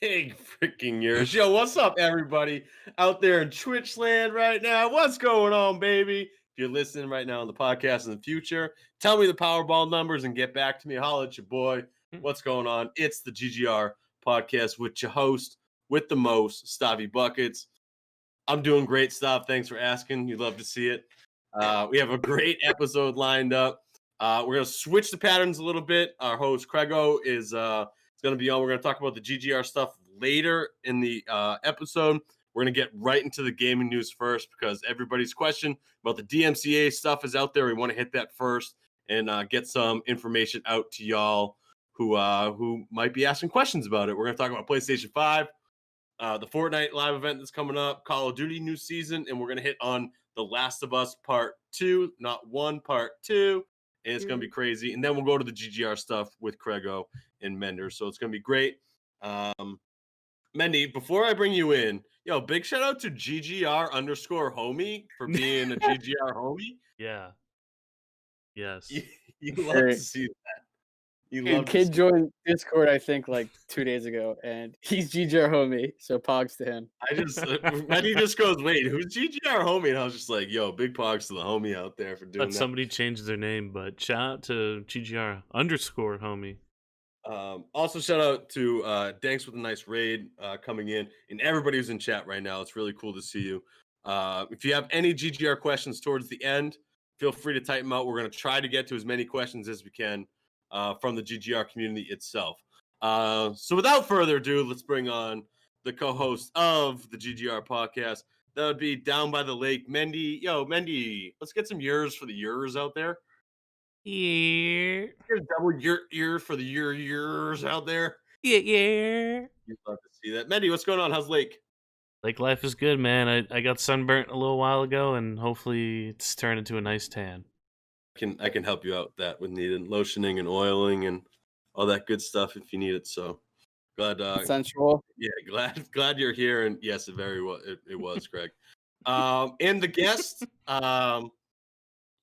big freaking years. Yo, what's up, everybody out there in Twitch land right now? What's going on, baby? If you're listening right now on the podcast in the future, tell me the Powerball numbers and get back to me. Holla at your boy. What's going on? It's the GGR podcast with your host, with the most, Stavy Buckets. I'm doing great stuff. Thanks for asking. You'd love to see it. We have a great episode lined up. We're going to switch the patterns a little bit. Our host, Craigo, is going to be on. We're going to talk about the GGR stuff later in the episode. We're going to get right into the gaming news first because everybody's question about the DMCA stuff is out there. We want to hit that first and get some information out to y'all who might be asking questions about it. We're going to talk about PlayStation 5, the Fortnite live event that's coming up, Call of Duty new season, and we're going to hit on The Last of Us Part 2, not 1, Part 2. And it's going to be crazy. And then we'll go to the GGR stuff with Craigo and Mender. So it's going to be great. Mendy, before I bring you in, yo, big shout out to GGR_homie for being a GGR homie. Yeah. Yes. You love to see that. Dude, kid joined Discord, I think, like 2 days ago, and he's GGR homie, so pogs to him. Mendy just goes, wait, who's GGR homie? And I was just like, yo, big pogs to the homie out there for doing that. Somebody changed their name, but shout out to GGR_homie. Also, shout out to Danks with a nice raid coming in, and everybody who's in chat right now. It's really cool to see you. If you have any GGR questions towards the end, feel free to type them out. We're going to try to get to as many questions as we can from the GGR community itself. So without further ado, let's bring on the co-host of the GGR podcast. That would be Down by the Lake, Mendy. Yo, Mendy, let's get some years for the years out there. Yeah. Double year for the years out there. Yeah. You'd love to see that. Mendy, what's going on? How's Lake? Lake life is good, man. I got sunburnt a little while ago, and hopefully it's turned into a nice tan. I can help you out with that with needed lotioning and oiling and all that good stuff if you need it. So glad. Sensual. Yeah, glad you're here. And yes, it was Craig. And the guest,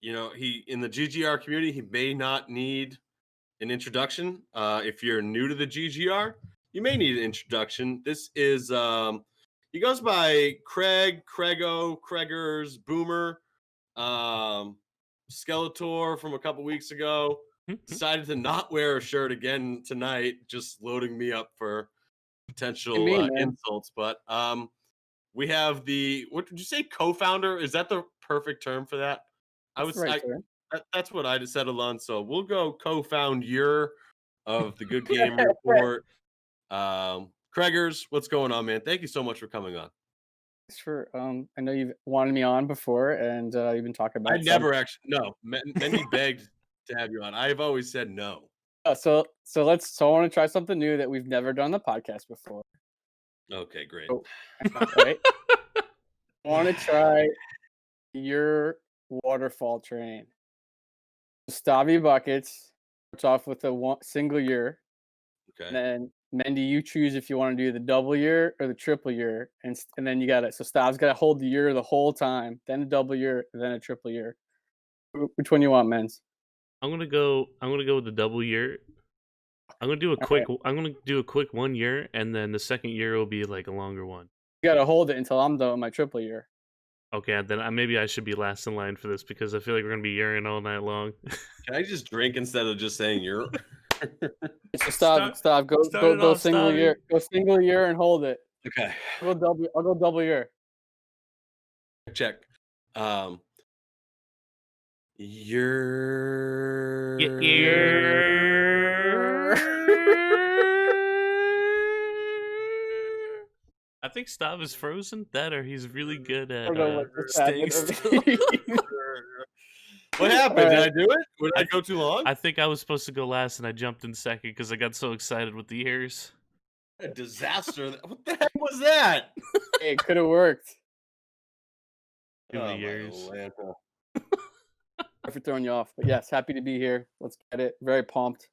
he in the GGR community, he may not need an introduction. If you're new to the GGR, you may need an introduction. This is he goes by Craig, Craigo, Craigers, Boomer, Skeletor from a couple weeks ago. Decided to not wear a shirt again tonight, just loading me up for potential insults. But we have what did you say, co-founder? Is that the perfect term for that? That's what I just settled on. So we'll go co-founder of the Good Game Report. Craigers, what's going on, man? Thank you so much for coming on. Thanks for I know you've wanted me on before, and you've been talking about. I never actually Mendy begged to have you on. I've always said no. So I want to try something new that we've never done on the podcast before. Okay, great. Right. I want to try your waterfall train. Stavy Buckets starts off with a single year. Okay. And then Mendy, you choose if you want to do the double year or the triple year, and then you got it. So Stav's got to hold the year the whole time, then a double year, then a triple year. Which one you want, Men's? I'm gonna go with the double year. I'm gonna do a quick 1 year, and then the second year will be like a longer one. You gotta hold it until I'm done with my triple year. Okay, then maybe I should be last in line for this because I feel like we're gonna be yearing all night long. Can I just drink instead of just saying year? So stop. Go single year. Go single year and hold it. Okay. I'll go double year. Check. Year. I think Stav is frozen. That or he's really good at staying still. What happened? Did I do it? Did I go too long? I think I was supposed to go last, and I jumped in second because I got so excited with the ears. A disaster! What the heck was that? Hey, it could have worked. The ears. For throwing you off, but yes, happy to be here. Let's get it. Very pumped.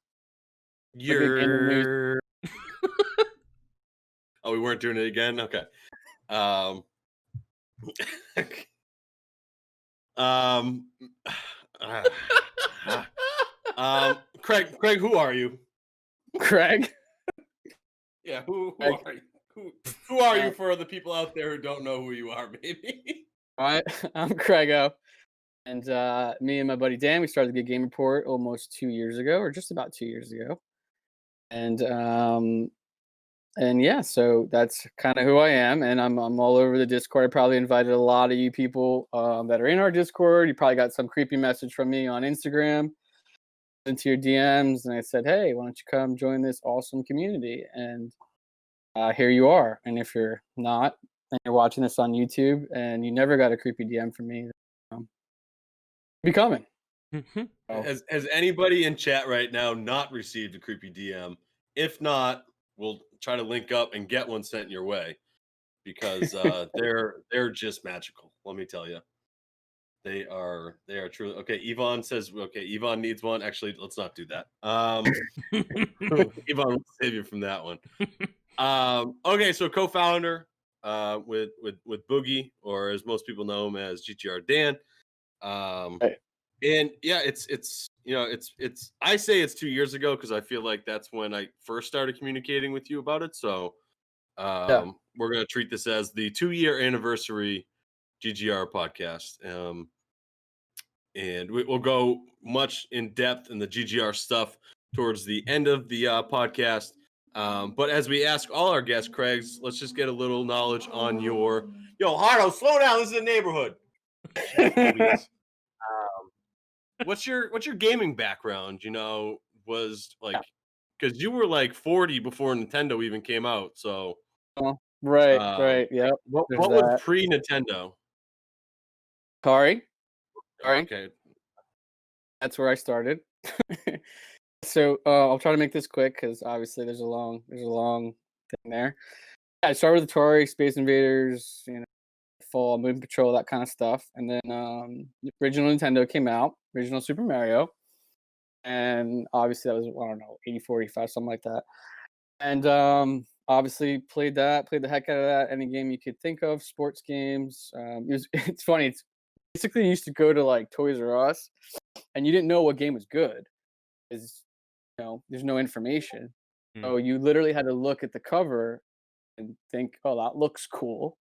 Oh, we weren't doing it again. Okay. Craig, who are you? Craig. Yeah, who Like- are you? Who are you for the people out there who don't know who you are, baby? All right, I'm Craigo, and me and my buddy Dan, we started the Good Game Report almost 2 years ago, or just about 2 years ago, and yeah, so that's kind of who I am, and I'm all over the Discord. I probably invited a lot of you people that are in our Discord. You probably got some creepy message from me on Instagram into your DMs, and I said, hey, why don't you come join this awesome community? And here you are. And if you're not, and you're watching this on YouTube, and you never got a creepy DM from me, be coming. Mhm. So, Has anybody in chat right now not received a creepy DM? If not, we'll try to link up and get one sent your way because they're just magical. Let me tell you, they are truly okay. Yvonne says okay. Yvonne needs one. Actually, let's not do that. Yvonne will save you from that one. Okay, so co-founder with Boogie, or as most people know him as GTR Dan. Right. And yeah, it's I say it's 2 years ago because I feel like that's when I first started communicating with you about it. So Yeah. we're gonna treat this as the 2-year anniversary GGR podcast. And we'll go much in depth in the GGR stuff towards the end of the podcast. But as we ask all our guests, Craigs, let's just get a little knowledge on your Hardo, slow down. This is a neighborhood. Jeez Louise. What's your gaming background? Was like because you were like 40 before Nintendo even came out. So right, um, yep. what There's was that. pre Nintendo? Sorry, Okay, that's where I started. So I'll try to make this quick because obviously there's a long thing there. I started with Atari, Space Invaders, Fall, Moon Patrol, that kind of stuff, and then the original Nintendo came out, original Super Mario, and obviously that was, I don't know, 84, 85, something like that. And obviously played the heck out of that. Any game you could think of, sports games. It's funny. It's basically you used to go to like Toys R Us, and you didn't know what game was good, because there's no information. So you literally had to look at the cover and think, oh, that looks cool,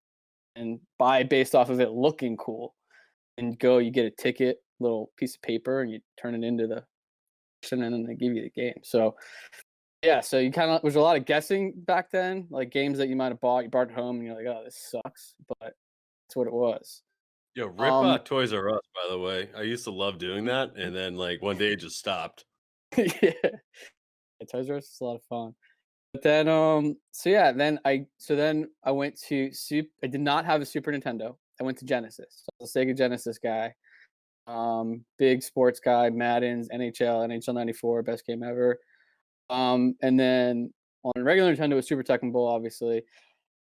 and buy based off of it looking cool. And you get a ticket, little piece of paper, and you turn it into the person, and then they give you the game. So yeah, so you kind of there's a lot of guessing back then, like games that you might have you brought it home, and you're like, oh, this sucks, but that's what it was. yo, rip Toys R Us. By the way, I used to love doing that, and then like one day it just stopped. Yeah, Toys R Us is a lot of fun. But then, so yeah, then I went to I did not have a Super Nintendo. I went to Genesis. So I was a Sega Genesis guy. Big sports guy, Madden's, NHL 94, best game ever. And then on regular Nintendo, it was Super Tekken Bowl, obviously.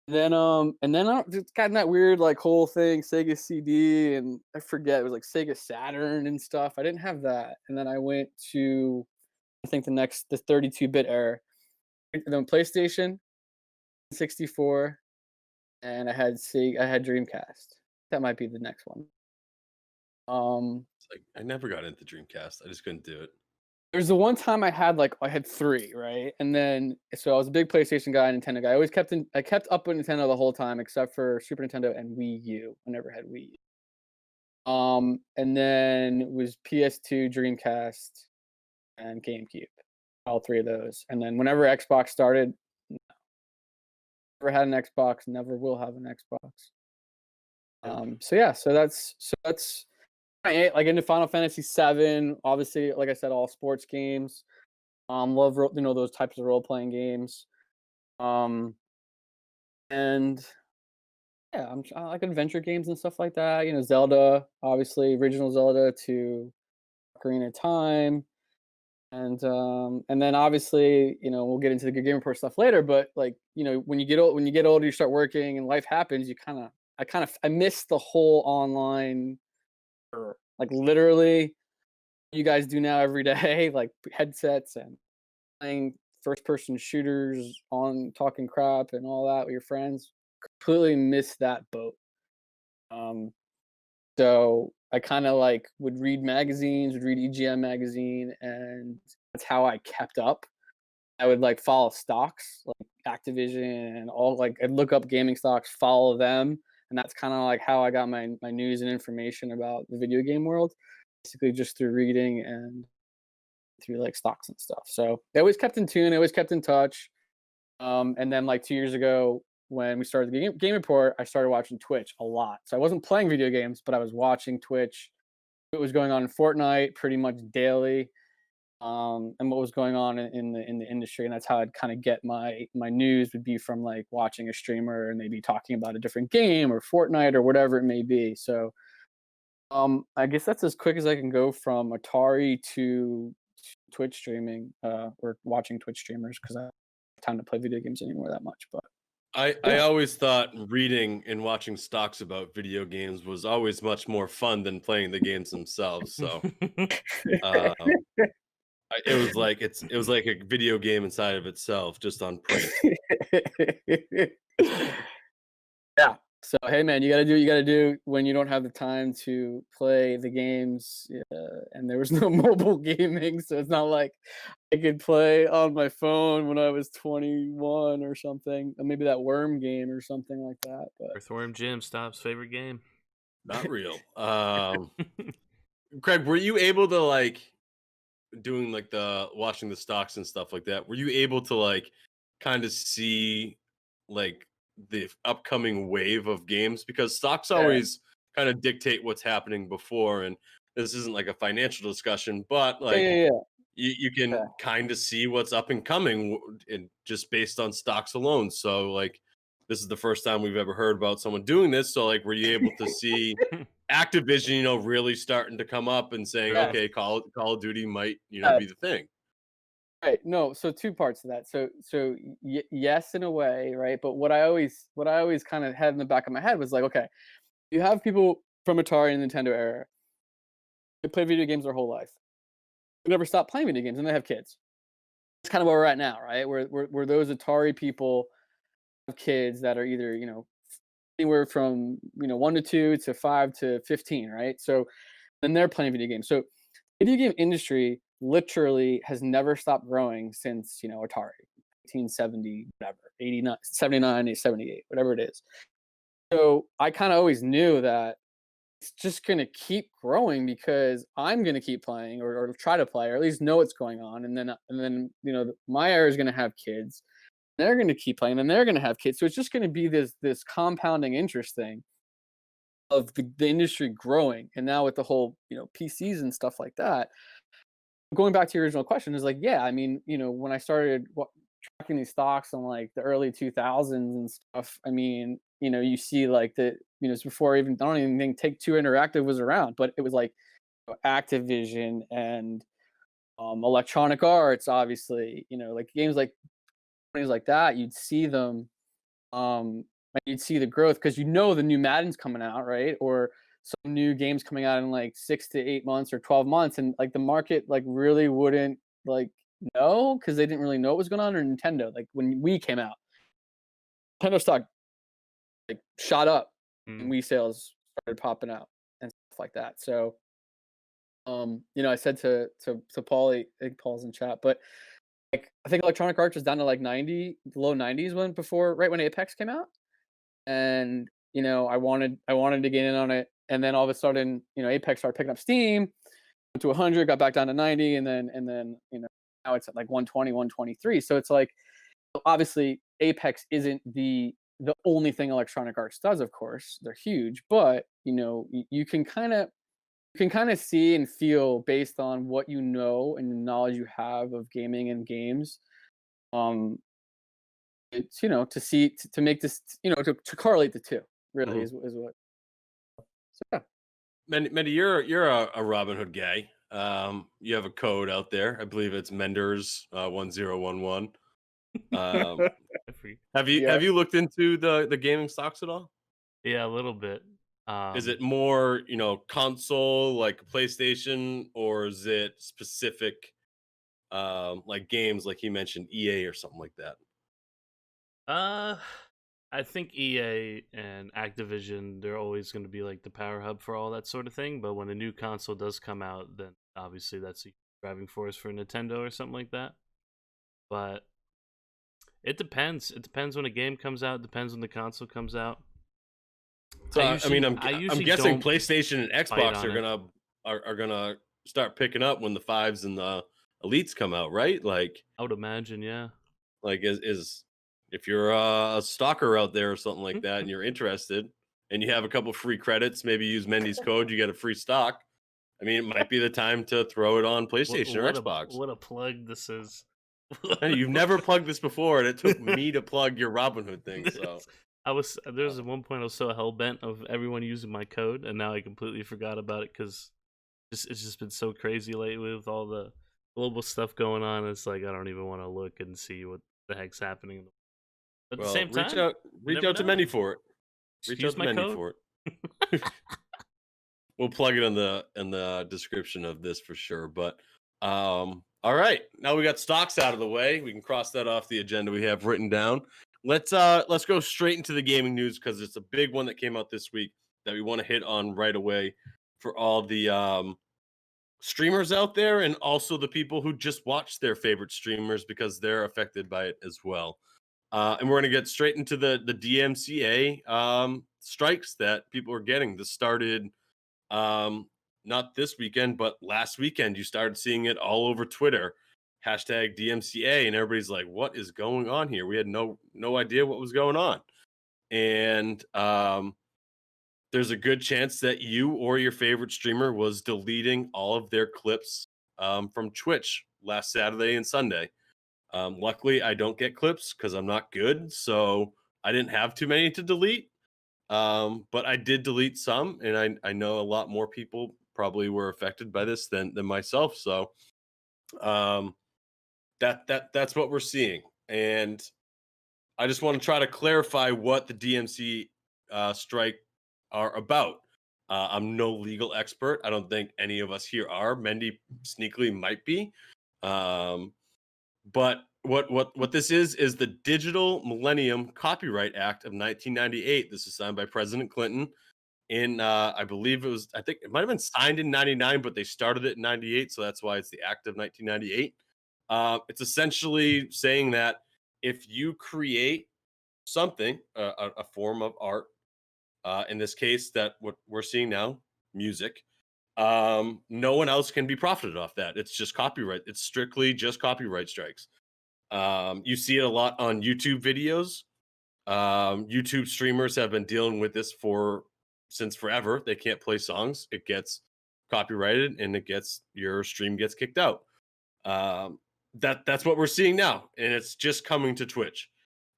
And then it's gotten that weird like whole thing, Sega CD, and I forget, it was like Sega Saturn and stuff. I didn't have that. And then I went to, I think the 32-bit era. Then PlayStation, 64, and I had Dreamcast. That might be the next one. It's like I never got into Dreamcast. I just couldn't do it. There's the one time I had 3, right? And then so I was a big PlayStation guy, Nintendo guy. I kept up with Nintendo the whole time, except for Super Nintendo and Wii U. I never had Wii U. And then it was PS2, Dreamcast, and GameCube. All 3 of those. And then whenever Xbox started, never had an Xbox, never will have an Xbox. So yeah, so that's like into Final Fantasy VII. Obviously, like I said, all sports games. Love those types of role playing games. And yeah, I like adventure games and stuff like that. Zelda, obviously, original Zelda to Ocarina of Time. And then obviously, we'll get into the Good Game Report stuff later. But like, when you get older, you start working and life happens. I miss the whole online, like literally, you guys do now every day, like headsets and playing first-person shooters on talking crap and all that with your friends. Completely miss that boat. So I kind of would read magazines, would read EGM magazine, and that's how I kept up. I would follow stocks, like Activision and all, like I'd look up gaming stocks, follow them, and that's kind of like how I got my news and information about the video game world, basically just through reading and through like stocks and stuff. So they always kept in tune, they always kept in touch. And then like 2 years ago when we started the Game Report, I started watching Twitch a lot. So I wasn't playing video games, but I was watching Twitch. What was going on in Fortnite pretty much daily, and what was going on in the industry, and that's how I'd kind of get my news would be from like watching a streamer and maybe talking about a different game or Fortnite or whatever it may be. So I guess that's as quick as I can go from Atari to Twitch streaming, or watching Twitch streamers, because I don't have time to play video games anymore that much. But I always thought reading and watching stocks about video games was always much more fun than playing the games themselves. So it was like it was like a video game inside of itself, just on print. Yeah. So hey man, you gotta do what you gotta do when you don't have the time to play the games. And there was no mobile gaming, so it's not like I could play on my phone when I was 21 or something. Or maybe that worm game or something like that. But Earthworm Jim, Stop's favorite game. Not real. Craig, were you able to like doing like the watching the stocks and stuff like that? Were you able to like kind of see like the upcoming wave of games, because stocks always kind of dictate what's happening before, and this isn't like a financial discussion, but like you can kind of see what's up and coming and just based on stocks alone. So like this is the first time we've ever heard about someone doing this. So like were you able to see Activision, really starting to come up and saying, okay, Call of Duty might, be the thing? Right. No. So two parts to that. So yes, in a way, right. But what I always kind of had in the back of my head was like, okay, you have people from Atari and Nintendo era. They play video games their whole life. They never stop playing video games, and they have kids. That's kind of where we're at now, right? Where those Atari people have kids that are either anywhere from 1 to 2 to 5 to 15, right? So then they're playing video games. So video game industry literally has never stopped growing since Atari 1970, whatever, 89, 79, 78, whatever it is. So I kind of always knew that it's just going to keep growing because I'm going to keep playing, or try to play, or at least know what's going on, and then my era is going to have kids, they're going to keep playing, and they're going to have kids. So it's just going to be this compounding interest thing of the industry growing. And now with the whole PCs and stuff like that, going back to your original question, is like, yeah, I mean, when I started tracking these stocks in like the early 2000s and stuff, I mean, you see like it's before I don't even think Take-Two Interactive was around, but it was like Activision and Electronic Arts, obviously, like games like companies like that, you'd see them, and you'd see the growth because the new Madden's coming out, right? Or some new games coming out in like 6 to 8 months or 12 months, and like the market like really wouldn't like know, because they didn't really know what was going on. Or Nintendo, like when Wii came out, Nintendo stock like shot up, and Wii sales started popping out and stuff like that. So I said to Paulie, I think Paul's in chat, but like I think Electronic Arts was down to like 90, low 90s right when Apex came out. And I wanted to get in on it, and then all of a sudden, Apex started picking up steam, went to 100, got back down to 90, and then now it's at like 120, 123. So it's like, obviously Apex isn't the only thing Electronic Arts does, of course. They're huge, but you can kind of see and feel based on what and the knowledge you have of gaming and games. It's to make this to correlate the two really is what. So yeah. Mendy, you're a Robinhood guy. You have a code out there. I believe it's Menders 1011. Have you looked into the gaming stocks at all? Yeah, a little bit. Is it more console like PlayStation, or is it specific like games like you mentioned EA or something like that? I think EA and Activision, they're always going to be like the power hub for all that sort of thing. But when a new console does come out, then obviously that's a driving force for Nintendo or something like that. But It depends. It depends when a game comes out. It depends when the console comes out. So I I usually, mean, I'm I I'm usually guessing don't PlayStation and fight Xbox on it. are gonna start picking up when the fives and the elites come out, right? I would imagine, yeah. Like is if you're a stalker out there or something like that, and you're interested, and you have a couple free credits, maybe use Mendy's code, you get a free stock. I mean, it might be the time to throw it on PlayStation or Xbox. What a plug this is. And you've never plugged this before, and it took me to plug your Robinhood thing. So There's at one point I was so hell bent of everyone using my code, and now I completely forgot about it because it's just been so crazy lately with all the global stuff going on. It's like I don't even want to look and see what the heck's happening. But at the same reach time, out never to know. Mendy for it. Reach Use out to my Mendy code. for it. We'll plug it in the description of this for sure. But all right, now we got stocks out of the way. We can cross that off the agenda we have written down. Let's go straight into the gaming news because it's a big one that came out this week that we want to hit on right away for all the streamers out there and also the people who just watch their favorite streamers because they're affected by it as well. And we're going to get straight into the DMCA strikes that people are getting. This started not this weekend, but last weekend. You started seeing it all over Twitter. Hashtag DMCA, and everybody's like, "What is going on here?" We had no idea what was going on, and there's a good chance that you or your favorite streamer was deleting all of their clips from Twitch last Saturday and Sunday. Luckily, I don't get clips because I'm not good, so I didn't have too many to delete. But I did delete some, and I know a lot more people probably were affected by this than myself. So that's what we're seeing, and I just want to try to clarify what the DMC strike are about. I'm no legal expert. I don't think any of us here are. Mendy sneakily might be. But what this is the Digital Millennium Copyright Act of 1998. This is signed by President Clinton in I believe I think it might have been signed in 99, but they started it in 98, so that's why it's the Act of 1998. It's essentially saying that if you create something, a form of art, in this case, that what we're seeing now, music, no one else can be profited off that. It's just copyright. It's strictly just copyright strikes. You see it a lot on YouTube videos. YouTube streamers have been dealing with this since forever. They can't play songs. It gets copyrighted, and your stream gets kicked out. That's what we're seeing now, and it's just coming to Twitch.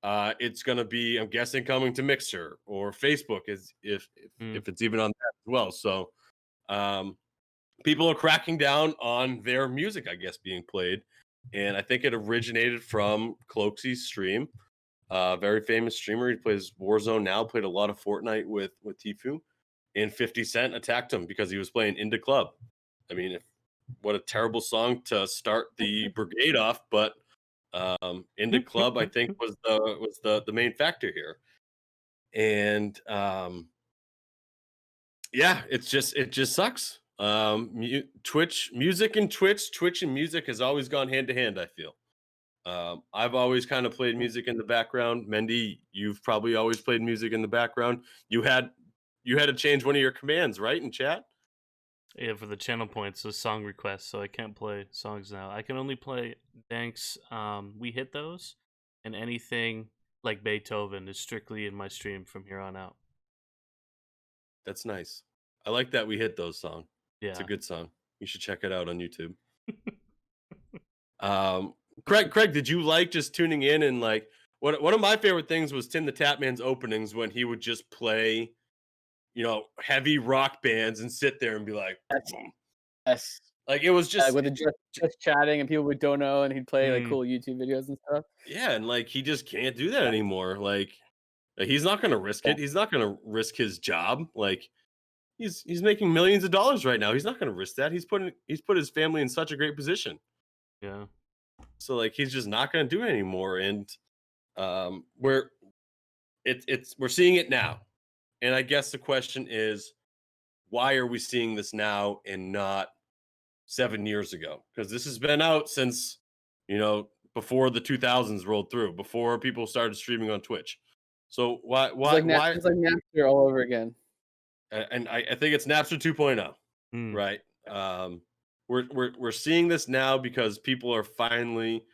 It's going to be, I'm guessing, coming to Mixer or Facebook, if it's even on that as well. So people are cracking down on their music, I guess, being played, and I think it originated from Cloakzy's stream. Very famous streamer. He plays Warzone now. Played a lot of Fortnite with Tfue, and 50 Cent attacked him because he was playing Into Club. I mean, what a terrible song to start the brigade off, but Into Club, I think, was the main factor here. And yeah, it just sucks. Twitch music and Twitch and music has always gone hand to hand, I feel. I've always kind of played music in the background. Mendy, you've probably always played music in the background. You had to change one of your commands, right, in chat? Yeah, for the channel points, the song requests, so I can't play songs now. I can only play Thanks. We hit those, and anything like Beethoven is strictly in my stream from here on out. That's nice. I like that We Hit Those song. Yeah, it's a good song. You should check it out on YouTube. Craig, did you like just tuning in and like one of my favorite things was Tim the Tatman's openings when he would just play, heavy rock bands and sit there and be like, Yes. Like it was just with the just chatting and people we don't know, and he'd play like cool YouTube videos and stuff. Yeah, and like he just can't do that anymore. Like he's not gonna risk it. He's not gonna risk his job. Like he's making millions of dollars right now. He's not gonna risk that. He's put his family in such a great position. Yeah. So like he's just not gonna do it anymore. And we're seeing it now. And I guess the question is, why are we seeing this now and not 7 years ago? Because this has been out since before the 2000s rolled through, before people started streaming on Twitch. So why It's like Napster all over again. and I think it's Napster 2.0, right? We're seeing this now because people are finally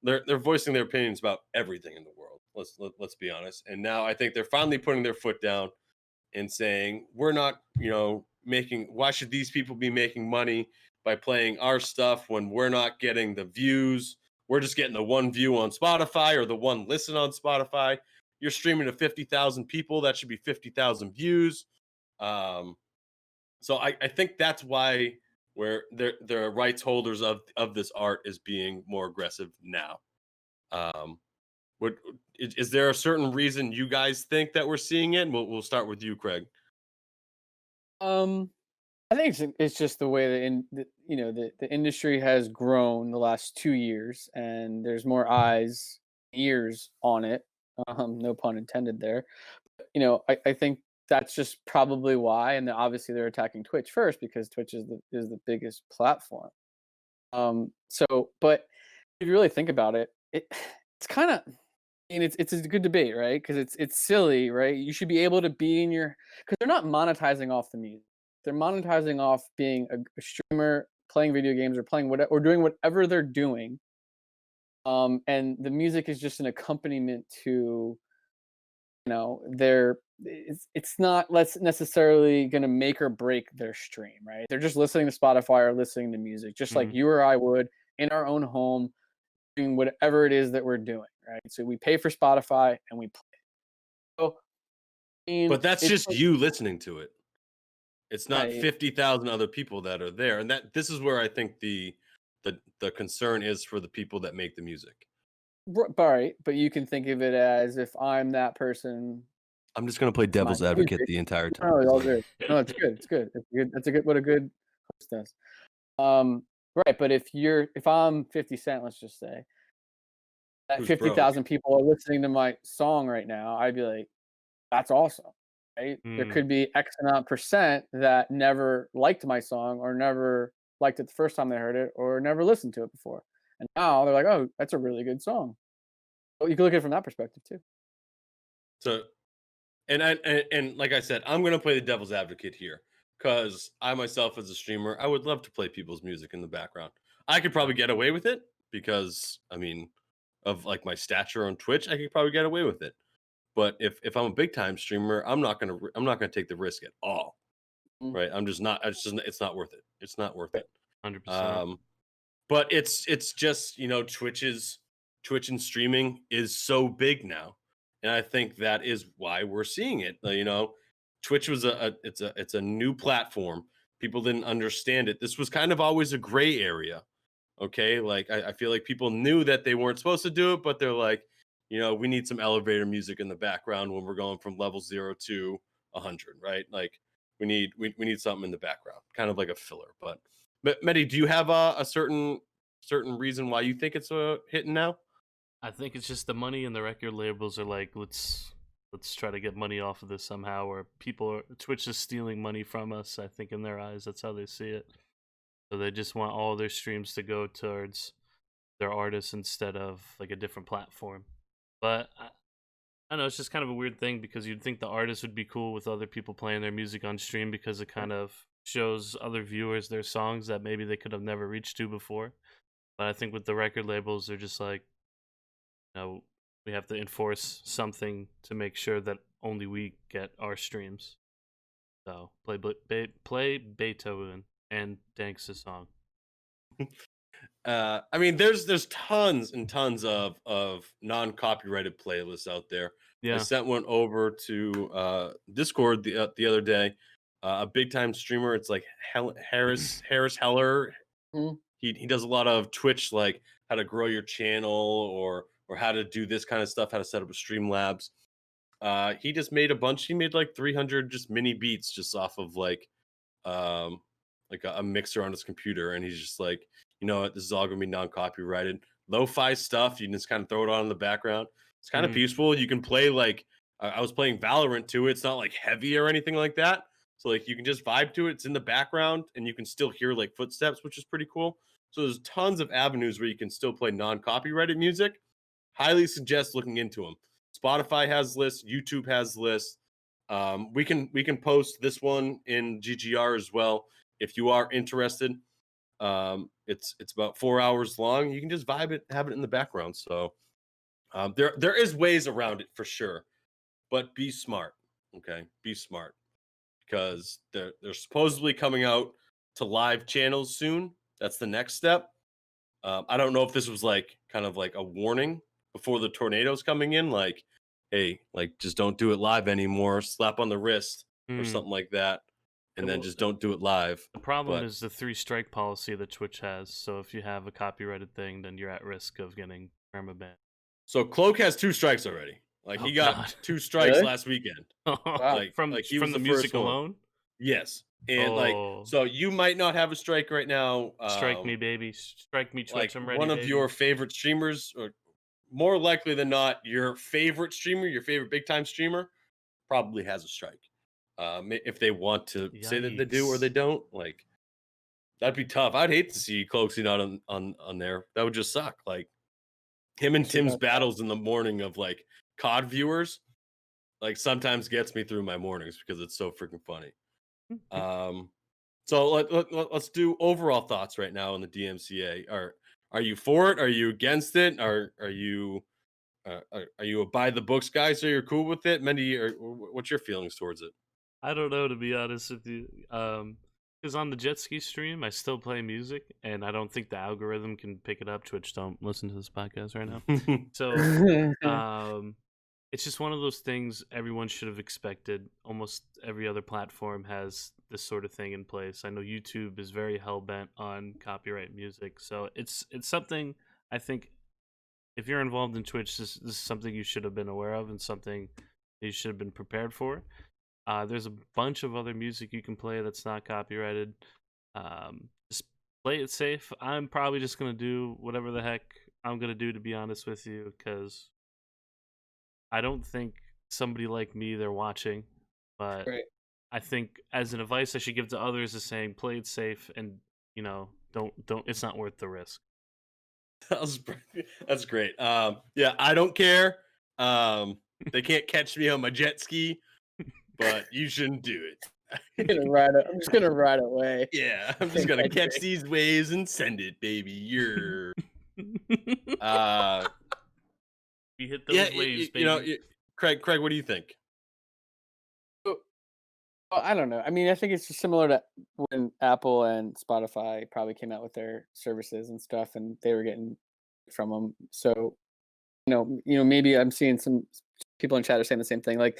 they're voicing their opinions about everything in the world. Let's be honest. And now I think they're finally putting their foot down and saying we're not, making. Why should these people be making money by playing our stuff when we're not getting the views? We're just getting the one view on Spotify or the one listen on Spotify. You're streaming to 50,000 people. That should be 50,000 views. So I think that's why where the rights holders of this art is being more aggressive now. What is there a certain reason you guys think that we're seeing it? And we'll start with you, Craig. I think it's just the way the industry has grown the last 2 years, and there's more eyes, ears on it. No pun intended there. I think that's just probably why, and obviously they're attacking Twitch first because Twitch is the biggest platform. But if you really think about it, it's kind of, it's a good debate, right? Because it's silly, right? You should be able to be because they're not monetizing off the music. They're monetizing off being a streamer, playing video games, or playing whatever, or doing whatever they're doing. And the music is just an accompaniment to, it's not necessarily going to make or break their stream, right? They're just listening to Spotify or listening to music, just like you or I would in our own home, doing whatever it is that we're doing, right? So we pay for Spotify and we play. So, but that's just like, you listening to it. It's not right. 50,000 other people that are there, and this is where I think the concern is for the people that make the music. Right, but you can think of it as if I'm that person. I'm just going to play devil's advocate the entire time. No, all good. No, it's good. It's good. It's good. That's what a good host does. Right, but if I'm 50 Cent, let's just say, that 50,000 people are listening to my song right now, I'd be like, that's awesome, right? There could be X amount percent that never liked my song or never liked it the first time they heard it or never listened to it before. And now they're like, oh, that's a really good song. Well, you can look at it from that perspective too. So, and like I said, I'm going to play the devil's advocate here because I myself, as a streamer, I would love to play people's music in the background. I could probably get away with it because, of like my stature on Twitch, I could probably get away with it. But if I'm a big time streamer, I'm not gonna take the risk at all, right? I'm just not. It's not worth it. It's not worth it. 100%. But it's just Twitch and streaming is so big now, and I think that is why we're seeing it. Twitch was it's a new platform. People didn't understand it. This was kind of always a gray area. Okay, like I feel like people knew that they weren't supposed to do it, but they're like, we need some elevator music in the background when we're going from level 0 to 100, right? Like we need something in the background, kind of like a filler. But Mendy, do you have a certain reason why you think it's hitting now? I think it's just the money, and the record labels are like, let's try to get money off of this somehow, or Twitch is stealing money from us. I think in their eyes, that's how they see it. So they just want all their streams to go towards their artists instead of like a different platform. But I don't know, it's just kind of a weird thing because you'd think the artist would be cool with other people playing their music on stream because it kind of shows other viewers their songs that maybe they could have never reached to before. But I think with the record labels, they're just like, we have to enforce something to make sure that only we get our streams. So play Beethoven and Danks' song. There's tons and tons of non-copyrighted playlists out there. Yeah. I sent one over to Discord the other day. A big time streamer. It's like Harris Heller. Mm-hmm. He does a lot of Twitch, like how to grow your channel or how to do this kind of stuff, how to set up a Streamlabs. He just made a bunch. He made like 300 just mini beats just off of like a mixer on his computer, and he's just like, this is all gonna be non-copyrighted, lo-fi stuff. You can just kind of throw it on in the background. It's kind of peaceful. You can play like I was playing Valorant to it. It's not like heavy or anything like that. So like you can just vibe to it. It's in the background, and you can still hear like footsteps, which is pretty cool. So there's tons of avenues where you can still play non-copyrighted music. Highly suggest looking into them. Spotify has lists, YouTube has lists. We can post this one in GGR as well if you are interested. It's about 4 hours long. You can just vibe it, have it in the background. So there is ways around it for sure, but be smart. Okay, be smart because they're supposedly coming out to live channels soon. That's the next step. I don't know if this was like kind of like a warning before the tornadoes coming in, like, hey, like just don't do it live anymore, slap on the wrist or something like that, and then just don't do it live. The problem But is the 3-strike policy that Twitch has. So if you have a copyrighted thing, then you're at risk of getting permaban. so Cloak has 2 strikes already. Like he got God. 2 strikes Really? last weekend. Wow. from he was the the music first one. alone. Yes. And like so you might not have a strike right now. Strike me, baby. Strike me, Twitch. Like I'm ready. one of baby. your favorite streamers, or more likely than not, your favorite streamer, your favorite big time streamer, probably has a strike. If they want to say that they do or they don't, like that'd be tough. I'd hate to see Cloaksy not on there. That would just suck. Like him and Tim's battles in the morning of like COD viewers, like sometimes gets me through my mornings because it's so freaking funny. So let's do overall thoughts right now on the DMCA. Are you for it? Are you against it? Are you a by the books guy? So you're cool with it, Mendy? Or what's your feelings towards it? I don't know, to be honest with you. Because on the jet ski stream, I still play music, and I don't think the algorithm can pick it up. Twitch, don't listen to this podcast right now. So, it's just one of those things everyone should have expected. Almost every other platform has this sort of thing in place. I know YouTube is very hell-bent on copyright music, so it's something I think if you're involved in Twitch, this is something you should have been aware of and something you should have been prepared for. There's a bunch of other music you can play that's not copyrighted. Just play it safe. I'm probably just going to do whatever the heck I'm going to do, to be honest with you, because I don't think somebody like me, they're watching. But I think as an advice I should give to others is saying play it safe and, you know, don't it's not worth the risk. That's great. Yeah, I don't care. They can't catch me on my jet ski, but you shouldn't do it. I'm just gonna ride away. Yeah, I'm just gonna catch these waves and send it, baby. You're you hit those waves, baby. You know, Craig, what do you think? Well, I don't know. I mean, I think it's just similar to when Apple and Spotify probably came out with their services and stuff, and they were getting from them. So, you know, maybe I'm seeing some people in chat are saying the same thing. Like,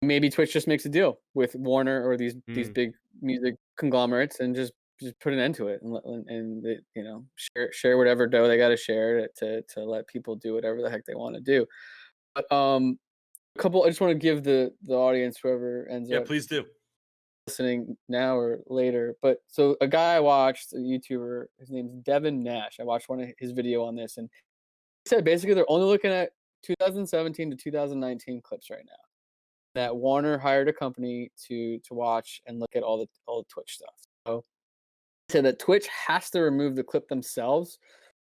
maybe Twitch just makes a deal with Warner or these big music conglomerates and just put an end to it and they, you know, share whatever dough they got to share to let people do whatever the heck they want to do. But I just want to give the audience, whoever ends up, please do, listening now or later. But so a guy I watched, a YouTuber, his name's Devin Nash. I watched one of his video on this, and he said basically they're only looking at 2017 to 2019 clips right now. That Warner hired a company to watch and look at all the Twitch stuff. So he said that Twitch has to remove the clip themselves.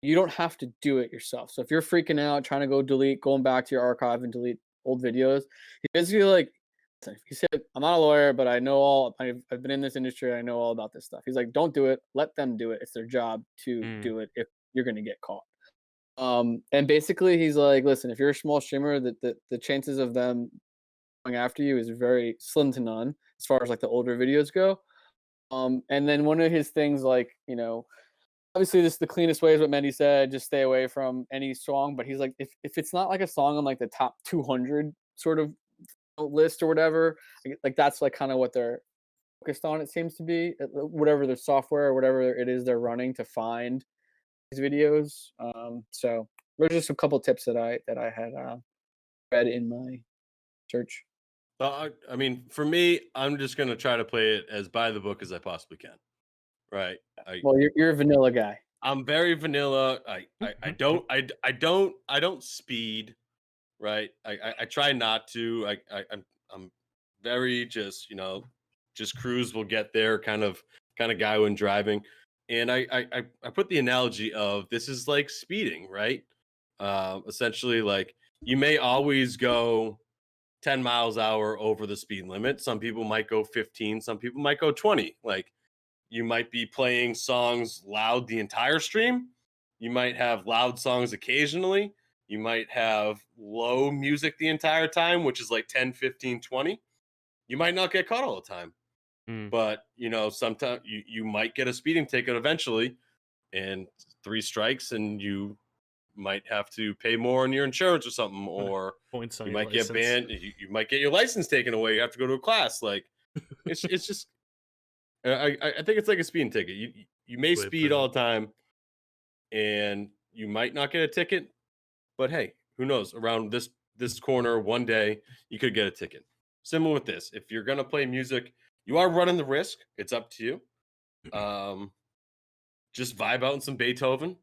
You don't have to do it yourself. So if you're freaking out trying to going back to your archive and delete old videos, he basically like, he said, I'm not a lawyer, but I know I've been in this industry. I know all about this stuff. He's like, don't do it. Let them do it. It's their job to do it if you're going to get caught. And basically he's like, listen, if you're a small streamer, the chances of them going after you is very slim to none as far as like the older videos go. And then one of his things, like, you know, obviously this the cleanest way is what Mendy said, just stay away from any song. But he's like, if it's not like a song on like the top 200 sort of list or whatever, like that's like kind of what they're focused on, it seems to be, whatever their software or whatever it is they're running to find these videos. So there's just a couple tips that I had read in my search. I mean, for me, I'm just gonna try to play it as by the book as I possibly can. Right. Well, you're a vanilla guy. I'm very vanilla. I don't speed. Right. I try not to. I'm very just, you know, just cruise will get there kind of guy when driving. And I put the analogy of this is like speeding, right? Essentially, like you may always go 10 miles an hour over the speed limit. Some people might go 15, some people might go 20. Like you might be playing songs loud the entire stream. You might have loud songs occasionally. You might have low music the entire time, which is like 10, 15, 20. You might not get caught all the time. But, sometimes you might get a speeding ticket eventually and 3 strikes and you might have to pay more on your insurance or something, or Points on you your might get license. banned. You might get your license taken away. You have to go to a class. Like it's just, I think it's like a speeding ticket. You may speed all the time and you might not get a ticket, but hey, who knows? Around this corner one day, you could get a ticket. Similar with this. If you're going to play music, you are running the risk. It's up to you. Just vibe out in some Beethoven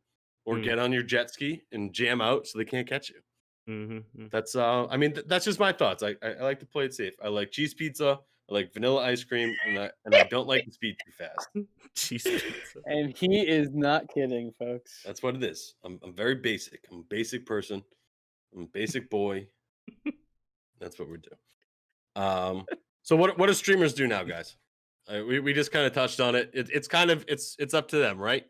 or get on your jet ski and jam out so they can't catch you. That's that's just my thoughts. I like to play it safe. I like cheese pizza. I like vanilla ice cream, and I don't like to speed too fast. Cheese pizza. And he is not kidding, folks. That's what it is. I'm very basic. I'm a basic person. I'm a basic boy. That's what we do. So what do streamers do now, guys? We just kind of touched on it. It's kind of it's up to them, right?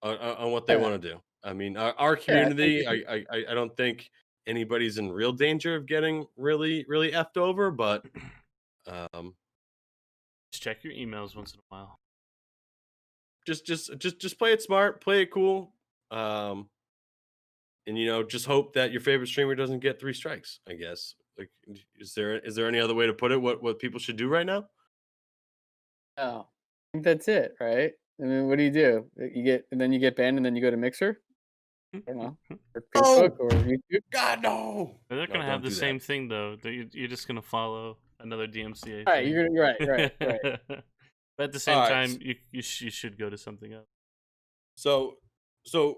On what they want to do. I mean, our community. I don't think anybody's in real danger of getting really effed over, but just check your emails once in a while. Just play it smart, play it cool, and just hope that your favorite streamer doesn't get 3 strikes. I guess. Like, is there any other way to put it? What people should do right now? Oh, I think that's it, right? I mean, what do? You get banned, and then you go to Mixer. I don't know, or Facebook or YouTube. God, no. They're not gonna have the same thing though. You're just gonna follow another DMCA. All right, you're right. But at the same time, you should go to something else. So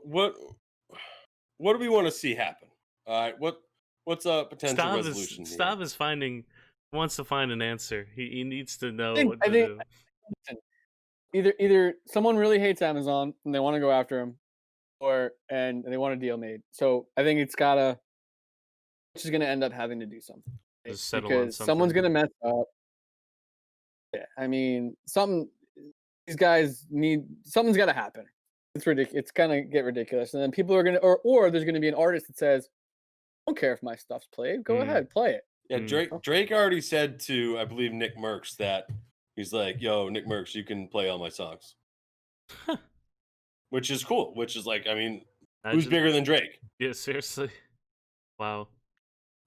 what do we want to see happen? All right, what's a potential resolution? Stav wants to find an answer. He needs to know what to do. Either someone really hates Amazon and they want to go after him, and they want a deal made. So I think it's just going to end up having to do something, right? Because someone's going to mess up. Yeah, I mean, these guys something's got to happen. It's ridiculous. It's gonna get ridiculous, and then people are gonna, or there's gonna be an artist that says, "I don't care if my stuff's played. Go ahead, play it." Yeah, Drake already said to, I believe, Nick Merckx that he's like, "Yo, Nick Merckx, you can play all my songs," which is cool. Which is like, I mean, who's bigger than Drake? Yeah, seriously. Wow.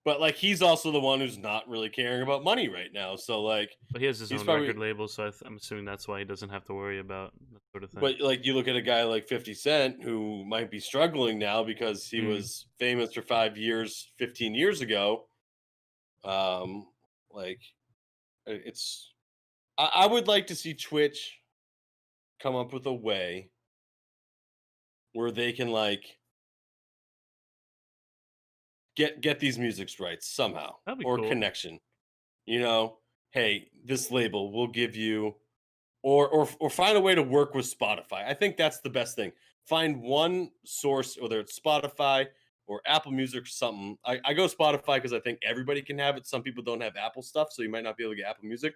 But like, he's also the one who's not really caring about money right now. So like, but he has his own record label, so I'm assuming that's why he doesn't have to worry about that sort of thing. But like, you look at a guy like 50 Cent who might be struggling now because he was famous for 5 years, 15 years ago. Like, I would like to see Twitch come up with a way where they can like get these music rights somehow, or cool. connection. Hey, this label will give you, or find a way to work with Spotify. I think that's the best thing. Find one source, whether it's Spotify or Apple Music or something. I go Spotify because I think everybody can have it. Some people don't have Apple stuff, so you might not be able to get Apple Music.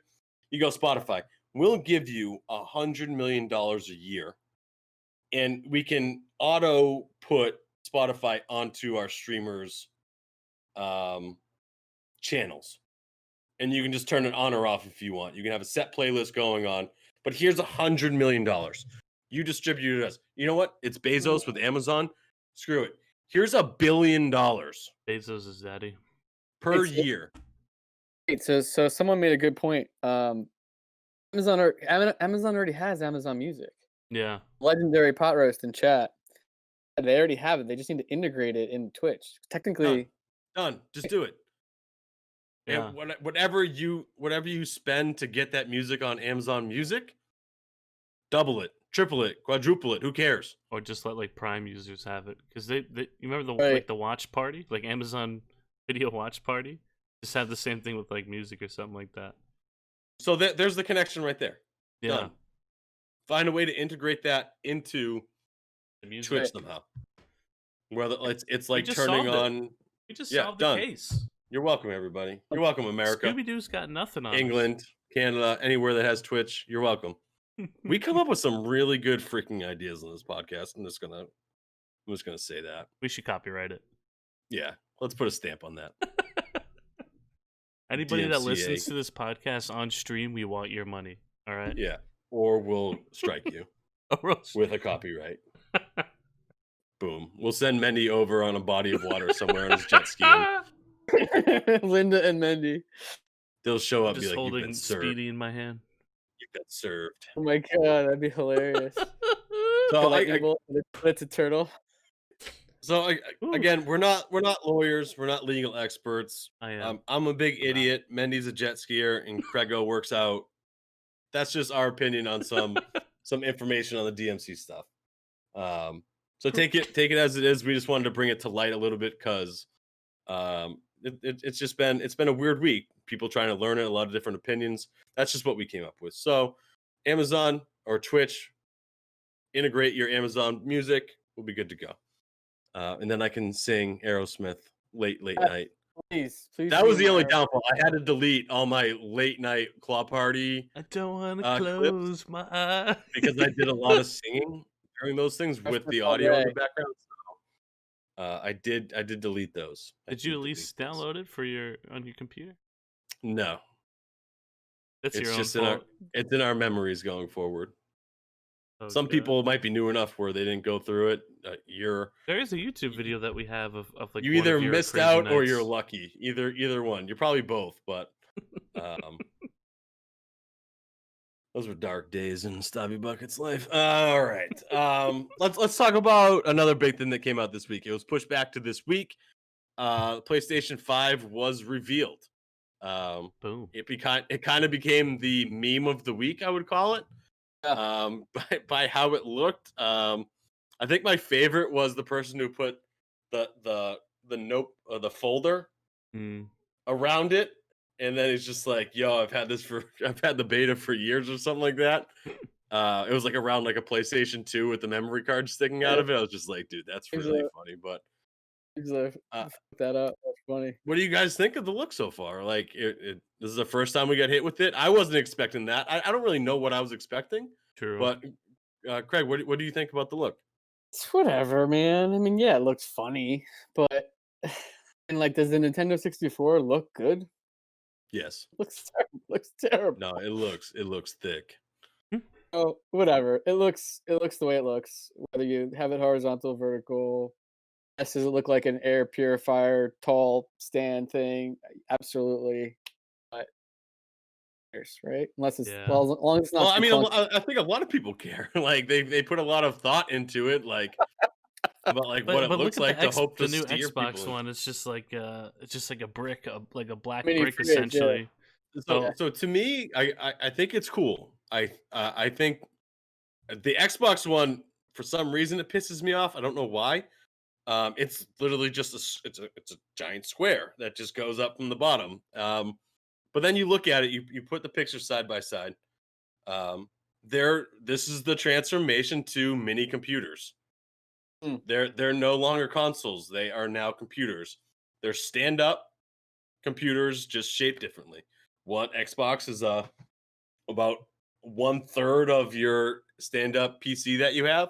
You go Spotify. We'll give you $100 million a year, and we can auto put Spotify onto our streamers' channels, and you can just turn it on or off if you want. You can have a set playlist going on, but here's $100 million. You distribute it us. You know what? It's Bezos with Amazon. Screw it. Here's $1 billion. Bezos is daddy per year. Wait, so someone made a good point. Amazon already has Amazon Music. Yeah. Legendary pot roast in chat. They already have it. They just need to integrate it in Twitch. Technically, done. Just do it. Yeah. And whatever you spend to get that music on Amazon Music, double it, triple it, quadruple it. Who cares? Or just let like Prime users have it, because you remember like the watch party, like Amazon Video Watch Party. Just have the same thing with like music or something like that. So there's the connection right there. Yeah. Done. find a way to integrate that into The music. Twitch somehow. Whether it's like just turning solved it. on. We just Yeah, solved done. the case. You're welcome, everybody. You're welcome, America, Scooby-Doo's got nothing on us. England, Canada, anywhere that has Twitch. You're welcome. We come up with some really good freaking ideas on this podcast. I'm just gonna say that. We should copyright it. Yeah, let's put a stamp on that. Anybody that DMCA. listens to this podcast on stream, we want your money. All right. Yeah, or we'll strike you with a copyright. Boom. We'll send Mendy over on a body of water somewhere on his jet ski. Linda and Mendy. They'll show up, Just be like, holding "You've been served. Speedy in my hand. You've been served." Oh my god, that'd be hilarious. So It's a turtle. So again, we're not lawyers, we're not legal experts. I am. I'm a big idiot. Mendy's a jet skier, and Craigo works out. That's just our opinion on some information on the DMC stuff. So take it as it is. We just wanted to bring it to light a little bit because it's been a weird week. People trying to learn it, a lot of different opinions. That's just what we came up with. So Amazon or Twitch, integrate your Amazon music. We'll be good to go. And then I can sing Aerosmith late night. Please. That was the only downfall. I had to delete all my late night claw party. I don't want to close my eyes because I did a lot of singing during those things with the audio in the background. So, I did delete those. Did you at least download it on your computer? No. That's it's your just own fault. It's in our memories going forward. Oh, some people might be new enough where they didn't go through it. There is a YouTube video that we have of like you either missed out nights. or you're lucky. Either one. You're probably both, but those were dark days in Stabby Bucket's life. All right. Let's talk about another big thing that came out this week. It was pushed back to this week. PlayStation 5 was revealed. Boom. It kind of became the meme of the week, I would call it. By how it looked. I think my favorite was the person who put the note the folder around it, and then it's just like, yo, I've had the beta for years or something like that. It was like around like a PlayStation 2 with the memory card sticking out of it. I was just like, dude, that's really funny. But that up. That's funny. What do you guys think of the look so far? Like, this is the first time we got hit with it. I wasn't expecting that. I don't really know what I was expecting. True. But Craig, what do you think about the look? It's whatever, man. I mean, yeah, it looks funny, but and like, does the Nintendo 64 look good? Yes. Looks terrible. No, it looks thick. Oh, whatever. It looks the way it looks. Whether you have it horizontal, vertical. Yes, does it look like an air purifier, tall stand thing? Absolutely. But right? Unless it's as long as it's not. Well, I mean, I think a lot of people care. Like they put a lot of thought into it, like about like what it looks like to hope to the new steer Xbox people. One. It's just like a brick, like a black Mini brick fridge, essentially. Yeah. So to me, I think it's cool. I think the Xbox One, for some reason, it pisses me off. I don't know why. It's literally just it's a giant square that just goes up from the bottom. But then you look at it, you put the pictures side by side. This is the transformation to mini computers. They're no longer consoles. They are now computers. They're stand-up computers, just shaped differently. What Xbox is about 1/3 of your stand-up PC that you have,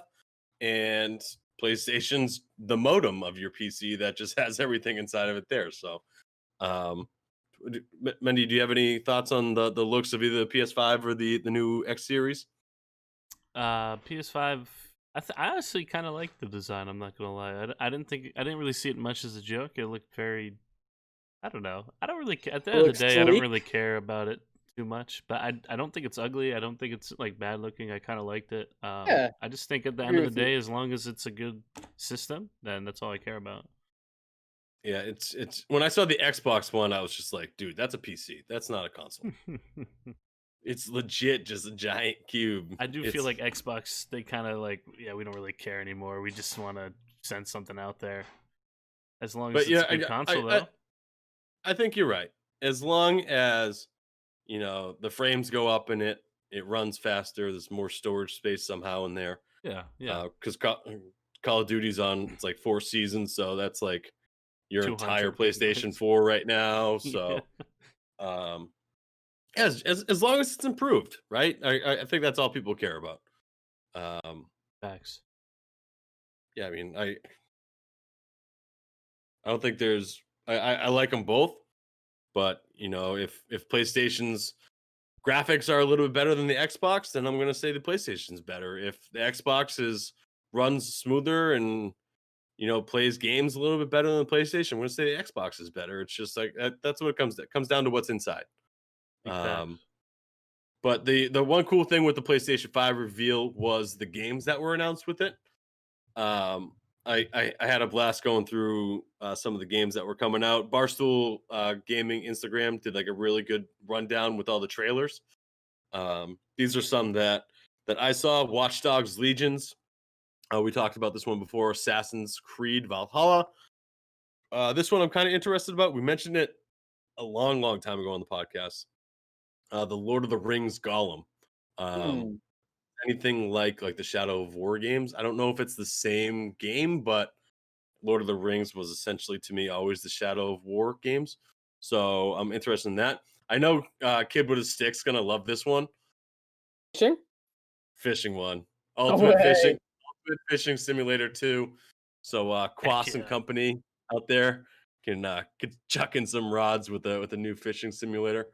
and PlayStation's the modem of your PC that just has everything inside of it there. So, Mendy, do you have any thoughts on the looks of either the PS5 or the new X series? PS5. I honestly kind of like the design. I'm not gonna lie. I didn't really see it much as a joke. It looked very. I don't know. I don't really. At the end of the day, I don't really care about it too much. But I don't think it's ugly. I don't think it's like bad looking. I kind of liked it. I just think at the end of the day, as long as it's a good system, then that's all I care about. Yeah, it's when I saw the Xbox One, I was just like, dude, that's a PC. That's not a console. It's legit just a giant cube. I do feel like Xbox, they kind of like, we don't really care anymore. We just want to send something out there. As long as it's a good console, though. I think you're right. As long as, the frames go up in it, It runs faster. There's more storage space somehow in there. Yeah. Because Call of Duty's on, it's like 4 seasons, so that's like your entire 200 PlayStation 4 right now. So, as long as it's improved, right? I think that's all people care about. Facts. Yeah, I mean, I don't think there's. I like them both, but if PlayStation's graphics are a little bit better than the Xbox, then I'm going to say the PlayStation's better. If the Xbox runs smoother and plays games a little bit better than the PlayStation, I'm going to say the Xbox is better. It's just like that's what it comes down to what's inside. But the one cool thing with the PlayStation 5 reveal was the games that were announced with it. I had a blast going through some of the games that were coming out. Barstool Gaming Instagram did like a really good rundown with all the trailers. These are some that I saw. Watchdogs Legions. We talked about this one before. Assassin's Creed Valhalla. This one I'm kind of interested about. We mentioned it a long time ago on the podcast. The Lord of the Rings Gollum. Anything like the Shadow of War games. I don't know if it's the same game, but Lord of the Rings was essentially to me always the Shadow of War games. So I'm interested in that. I know Kid with a Stick's gonna love this one. Fishing one. Ultimate Fishing Simulator 2. So Quas and company out there can chuck in some rods with a new fishing simulator.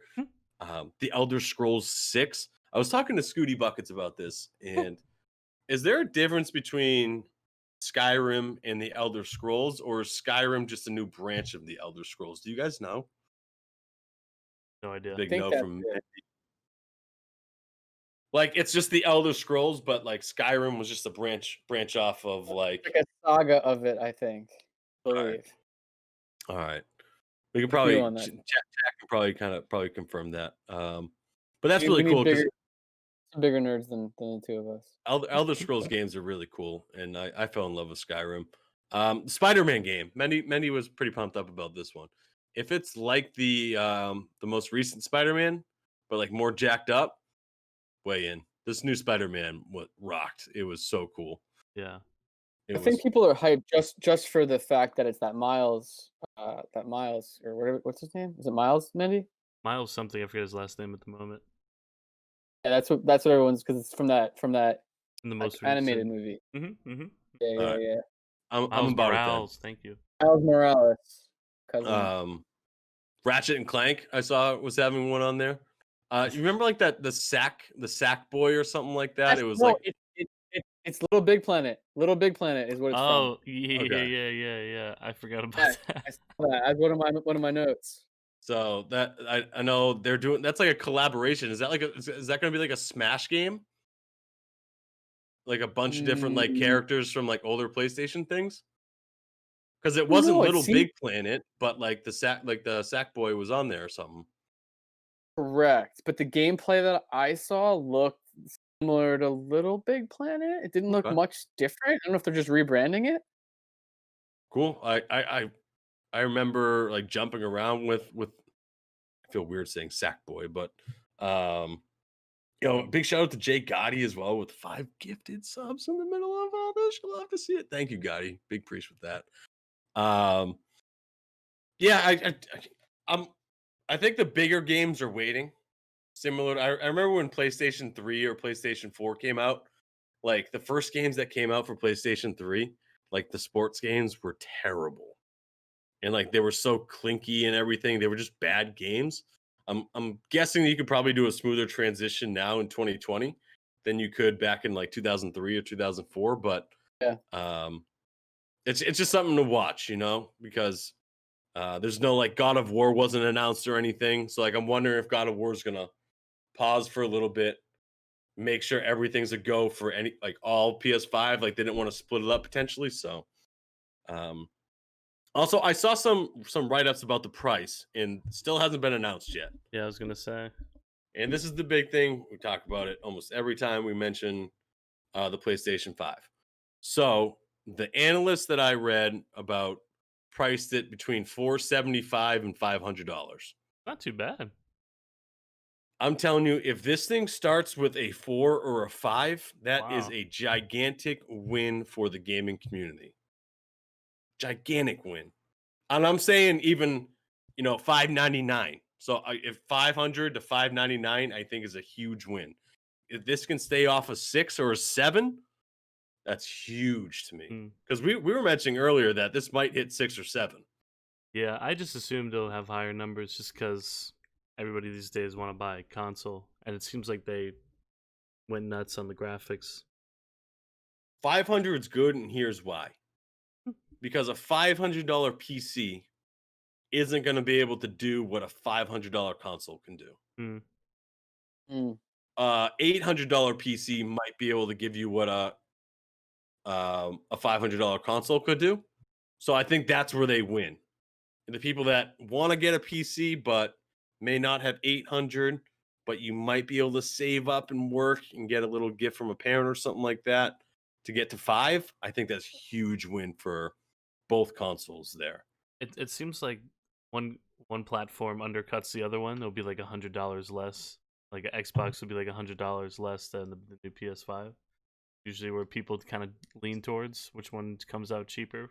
The Elder Scrolls 6. I was talking to Scooty Buckets about this, and is there a difference between Skyrim and the Elder Scrolls, or is Skyrim just a new branch of the Elder Scrolls? Do you guys know? No idea. Big no from Mendy. Like it's just the Elder Scrolls, but like Skyrim was just a branch off of like a saga of it, I think. All right. We can probably Jack can probably confirm that. But that's really cool because bigger nerds than the two of us. Elder Scrolls games are really cool, and I fell in love with Skyrim. Spider-Man game. Mendy was pretty pumped up about this one. If it's like the most recent Spider-Man, but like more jacked up, way in. This new Spider-Man rocked. It was so cool. Yeah. I think people are hyped just for the fact that it's that Miles or whatever. What's his name? Is it Miles, Mendy? Miles something. I forget his last name at the moment. Yeah, that's what everyone's, because it's from that in the most animated movie. Yeah. I'm about Morales, it then. Thank you. Miles Morales. Cousin. Ratchet and Clank, I saw was having one on there. You remember like that the sack boy or something like that? It was it's Little Big Planet. Little Big Planet is what it's from. Oh yeah. I forgot about that. I saw that. That's one of my notes. So that I know they're doing. That's like a collaboration. Is that is that going to be like a Smash game? Like a bunch of different like characters from like older PlayStation things? Because it wasn't Little Big Planet, but like the Sackboy was on there or something. Correct, but the gameplay that I saw looked similar to Little Big Planet. It didn't look much different. I don't know if they're just rebranding it. Cool. I remember like jumping around with. I feel weird saying Sackboy, but big shout out to Jay Gotti as well with 5 gifted subs in the middle of all this. You'll love to see it. Thank you, Gotti. Big priest with that. Yeah, I think the bigger games are waiting. Similar, I remember when PlayStation 3 or PlayStation 4 came out. Like the first games that came out for PlayStation 3, like the sports games were terrible, and like they were so clinky and everything. They were just bad games. I'm guessing you could probably do a smoother transition now in 2020 than you could back in like 2003 or 2004. But yeah, it's just something to watch, because there's no like God of War wasn't announced or anything. So like I'm wondering if God of War is gonna pause for a little bit, make sure everything's a go for all PS5. Like they didn't want to split it up potentially. So also I saw some write-ups about the price and still hasn't been announced yet. Yeah, I was gonna say. And this is the big thing. We talk about it almost every time we mention the PlayStation 5. So the analyst that I read about priced it between $475 and $500. Not too bad. I'm telling you, if this thing starts with a 4 or a 5, that is Wow. a gigantic win for the gaming community. Gigantic win. And I'm saying even, $5.99. So if 500 to 5.99, I think is a huge win. If this can stay off a 6 or a 7, that's huge to me. Because we were mentioning earlier that this might hit 6 or 7. Yeah, I just assumed it'll have higher numbers just because everybody these days want to buy a console, and it seems like they went nuts on the graphics. 500 is good, and here's why. Because a $500 PC isn't going to be able to do what a $500 console can do. $800 PC might be able to give you what a $500 console could do. So I think that's where they win. And the people that want to get a PC but may not have 800, but you might be able to save up and work and get a little gift from a parent or something like that to get to 5. I think that's a huge win for both consoles there. It seems like one platform undercuts the other one. It'll be like $100 less. Like an Xbox would be like $100 less than the new PS5. Usually where people kind of lean towards which one comes out cheaper.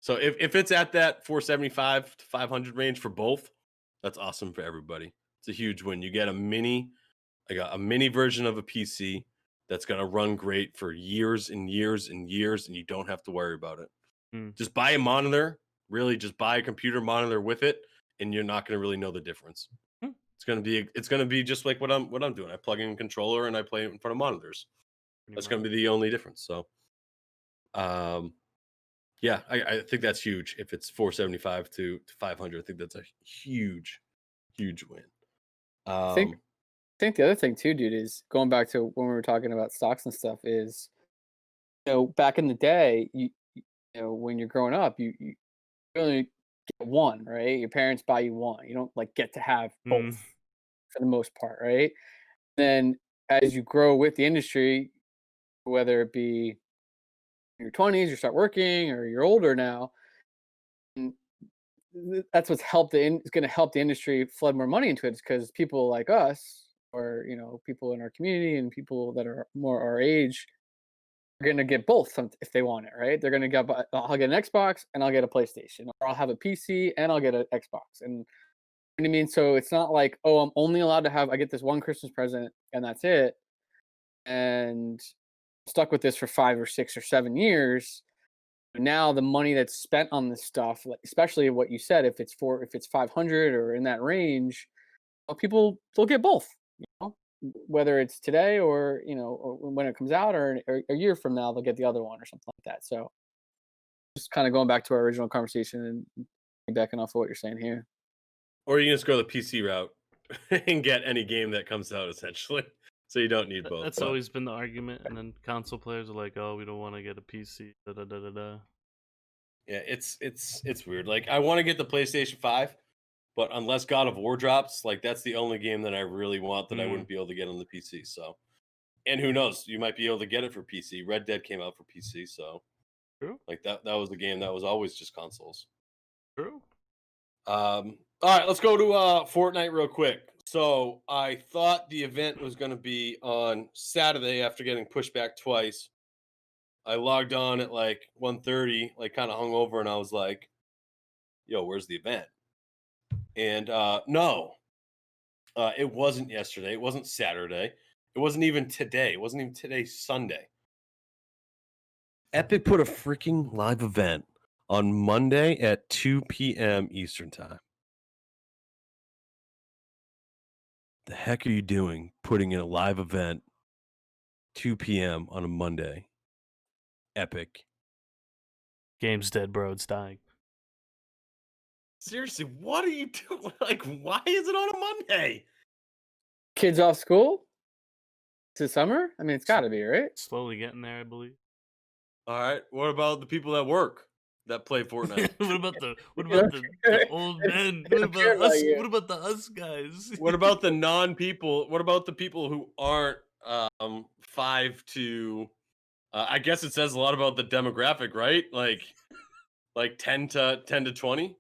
So if it's at that 475 to 500 range for both, that's awesome for everybody. It's a huge win. You get a mini version of a PC that's going to run great for years and years and years, and you don't have to worry about it. Just buy a monitor, really just buy a computer monitor with it, and you're not going to really know the difference. It's going to be just like what I'm doing. I plug in a controller and I play it in front of monitors. That's going to be the only difference. So, yeah, I think that's huge. If it's 475 to 500, I think that's a huge win. I think the other thing too, dude, is going back to when we were talking about stocks and stuff. Is back in the day, you when you're growing up, you only get one, right? Your parents buy you one. You don't like get to have both for the most part, right? Then as you grow with the industry, whether it be in your 20s, you start working, or you're older now, that's what's helped it's going to help the industry flood more money into it, because people like us, or people in our community and people that are more our age, are going to get both if they want it, right? They're going to get, I'll get an Xbox and I'll get a PlayStation, or I'll have a PC and I'll get an Xbox. And you know what I mean? So it's not like, oh, I'm only allowed to I get this one Christmas present and that's it, and I'm stuck with this for 5 or 6 or 7 years. Now the money that's spent on this stuff, especially what you said, if it's 500 or in that range, people they'll get both, whether it's today or or when it comes out, or a year from now they'll get the other one or something like that. So just kind of going back to our original conversation and backing off of what you're saying here. Or you can just go the PC route and get any game that comes out, essentially. So you don't need both. That's always been the argument, and then console players are like, "Oh, we don't want to get a PC." Da da da da da. Yeah, it's weird. Like, I want to get the PlayStation 5, but unless God of War drops, like that's the only game that I really want that I wouldn't be able to get on the PC. So, and who knows, you might be able to get it for PC. Red Dead came out for PC, so True. like that was the game that was always just consoles. True. All right, let's go to Fortnite real quick. So I thought the event was going to be on Saturday after getting pushed back twice. I logged on at like 1:30, like kind of hungover, and I was like, "Yo, where's the event?" And no, it wasn't yesterday. It wasn't Saturday. It wasn't even today. It wasn't even today, Sunday. Epic put a freaking live event on Monday at 2 p.m. Eastern time. The heck are you doing putting in a live event 2 p.m. on a Monday? Epic. Game's dead, bro. It's dying. Seriously, what are you doing? Like, why is it on a Monday? Kids off school? It's summer? I mean, it's got to be, right? Slowly getting there, I believe. All right. What about the people that work that play Fortnite? what about the old men? What about the us guys? What about the non-people? What about the people who aren't 5 to? I guess it says a lot about the demographic, right? Like 10 to 20.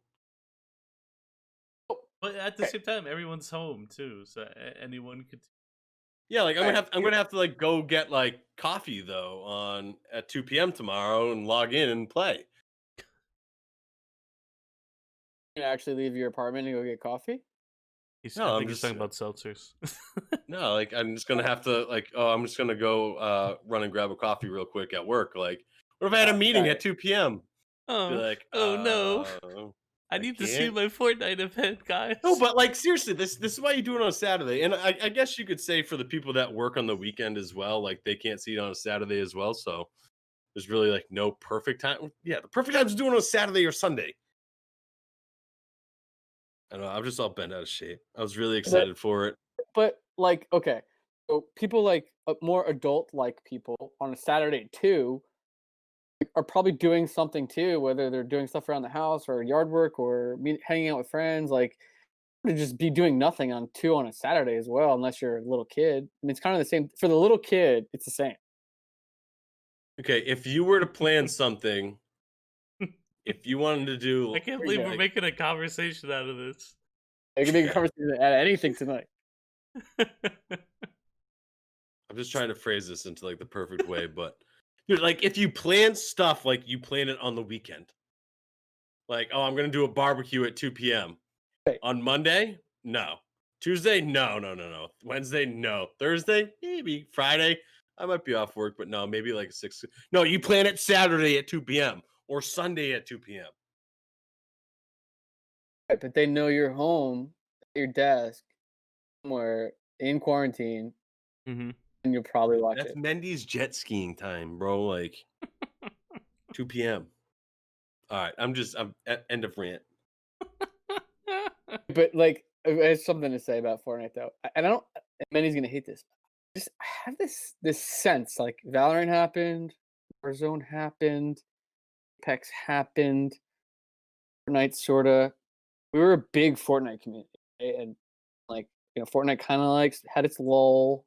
But at the same time, everyone's home too, so anyone could. Yeah, like I'm gonna have to like go get like coffee though at 2 p.m. tomorrow and log in and play. You actually leave your apartment and go get coffee? No, I think he's talking about seltzers. No, like I'm just gonna have to I'm just gonna go run and grab a coffee real quick at work. Like, what if I had a meeting at 2 p.m.? Be like, oh no. I need to see my Fortnite event, guys. No, but like seriously, this is why you do it on a Saturday. And I guess you could say for the people that work on the weekend as well, like they can't see it on a Saturday as well. So there's really like no perfect time. Yeah, the perfect time is doing it on a Saturday or Sunday. I don't know. I'm just all bent out of shape. I was really excited for it. But like, okay, so people like more adult-like people on a Saturday too are probably doing something too, whether they're doing stuff around the house or yard work or hanging out with friends. Like, to just be doing nothing on a Saturday as well, unless you're a little kid. I mean, it's kind of the same for the little kid. It's the same. Okay, if you were to plan something, if you wanted to do, I can't believe we're making a conversation out of this. I can make a conversation out of anything tonight. I'm just trying to phrase this into like the perfect way, but dude, like if you plan stuff like you plan it on the weekend, like, oh, I'm gonna do a barbecue at 2 p.m. Right. On Monday, no. Tuesday, no. Wednesday, no. Thursday, maybe. Friday, I might be off work, but no, maybe like 6. No, you plan it Saturday at 2 p.m. or Sunday at 2 p.m. Right, but they know you're home at your desk somewhere in quarantine, and you'll probably watch That's it. Mendy's jet skiing time, bro. Like 2 p.m. All right, I'm at end of rant. But like, I have something to say about Fortnite though, and I don't. Manny's gonna hate this. I have this sense like Valorant happened, Warzone happened, Apex happened, Fortnite sorta. We were a big Fortnite community, right? And like Fortnite kind of like had its lull.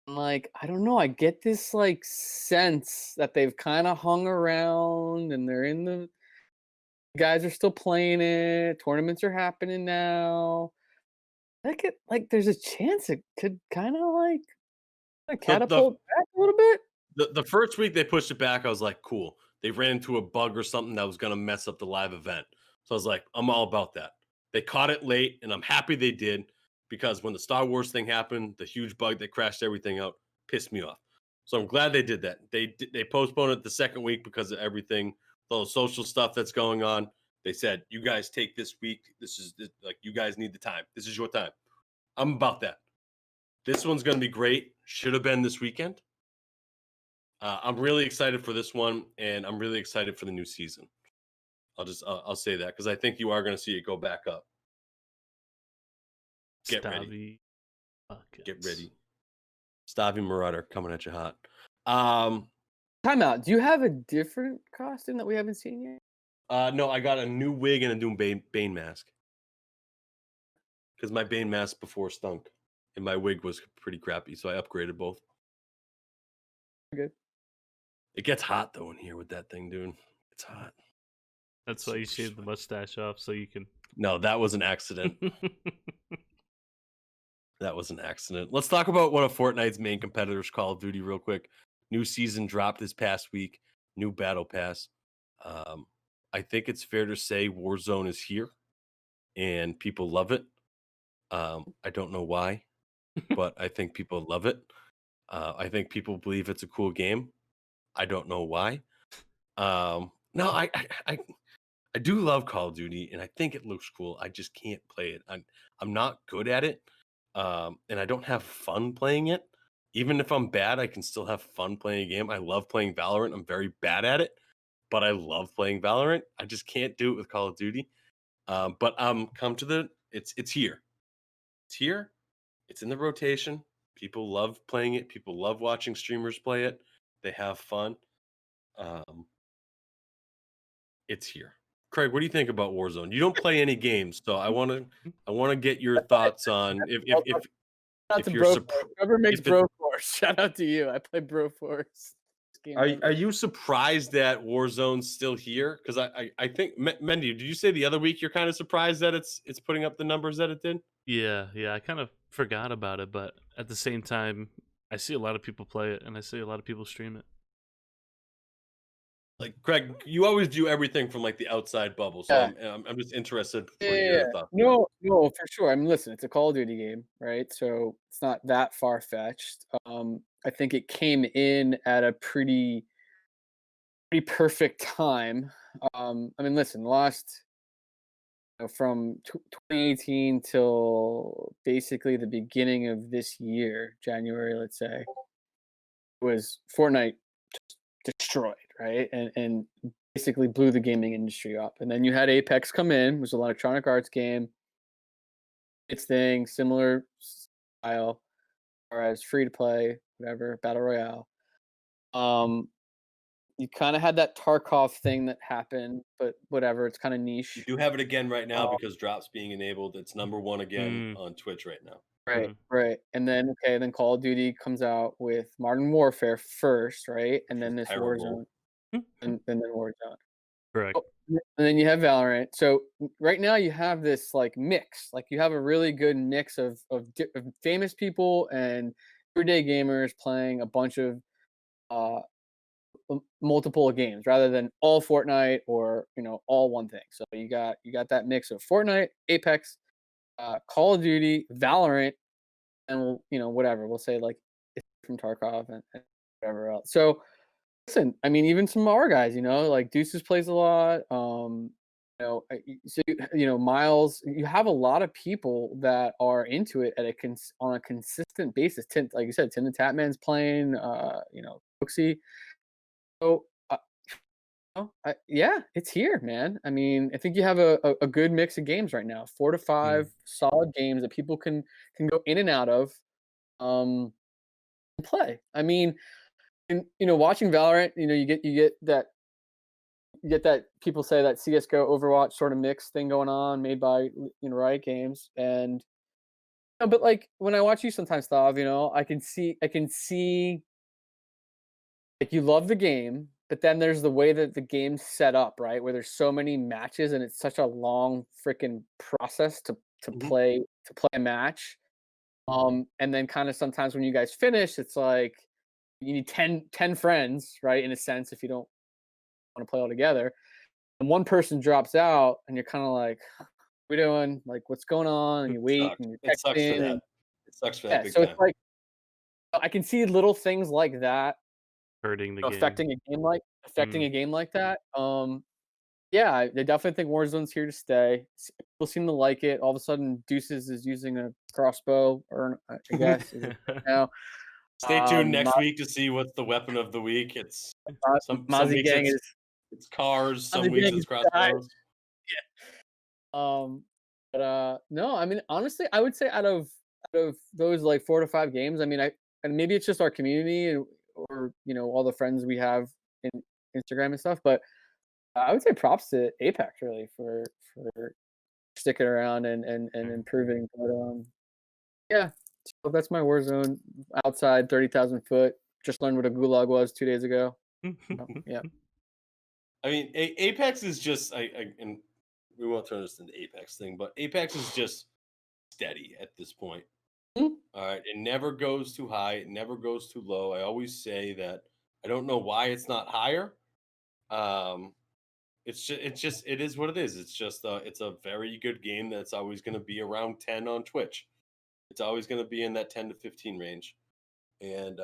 And like I don't know, I get this like sense that they've kind of hung around and they're in the guys are still playing it. Tournaments are happening now. Like there's a chance it could kind of like catapult back a little bit. The first week they pushed it back, I was like, cool. They ran into a bug or something that was going to mess up the live event. So I was like, I'm all about that. They caught it late, and I'm happy they did because when the Star Wars thing happened, the huge bug that crashed everything out pissed me off. So I'm glad they did that. They postponed it the second week because of everything, all the social stuff that's going on. They said, you guys take this week. This is like, you guys need the time. This is your time. I'm about that. This one's going to be great. Should have been this weekend. I'm really excited for this one, and I'm really excited for the new season. I'll say that because I think you are going to see it go back up. Get ready. Get ready. Stavi Marauder coming at you hot. Time out. Do you have a different costume that we haven't seen yet? No, I got a new wig and a new Bane mask. Because my Bane mask before stunk, and my wig was pretty crappy, so I upgraded both. Good. It gets hot though in here with that thing, dude. It's hot. That's why you shaved the mustache off so you can. No, that was an accident. That was an accident. Let's talk about one of Fortnite's main competitors, Call of Duty, real quick. New season dropped this past week. New battle pass. I think it's fair to say Warzone is here, and people love it. I don't know why, but I think people love it. I think people believe it's a cool game. I don't know why. No, I do love Call of Duty, and I think it looks cool. I just can't play it. I'm not good at it, and I don't have fun playing it. Even if I'm bad, I can still have fun playing a game. I love playing Valorant. I'm very bad at it, but I love playing Valorant. I just can't do it with Call of Duty. But it's here. It's here. It's in the rotation. People love playing it. People love watching streamers play it. They have fun. It's here. Craig, what do you think about Warzone? You don't play any games, so I want to get your thoughts on if you're Broforce. Whoever makes Broforce, shout out to you. I play Broforce. Are you surprised that Warzone's still here? Because I think Mendy, did you say the other week you're kind of surprised that it's putting up the numbers that it did? Yeah, I kind of forgot about it, but at the same time, I see a lot of people play it, and I see a lot of people stream it. Like, Craig, you always view everything from like the outside bubble, so I'm just interested for your thoughts. No, for sure. I mean, listen, it's a Call of Duty game, right? So it's not that far fetched. I think it came in at a pretty perfect time. I mean, listen, last from 2018 till basically the beginning of this year, January, let's say, was Fortnite just destroyed, right? And basically blew the gaming industry up. And then you had Apex come in, was an Electronic Arts game. Its thing, similar style, or as free to play, whatever, battle royale. You kind of had that Tarkov thing that happened, but whatever, it's kind of niche. You do have it again right now because drops being enabled. It's #1 again on Twitch right now. Right. And then then Call of Duty comes out with Modern Warfare first, right? And then this Warzone, and then Warzone. Correct. And then you have Valorant. So right now you have this like mix. Like you have a really good mix of famous people and everyday gamers playing a bunch of multiple games rather than all Fortnite or all one thing. So you got that mix of Fortnite, Apex, Call of Duty, Valorant, and whatever we'll say like from Tarkov and whatever else. So listen, I mean, even some of our guys, like Deuces plays a lot. Miles, you have a lot of people that are into it on a consistent basis. Like you said, Tim the Tatman's playing. Cooksy. So, yeah, it's here, man. I mean, I think you have a good mix of games right now. 4 to 5 solid games that people can go in and out of, and play. I mean, and watching Valorant, you get that people say that CS:GO Overwatch sort of mix thing going on, made by Riot Games, and but like when I watch you sometimes, Stav, I can see like you love the game, but then there's the way that the game's set up, right? Where there's so many matches and it's such a long freaking process to play a match. And then kind of sometimes when you guys finish, it's like you need 10 friends, right? In a sense, if you don't want to play all together. And one person drops out and you're kind of like, what are we doing? Like, what's going on? And you wait and you're texting. It sucks for that. It sucks for that big so time. It's like I can see little things like that hurting the affecting a game like that. Yeah, I definitely think Warzone's here to stay. People seem to like it. All of a sudden, Deuces is using a crossbow, or I guess now. Stay tuned next week to see what's the weapon of the week. It's some weeks it's cars, some weeks it's crossbows. Yeah. But no, I mean honestly, I would say out of those like 4 to 5 games, I mean, and maybe it's just our community or all the friends we have in Instagram and stuff, but I would say props to Apex really for sticking around and improving. But yeah, so that's my Warzone outside 30,000 foot. Just learned what a gulag was 2 days ago. Yeah. I mean, Apex is just and we won't turn this into Apex thing, but Apex is just steady at this point. All right, it never goes too high, it never goes too low. I always say that I don't know why it's not higher. It is what it is. It's just it's a very good game that's always going to be around 10 on Twitch. It's always going to be in that 10 to 15 range, and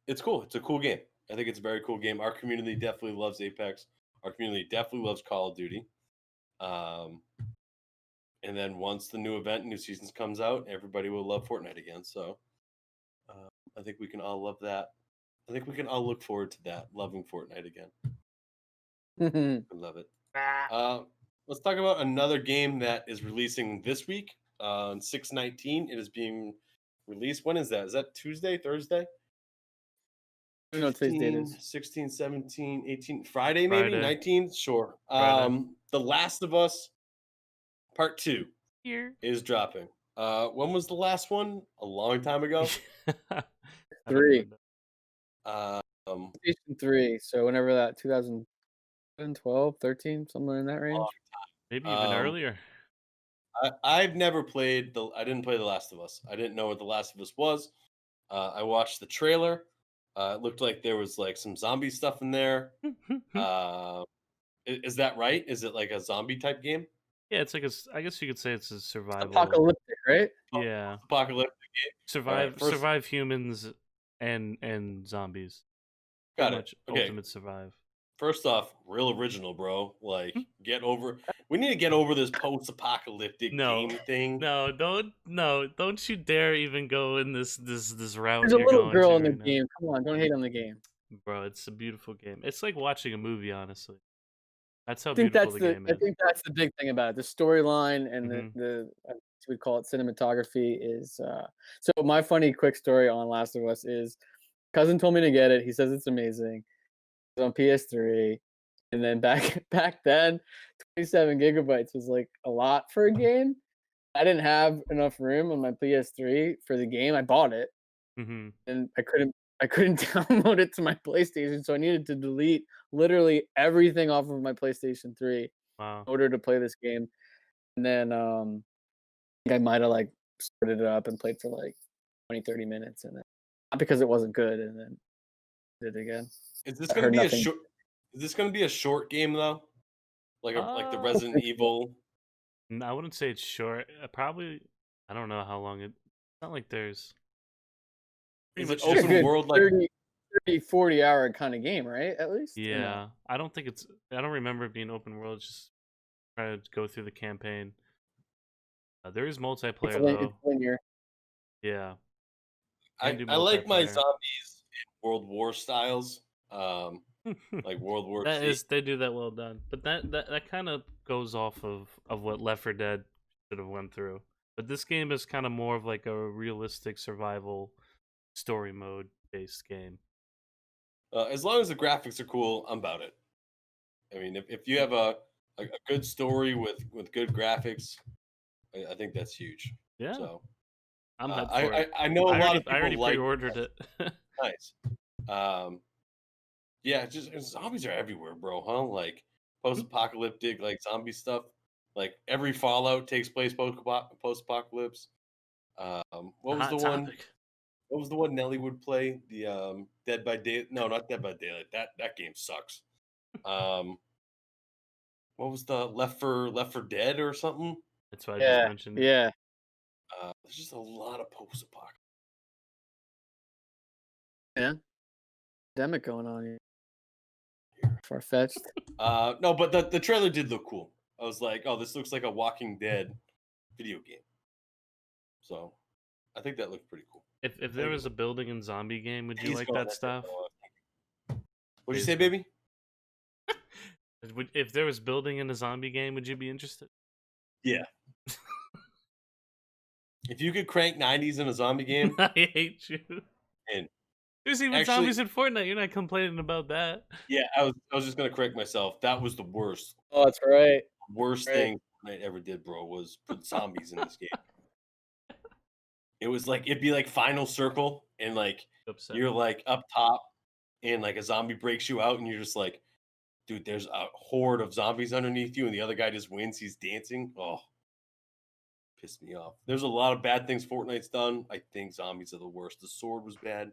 it's cool. It's a cool game. I think it's a very cool game. Our community definitely loves Apex. Our community definitely loves Call of Duty. And then once the new event, new seasons comes out, everybody will love Fortnite again. So I think we can all love that. I think we can all look forward to that, loving Fortnite again. I love it. Let's talk about another game that is releasing this week on 6/19. It is being released. When is that? Is that Tuesday, Thursday? I don't know what today's date is. 16, 17, 18, Friday maybe? Friday. 19? Sure. Friday. The Last of Us Part 2 Here is dropping. When was the last one? A long time ago. 3. PlayStation 3. So whenever that 2012, 13, somewhere in that range. Maybe even earlier. I've never played I didn't play The Last of Us. I didn't know what The Last of Us was. I watched the trailer. It looked like there was like some zombie stuff in there. Is that right? Is it like a zombie type game? Yeah, it's like I guess you could say it's a survival. Apocalyptic, right? Yeah. Apocalyptic game. Survive humans and zombies. Got Pretty it. much ultimate survive. First off, real original, bro. Like, we need to get over this post-apocalyptic game thing. Don't you dare even go in this route. There's a little girl in the game. Come on, don't hate on the game. Bro, it's a beautiful game. It's like watching a movie, honestly. That's how beautiful the game is. I think that's the big thing about it. The storyline and the we call it cinematography is so my funny quick story on Last of Us is cousin told me to get it. He says it's amazing. It's on PS3. And then back then, 27 gigabytes was like a lot for a game. I didn't have enough room on my PS3 for the game. I bought it. And I couldn't download it to my PlayStation, so I needed to delete literally everything off of my PlayStation 3 in order to play this game. And then I think I might have like started it up and played for like 20-30 minutes, and then not because it wasn't good, and then did it again. Is this going to be short? Is this going to be a short game though? Like the Resident Evil? No, I wouldn't say it's short. Probably, I don't know how long it's not like there's. Is it open world like 30-40 hour kind of game, right? At least. Yeah, I don't think it's. I don't remember it being open world. Just try to go through the campaign. There is multiplayer though. It's linear. Yeah. I like my zombies in World War styles. Like World War II. They do that well done. But that kind of goes off of what Left 4 Dead should have went through. But this game is kind of more of like a realistic survival story mode based game. As long as the graphics are cool, I'm about it. I mean, if you have a good story with good graphics, I think that's huge. Yeah. So I'm hyped for it. I know a lot of people I already like pre-ordered it. Nice. Yeah, just zombies are everywhere, bro, huh? Like post-apocalyptic, like zombie stuff. Like every Fallout takes place post-apocalypse. What was the one? What was the one Nelly would play? The Dead by Daylight? No, not Dead by Daylight. That game sucks. What was the Left 4 Dead or something? That's what I just mentioned. Yeah. There's just a lot of post-apocalypse. Yeah. Pandemic going on here. Far-fetched. No, but the trailer did look cool. I was like, oh, this looks like a Walking Dead video game. So I think that looked pretty cool. If there was a building and zombie game, would you like that stuff? What'd you say, baby? If there was building in a zombie game, would you be interested? Yeah. If you could crank 90s in a zombie game, I hate you. And there's even zombies in Fortnite. You're not complaining about that. Yeah, I was just gonna correct myself. That was the worst. Oh, that's right. Worst thing Fortnite ever did, bro, was put zombies in this game. It was like it'd be like Final Circle, and like you're like up top, and like a zombie breaks you out, and you're just like, dude, there's a horde of zombies underneath you, and the other guy just wins. He's dancing. Oh, pissed me off. There's a lot of bad things Fortnite's done. I think zombies are the worst. The sword was bad,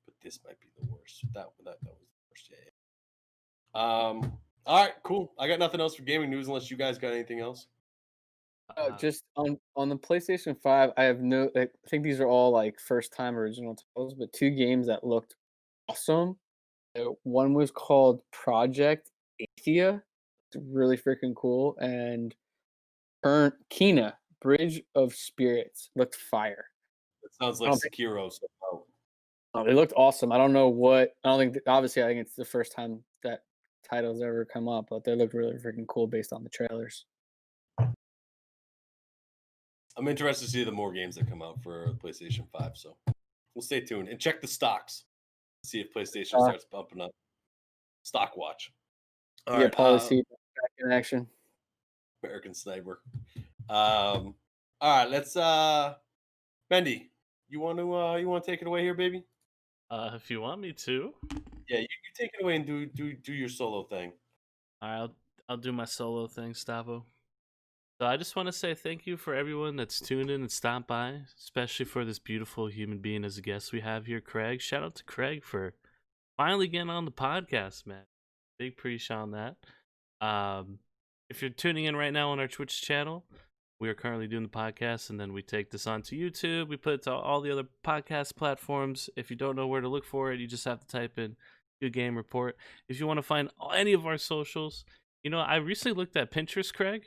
but this might be the worst. That was the worst. Yeah. All right, cool. I got nothing else for gaming news unless you guys got anything else. Just on the PlayStation 5, I think these are all like first time original titles, but two games that looked awesome. One was called Project Athia. It's really freaking cool. And Kena, Bridge of Spirits, looked fire. It sounds like Sekiro. They looked awesome. I don't think obviously I think it's the first time that titles ever come up, but they looked really freaking cool based on the trailers. I'm interested to see the more games that come out for PlayStation 5, so we'll stay tuned and check the stocks. See if PlayStation starts bumping up. Stock watch. All right, policy back in action. American Sniper. All right, let's Mendy, you want to take it away here, baby? If you want me to. Yeah, you take it away and do your solo thing. All right, I'll do my solo thing, Stavo. So I just want to say thank you for everyone that's tuned in and stopped by, especially for this beautiful human being as a guest we have here, Craig. Shout out to Craig for finally getting on the podcast, man. Big pre-show on that. If you're tuning in right now on our Twitch channel, we are currently doing the podcast, and then we take this onto YouTube. We put it to all the other podcast platforms. If you don't know where to look for it, you just have to type in Good Game Report. If you want to find any of our socials, I recently looked at Pinterest, Craig,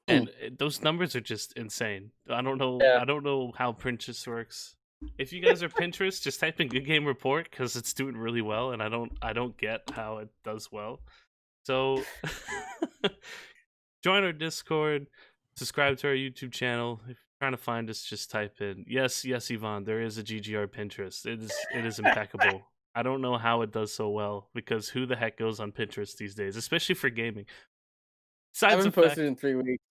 and those numbers are just insane. I don't know. Yeah. I don't know how Pinterest works. If you guys are Pinterest, just type in Good Game Report because it's doing really well, and I don't get how it does well. So join our Discord, subscribe to our YouTube channel. If you're trying to find us, just type in yes, Yvonne. There is a GGR Pinterest. It is impeccable. I don't know how it does so well because who the heck goes on Pinterest these days, especially for gaming. I haven't posted in 3 weeks.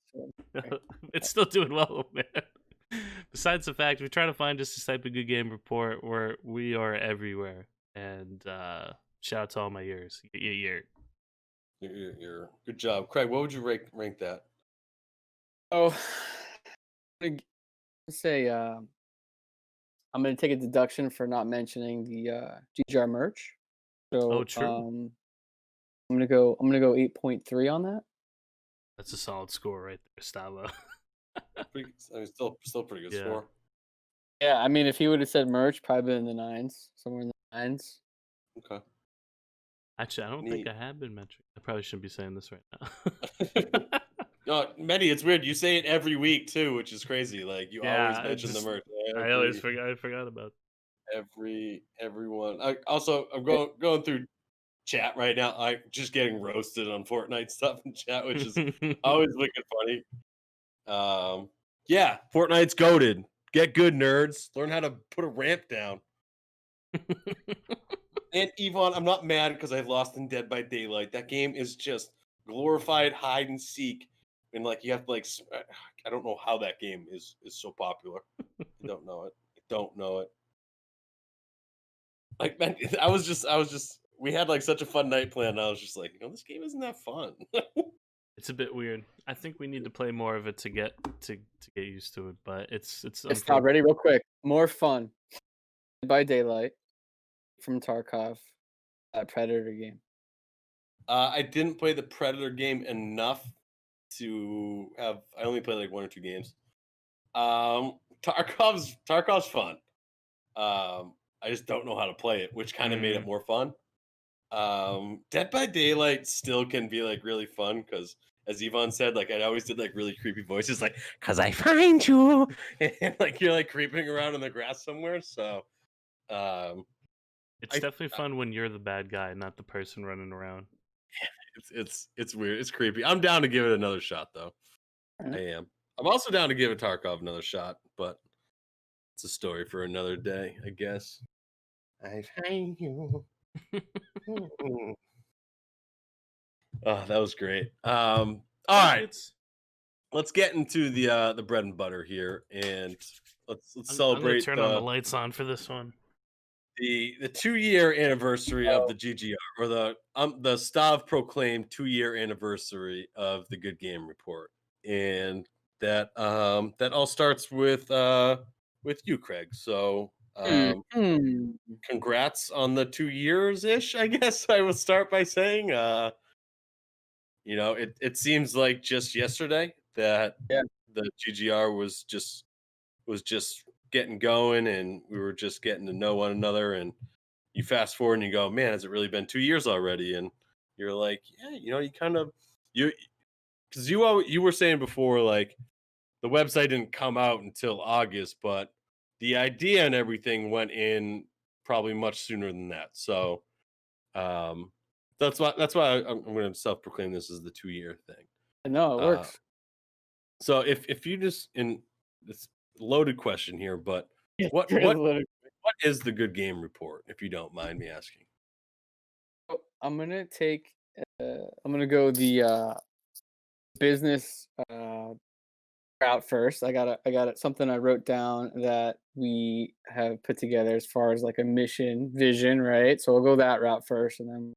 So. It's still doing well, man. Besides the fact, if you're trying to find us, just type in Good Game Report, where we are everywhere. And shout out to all my ears. You're good job, Craig. What would you rank that? Oh, I'm gonna say I'm gonna take a deduction for not mentioning the GGR merch. So true. I'm gonna go 8.3 on that. That's a solid score right there, Stavo. Still pretty good score. Yeah, I mean, if he would have said merch, probably in the 9s, somewhere in the 9s. Okay. Actually, I don't think I have been mentioned. I probably shouldn't be saying this right now. No, Mendy, it's weird. You say it every week too, which is crazy. Like you always mention the merch. I always forgot. I forgot about everyone. I'm going through chat right now. I'm just getting roasted on Fortnite stuff in chat, which is always wicked funny. Yeah, Fortnite's goated. Get good, nerds. Learn how to put a ramp down. And Yvonne, I'm not mad because I've lost in Dead by Daylight. That game is just glorified hide and seek, and like you have to I don't know how that game is so popular. I don't know it. Like, man, I was just. We had like such a fun night plan. And I was just like, this game isn't that fun. It's a bit weird. I think we need to play more of it to get used to it. But it's not ready real quick. More fun. Dead by Daylight from Tarkov, Predator game. I didn't play the Predator game enough to have. I only played like 1 or 2 games. Tarkov's fun. I just don't know how to play it, which kind of made it more fun. Dead by Daylight still can be like really fun because, as Yvonne said, like I always did like really creepy voices, like "Cause I find you," and like you're like creeping around in the grass somewhere. So, it's definitely fun when you're the bad guy, not the person running around. It's weird. It's creepy. I'm down to give it another shot, though. I am. I'm also down to give it Tarkov another shot, but it's a story for another day, I guess. I find you. Oh, that was great. All right, let's get into the bread and butter here, and let's celebrate. I'm gonna turn on the lights on for this one. The 2-year anniversary of the GGR, or the Stav proclaimed 2-year anniversary of the Good Game Report, and that all starts with you, Craig. So congrats on the 2 years ish. I guess I will start by saying, it seems like just yesterday that the GGR was just getting going, and we were just getting to know one another. And you fast forward and you go, man, has it really been 2 years already? And you're like, yeah, you kind of because you were saying before, like the website didn't come out until August, but the idea and everything went in probably much sooner than that. So that's why I'm going to self-proclaim this as the 2-year thing. No, it works. So if you just, in this loaded question here, but what is the Good Game Report, if you don't mind me asking? I'm gonna go the business out first. I got something I wrote down that we have put together as far as like a mission vision, right? So we'll go that route first, and then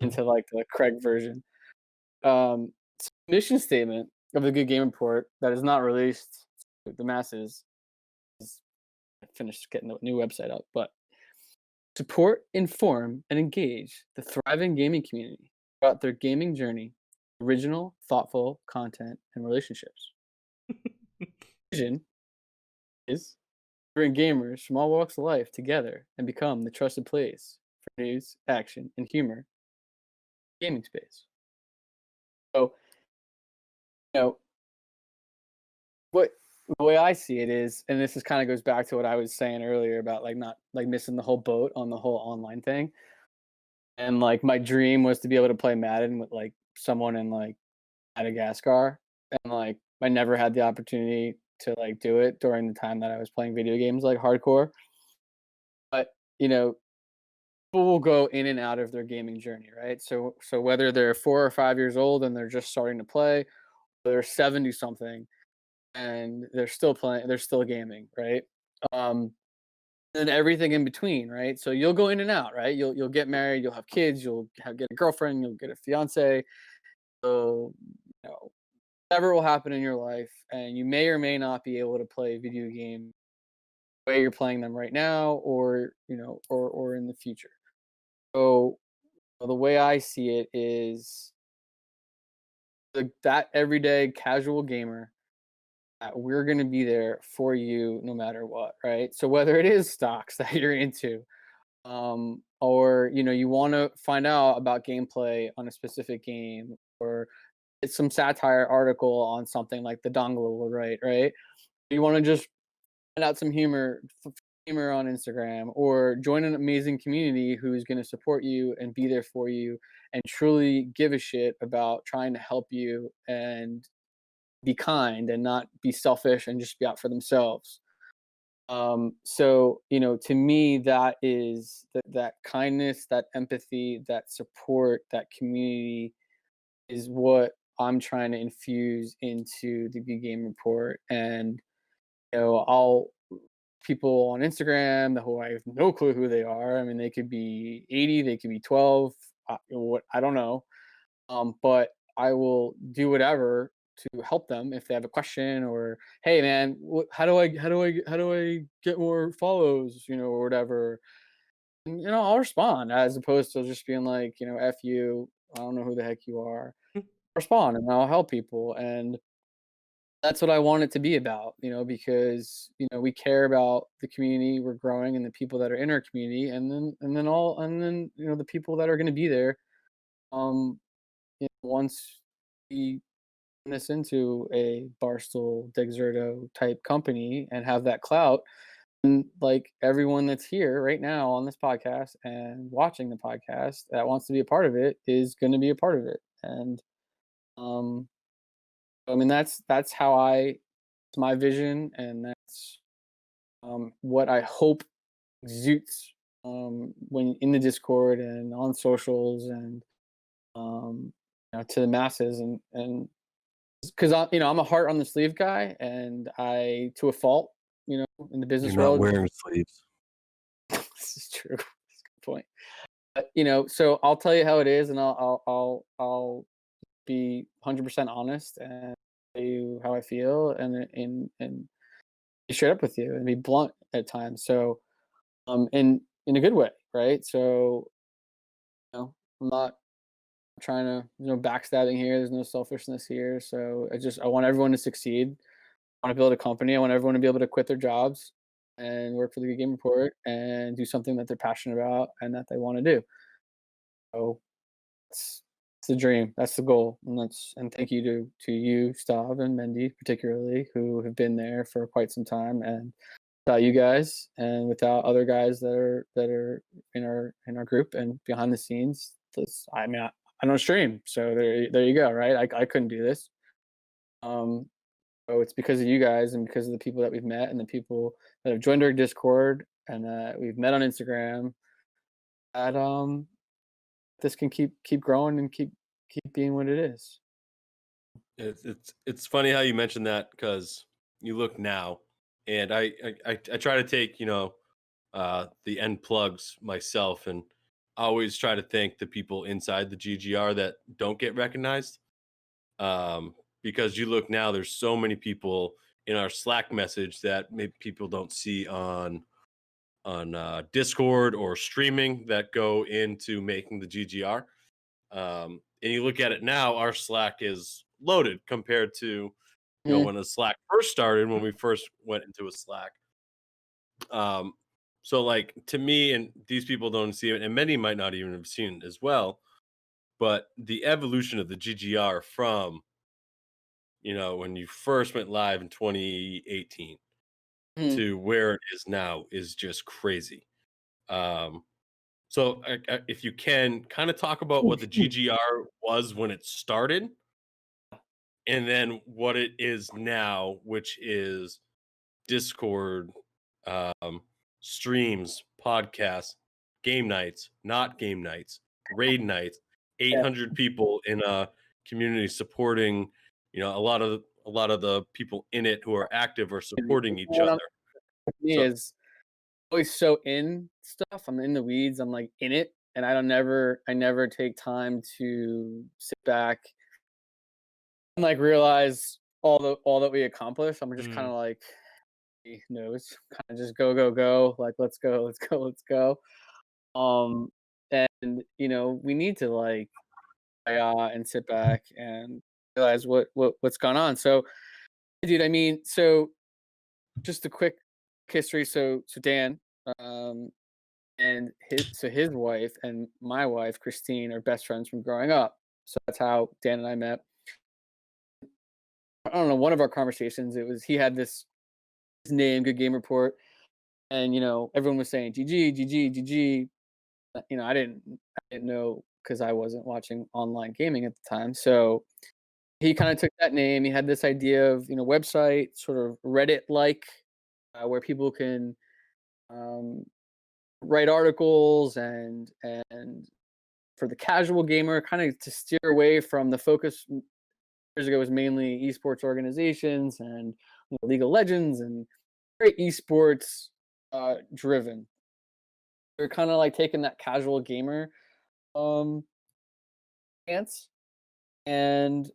into like the Craig version. So mission statement of the Good Game Report that is not released to the masses. I finished getting the new website up, but support, inform, and engage the thriving gaming community throughout their gaming journey, original, thoughtful content, and relationships. Vision is bring gamers from all walks of life together and become the trusted place for news, action, and humor in the gaming space. So, what the way I see it is, and this is kind of goes back to what I was saying earlier about like not like missing the whole boat on the whole online thing. And like my dream was to be able to play Madden with like someone in like Madagascar, and like I never had the opportunity to like do it during the time that I was playing video games like hardcore. But people will go in and out of their gaming journey, right? So whether they're 4 or 5 years old and they're just starting to play, or they're 70 something and they're still playing, they're still gaming, right? And everything in between, right? So you'll go in and out, right? You'll get married, you'll have kids, get a girlfriend, you'll get a fiance. So whatever will happen in your life, and you may or may not be able to play video games the way you're playing them right now, or or in the future. So the way I see it is that everyday casual gamer that we're going to be there for you no matter what, right? So whether it is stocks that you're into, or you want to find out about gameplay on a specific game, or it's some satire article on something like the dongle will write, right? You want to just find out some humor on Instagram, or join an amazing community who's going to support you and be there for you and truly give a shit about trying to help you and be kind and not be selfish and just be out for themselves. So to me, that is that kindness, that empathy, that support, that community is what I'm trying to infuse into the Good Game Report. And I'll people on Instagram who I have no clue who they are. I mean, they could be 80, they could be 12. I don't know. But I will do whatever to help them if they have a question, or hey man, how do I get more follows, or whatever. And, I'll respond as opposed to just being like, F you, I don't know who the heck you are. Respond and I'll help people. And that's what I want it to be about, because we care about the community we're growing and the people that are in our community, and then the people that are going to be there once we turn this into a Barstool Dexerto type company and have that clout. And like everyone that's here right now on this podcast and watching the podcast that wants to be a part of it is going to be a part of it. And I mean, that's how it's my vision, and that's what I hope exudes when in the Discord and on socials, and to the masses, and because I'm a heart on the sleeve guy, and I to a fault, in the business You're not world. wearing sleeves. This is true. That's a good point. But so I'll tell you how it is, and I'll be 100% honest and tell you how I feel, and be straight up with you and be blunt at times. So in a good way, right? So I'm not trying to backstabbing here. There's no selfishness here. So I want everyone to succeed. I want to build a company. I want everyone to be able to quit their jobs and work for the Good Game Report and do something that they're passionate about and that they want to do. So it's the dream. That's the goal. And thank you to you, Stav and Mendy, particularly, who have been there for quite some time. And without you guys, and without other guys that are in our group and behind the scenes, I don't stream. So there you go, right? I couldn't do this. So it's because of you guys and because of the people that we've met and the people that have joined our Discord and that we've met on Instagram, that this can keep growing and keep being what it is. It's funny how you mentioned that because you look now, and I try to take the end plugs myself, and I always try to thank the people inside the GGR that don't get recognized. Because you look now, there's so many people in our Slack message that maybe people don't see on Discord or streaming that go into making the GGR. And you look at it now, our Slack is loaded compared to when a Slack first started, when we first went into a Slack. So like to me, and these people don't see it, and many might not even have seen it as well. But the evolution of the GGR from when you first went live in 2018 Mhm. to where it is now is just crazy. Um, so if you can kind of talk about what the GGR was when it started, and then what it is now, which is Discord, um, streams, podcasts, game nights, not game nights, raid nights, Yeah. 800 people in a community supporting, a lot of the people in it who are active are supporting each What other. I'm me So is always so in stuff. I'm in the weeds. I'm like in it, and I never take time to sit back and like realize all that we accomplish. I'm just kind Mm. of like he knows, kind of just go go go. Like let's go, let's go, let's go. Um, and we need to like and sit back and realize what's gone on. So, dude, I mean, so just a quick history. So Dan, um, and his wife and my wife Christine are best friends from growing up. So that's how Dan and I met. I don't know, one of our conversations, it was he had his name, Good Game Report, and everyone was saying GG, GG, GG. I didn't know because I wasn't watching online gaming at the time. So he kind of took that name. He had this idea of website, sort of Reddit like, where people can um, write articles and for the casual gamer, kind of to steer away from the focus years ago was mainly esports organizations and League of Legends and very esports driven. They're kind of like taking that casual gamer um stance and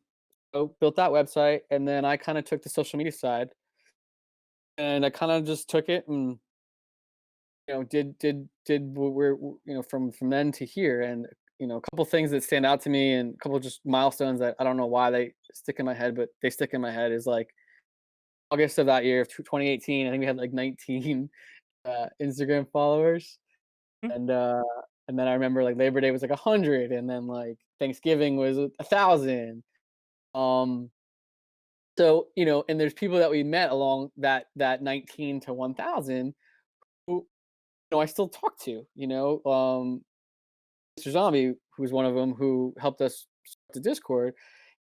built that website, and then I kind of took the social media side and I kind of just took it and did what we're from then to here. And a couple things that stand out to me and a couple just milestones that I don't know why they stick in my head, but they stick in my head is like August of that year of 2018. I think we had like 19 Instagram followers, Hmm. and uh and then I remember like Labor Day was like 100, and then like Thanksgiving was 1,000. um so and there's people that we met along that 19 to 1,000 who I still talk to. Mr. Zombie, who's one of them, who helped us start the Discord.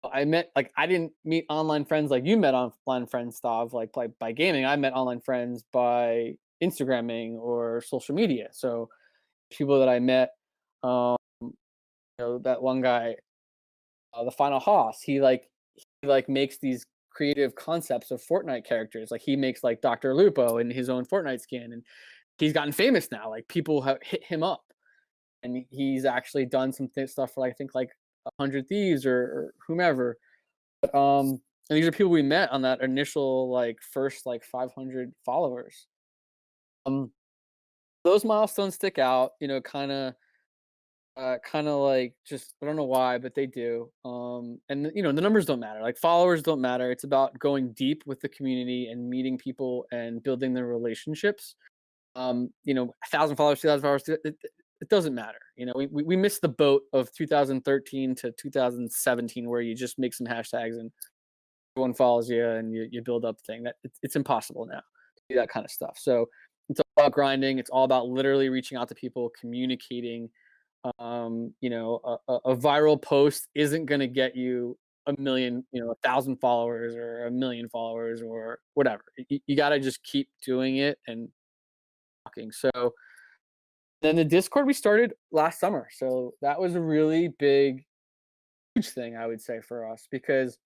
I met like I didn't meet online friends like you met online friends, Stav, like by gaming. I met online friends by Instagramming or social media. So people that I met, um, that one guy, the Final Hoss, he makes these creative concepts of Fortnite characters. Like he makes like Dr. Lupo in his own Fortnite skin, and he's gotten famous now. Like people have hit him up, and he's actually done some stuff for like, I think like 100 Thieves or whomever. And these are people we met on that initial like first like 500 followers. Um, those milestones stick out, kind of like just I don't know why, but they do. And the numbers don't matter. Like followers don't matter. It's about going deep with the community and meeting people and building their relationships. 1,000 followers, 2,000 followers, it doesn't matter. We missed the boat of 2013 to 2017 where you just make some hashtags and everyone follows you and you build up the thing. That it's impossible now to do that kind of stuff. So it's all about grinding. It's all about literally reaching out to people, communicating. A viral post isn't going to get you a million, 1,000 followers or a million followers or whatever. You got to just keep doing it and talking. So then the Discord we started last summer. So that was a really big, huge thing I would say for us because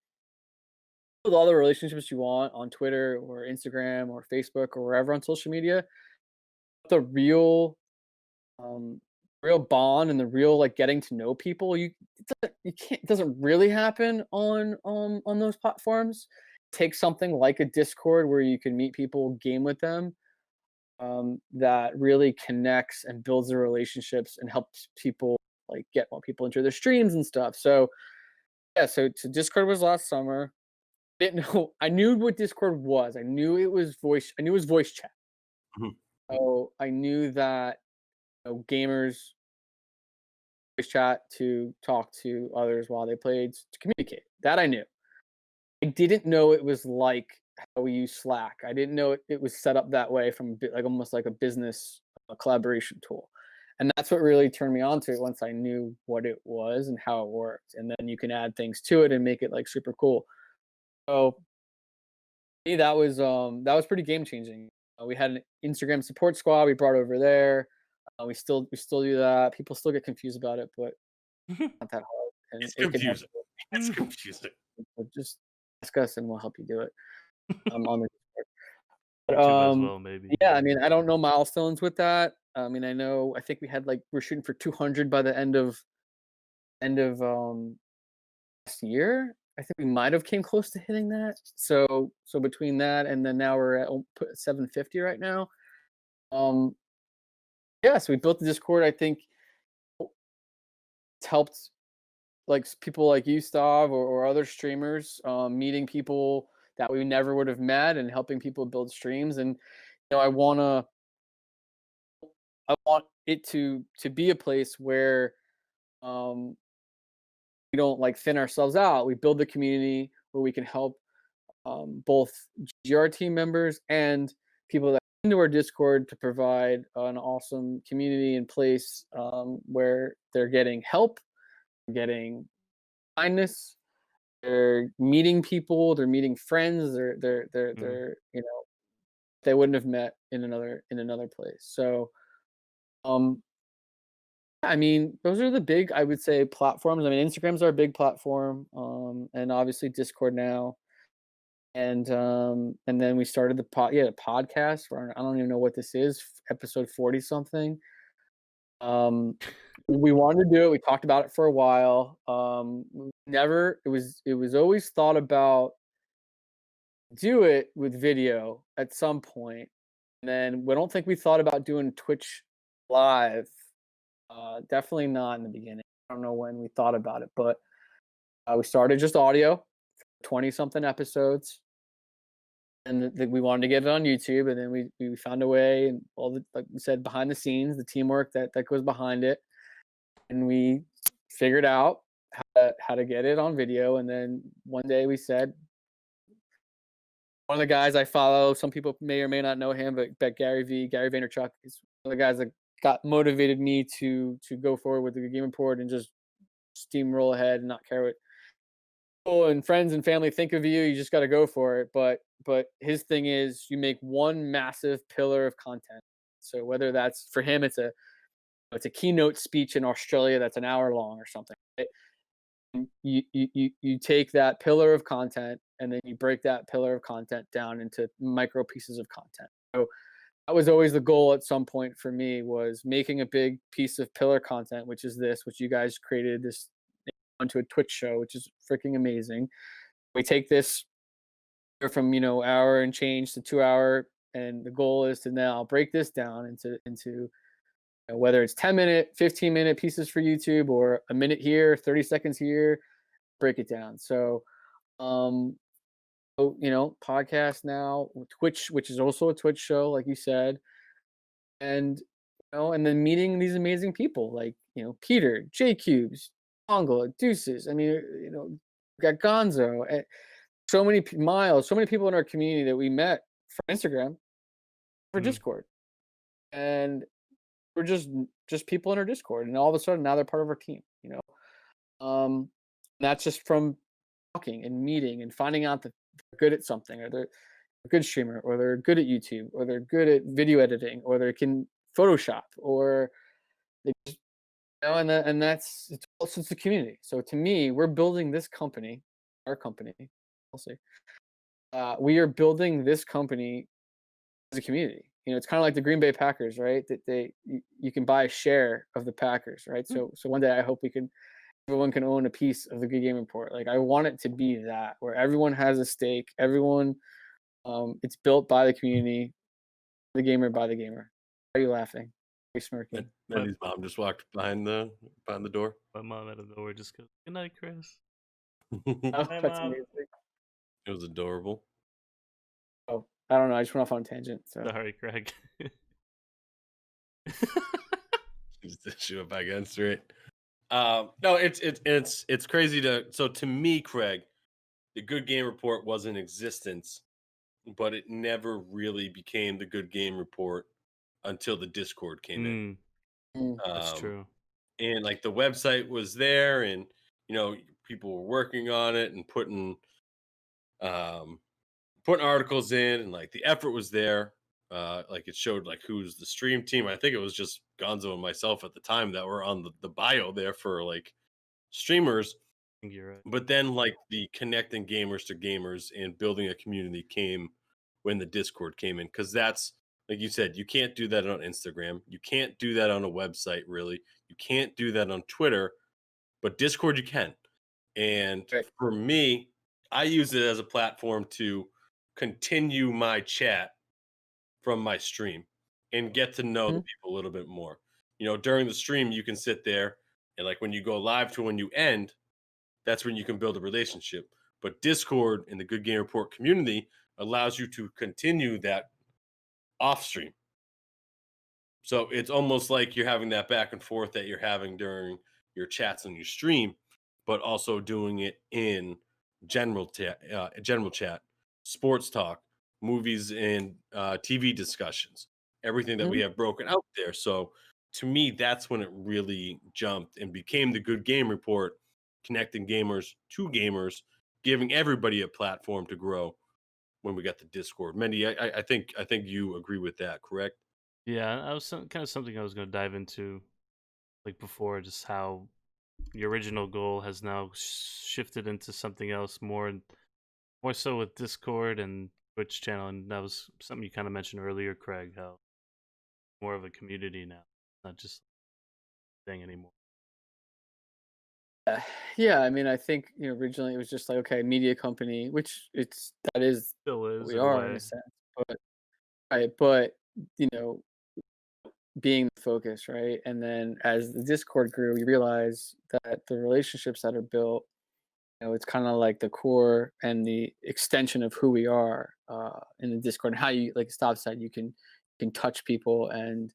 build all the relationships you want on Twitter or Instagram or Facebook or wherever on social media. The um, real bond and the real like getting to know people, it doesn't really happen on those platforms. Take something like a Discord where you can meet people, game with them, that really connects and builds the relationships and helps people like get more people into their streams and stuff. So yeah, so Discord was last summer. Didn't know. I knew what Discord was. I knew it was voice. I knew it was voice chat. Mhm. So I knew that gamers voice chat to talk to others while they played to communicate. That I knew. I didn't know it was like how we use Slack. I didn't know it was set up that way from like almost like a business collaboration tool. And that's what really turned me on to it once I knew what it was and how it worked. And then you can add things to it and make it like super cool. So that was pretty game changing. We had an Instagram support squad we brought over there. We still do that. People still get confused about it, but not that hard. And It's it can help. confusing. It's confusing. Just ask us and we'll help you do it. On the Discord. But, YouTube as well, maybe. yeah, I mean, I don't know milestones with that. I mean, I think we had like we're shooting for 200 by the end of last year. I think we might have came close to hitting that. So between that and then now we're at 750 right now. Um, yeah, so we built the Discord. I think it's helped like people like you, Stav, or other streamers, meeting people that we never would have met and helping people build streams. And I want it to be a place where um, we don't like thin ourselves out. We build the community where we can help both GR team members and people that come into our Discord to provide an awesome community in place where they're getting help, getting kindness, they're meeting people, they're meeting friends, they're they wouldn't have met in another place. So um I mean, those are the big, I would say, platforms. I mean, Instagram's our big platform, and obviously Discord now, and then we started the podcast. I don't even know what this is, episode 40 something. Um, we wanted to do it. We talked about it for a while. Never. It was always thought about do it with video at some point, and then we don't think we thought about doing Twitch live. Definitely not in the beginning. I don't know when we thought about it, but we started just audio, 20 something episodes, and we wanted to get it on YouTube, and then we found a way, and all the like we said behind the scenes, the teamwork that goes behind it, and we figured out how to get it on video, and then one day we said. One of the guys I follow, some people may or may not know him, but Gary Vaynerchuk is one of the guys that got motivated me to go forward with the Game Report and just steamroll ahead and not care what people and friends and family think of you. You just got to go for it. But his thing is you make one massive pillar of content. So whether that's for him, it's a keynote speech in Australia that's an hour long or something. Right? You take that pillar of content and then you break that pillar of content down into micro pieces of content. So that was always the goal at some point for me, was making a big piece of pillar content, which is this, which you guys created this onto a Twitch show, which is freaking amazing. We take this from hour and change to 2 hour, and the goal is to now break this down into whether it's 10-minute, 15-minute pieces for YouTube or a minute here, 30 seconds here, break it down. So podcast now, Twitch, which is also a Twitch show, like you said, and and then meeting these amazing people like Peter, J Cubes, Pongo, Deuces. I mean, got Gonzo, so many Miles, so many people in our community that we met from Instagram, for Discord, and we're just people in our Discord, and all of a sudden now they're part of our team. That's just from talking and meeting and finding out that they're good at something, or they're a good streamer, or they're good at YouTube, or they're good at video editing, or they can Photoshop, or they just, and that's it's the community. So to me, we're building this company, our company, We'll see. We are building this company as a community. It's kind of like the Green Bay Packers, right? That you can buy a share of the Packers, right? So one day I hope everyone can own a piece of the Good Game Report. Like, I want it to be that, where everyone has a stake, everyone, it's built by the community, the gamer by the gamer. Why are you laughing? Are you smirking? Mendy's mom just walked behind the door. My mom out of nowhere just goes, "Good night, Chris." Oh, Hi, that's Mom. amazing. It was adorable. Oh, I don't know. I just went off on a tangent. So Sorry, Craig. She went back against it. No, it's crazy to me, Craig, the Good Game Report was in existence, but it never really became the Good Game Report until the Discord came in. That's true. And like the website was there, and people were working on it and putting articles in, and like the effort was there. Like it showed like who's the stream team. I think it was just Gonzo and myself at the time that were on the bio there for like streamers. I think you're right. But then like the connecting gamers to gamers and building a community came when the Discord came in, because that's, like you said, you can't do that on Instagram. You can't do that on a website, really. You can't do that on Twitter, but Discord you can. And Right. for me, I use it as a platform to continue my chat from my stream and get to know the people a little bit more. During the stream, you can sit there and like when you go live to when you end, that's when you can build a relationship. But Discord and the Good Game Report community allows you to continue that off stream. So it's almost like you're having that back and forth that you're having during your chats on your stream, but also doing it in general chat, sports talk, movies, and TV discussions, everything that we have broken out there. So to me, that's when it really jumped and became the Good Game Report, connecting gamers to gamers, giving everybody a platform to grow. When we got the Discord, Mendy, I think you agree with that, correct? Yeah, I was kind of something I was going to dive into, like before, just how the original goal has now shifted into something else more so with Discord and Twitch channel, and that was something you kind of mentioned earlier, Craig. How more of a community now, not just a thing anymore. Yeah, I mean, I think originally it was just like, okay, media company, which that is Still what is we in a are in way. a sense, but right, but being the focus, right? And then as the Discord grew, you realize that the relationships that are built, it's kind of like the core and the extension of who we are in the Discord. And how you, like Stav said, you can touch people and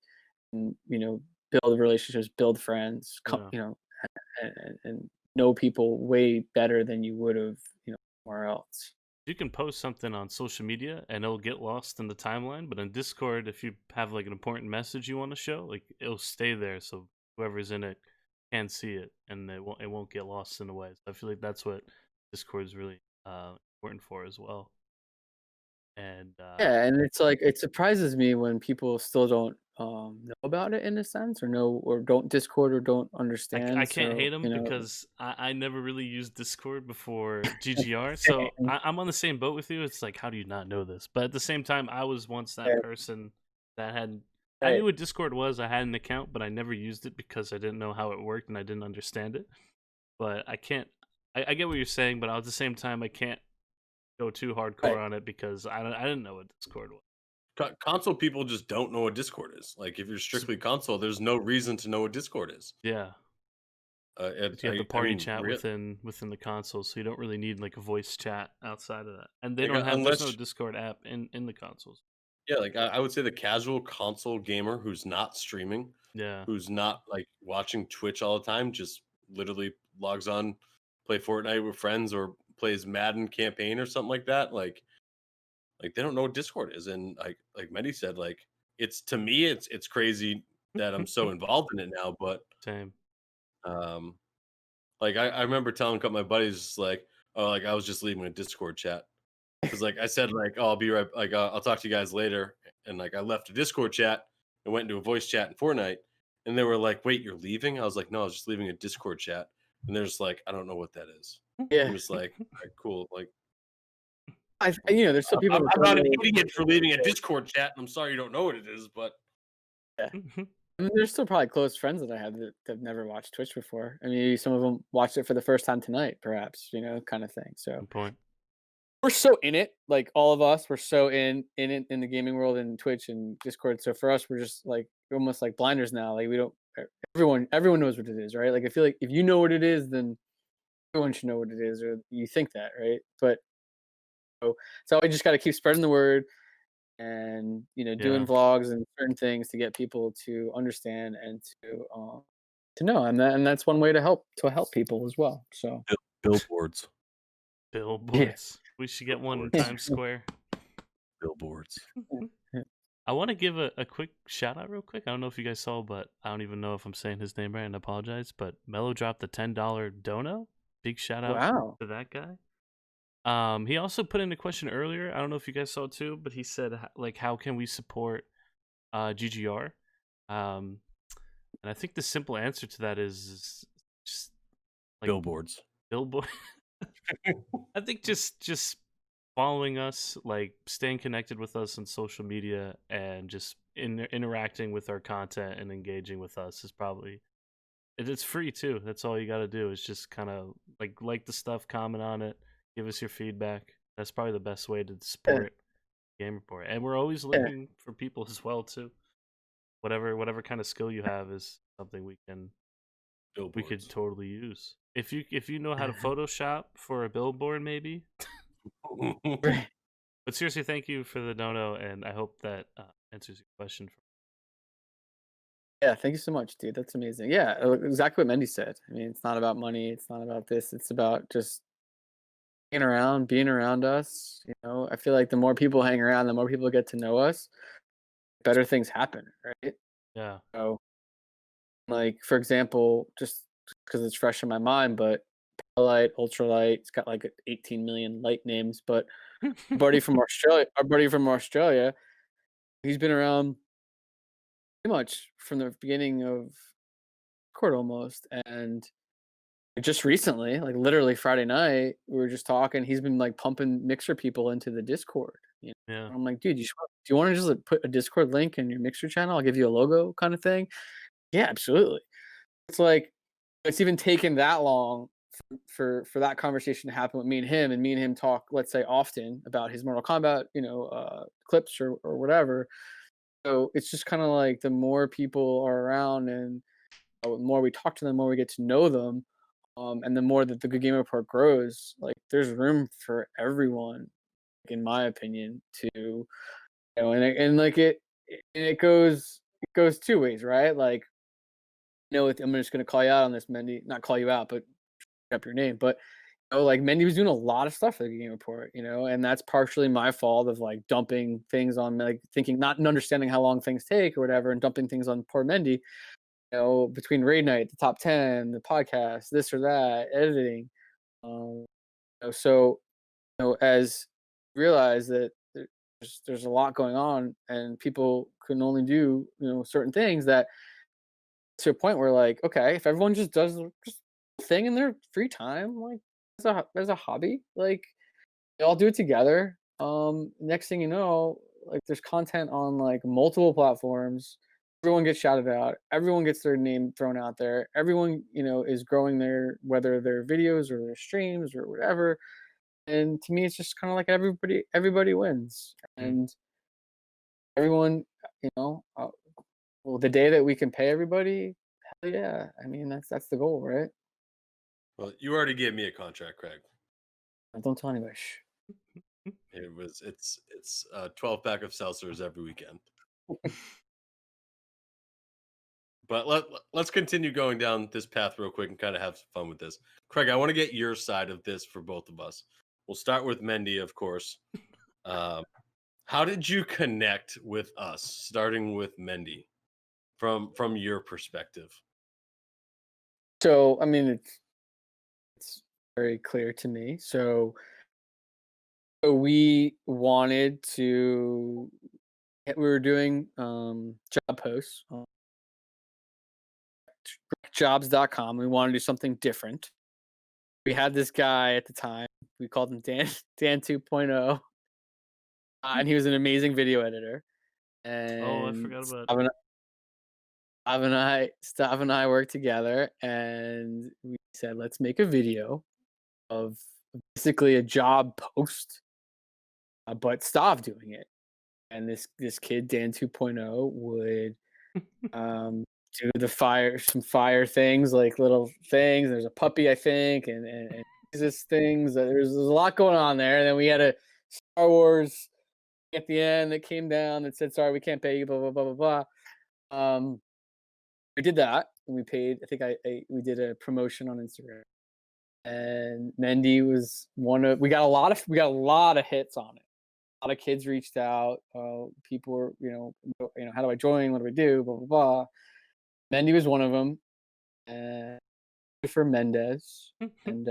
build relationships, build friends, and know people way better than you would have, somewhere else. You can post something on social media and it'll get lost in the timeline, but in Discord, if you have like an important message you want to show, like it'll stay there, so whoever's in it can see it, and it won't get lost in a way. So I feel like that's what Discord is really important for as well. And Yeah, and it's like it surprises me when people still don't know about it in a sense, or don't Discord or don't understand. I can't hate So them because I never really used Discord before GGR, so Same. I'm on the same boat with you. It's like, how do you not know this? But at the same time, I was once that Yeah. person that had. I knew what Discord was. I had an account, but I never used it because I didn't know how it worked and I didn't understand it. But I can't. I get what you're saying, but at the same time, I can't go too hardcore on it because I didn't know what Discord was. Console people just don't know what Discord is. Like if you're strictly console, there's no reason to know what Discord is. Yeah. You have the party chat within the console, so you don't really need like a voice chat outside of that. And they don't have there's no Discord app in the consoles. Yeah, like I would say the casual console gamer who's not streaming, who's not like watching Twitch all the time, just literally logs on, play Fortnite with friends or plays Madden campaign or something like that. Like they don't know what Discord is. And like Mendy said, like it's, to me, it's crazy that I'm so involved in it now. But same. Like I remember telling a couple of my buddies, like, oh, like I was just leaving a Discord chat. Because like I said, like, oh, I'll be right, like I'll talk to you guys later. And like I left a Discord chat and went into a voice chat in Fortnite. And they were like, wait, you're leaving? I was like, no, I was just leaving a Discord chat. And they're just like, I don't know what that is. Yeah. I'm just like, all right, cool. Like There's some people. I'm not an idiot for leaving a Discord chat, and I'm sorry you don't know what it is, but there's still probably close friends that I have that have never watched Twitch before. I mean, some of them watched it for the first time tonight, perhaps, kind of thing. So Good point. we're so in it, like all of us, we're so in it in the gaming world and Twitch and Discord. So for us, we're just like almost like blinders now. Like we don't. Everyone knows what it is, right? Like I feel like if you know what it is, then everyone should know what it is, or you think that, right? But so we just got to keep spreading the word, and doing vlogs and certain things to get people to understand and to know, and that's one way to help people as well. So billboards. We should get one in Times Square. Billboards. I want to give a quick shout out real quick. I don't know if you guys saw, but I don't even know if I'm saying his name right, and I apologize. But Mello dropped the $10 dono. Big shout out to that guy. He also put in a question earlier. I don't know if you guys saw too, but he said like, how can we support GGR? And I think the simple answer to that is just like billboards. I think just following us, like staying connected with us on social media, and just interacting with our content and engaging with us is probably it's free too. That's all you got to do is just kind of like the stuff, comment on it, give us your feedback. That's probably the best way to support Game Report. And we're always looking for people as well too. Whatever kind of skill you have is something we could totally use. If you know how to Photoshop for a billboard, maybe. But seriously, thank you for the dono, and I hope that answers your question. Yeah, thank you so much, dude. That's amazing. Yeah, exactly what Mendy said. I mean, it's not about money. It's not about this. It's about just being around us. I feel like the more people hang around, the more people get to know us, better things happen, right? Yeah. So, like for example, just because it's fresh in my mind, but Light, Ultralight, it's got like 18 million light names. But our buddy from Australia, he's been around pretty much from the beginning of Discord almost, and just recently, like literally Friday night, we were just talking. He's been like pumping Mixer people into the Discord. Yeah. I'm like, dude, do you want to just like, put a Discord link in your Mixer channel? I'll give you a logo, kind of thing. Yeah, absolutely. It's like it's even taken that long for that conversation to happen with me and him talk, let's say, often about his Mortal Kombat, clips or whatever. So it's just kind of like the more people are around and the more we talk to them, the more we get to know them, and the more that the Good Game Report grows, like there's room for everyone, in my opinion, to it goes two ways, right? Like, I'm just gonna call you out on this, Mendy. Not call you out, but up your name. But like Mendy was doing a lot of stuff for the Game Report, and that's partially my fault of like dumping things on, like thinking, not understanding how long things take or whatever, and dumping things on poor Mendy. Between raid night, the top 10, the podcast, this or that, editing. So as realize that there's a lot going on, and people can only do certain things, that to a point where like, okay, if everyone just does just a thing in their free time, like as a hobby, like they all do it together. Next thing you know, like there's content on like multiple platforms. Everyone gets shouted out. Everyone gets their name thrown out there. Everyone, is growing whether their videos or their streams or whatever. And to me, it's just kind of like everybody wins, and everyone, well, the day that we can pay everybody, hell yeah. I mean, that's the goal, right? Well, you already gave me a contract, Craig. Don't tell anybody. It's a 12-pack of seltzers every weekend. But let's continue going down this path real quick and kind of have some fun with this. Craig, I want to get your side of this for both of us. We'll start with Mendy, of course. How did you connect with us, starting with Mendy, from your perspective? So, I mean, it's very clear to me. So we wanted to. We were doing job posts on jobs.com. We wanted to do something different. we had this guy at the time. We called him Dan 2.0, and he was an amazing video editor. Oh, I And forgot about. Stav and I worked together, and we said, let's make a video of basically a job post, but Stav doing it. And this kid Dan 2.0 would do some fire things, like little things. There's a puppy, I think, and Jesus things. There's a lot going on there. And then we had a Star Wars at the end that came down that said, "Sorry, we can't pay you." Blah blah blah blah blah. We did that, and we paid. I think we did a promotion on Instagram, and Mendy was one of. We got a lot of hits on it. A lot of kids reached out. People were, how do I join? What do I do? Blah blah blah. Mendy was one of them, and for Mendez, and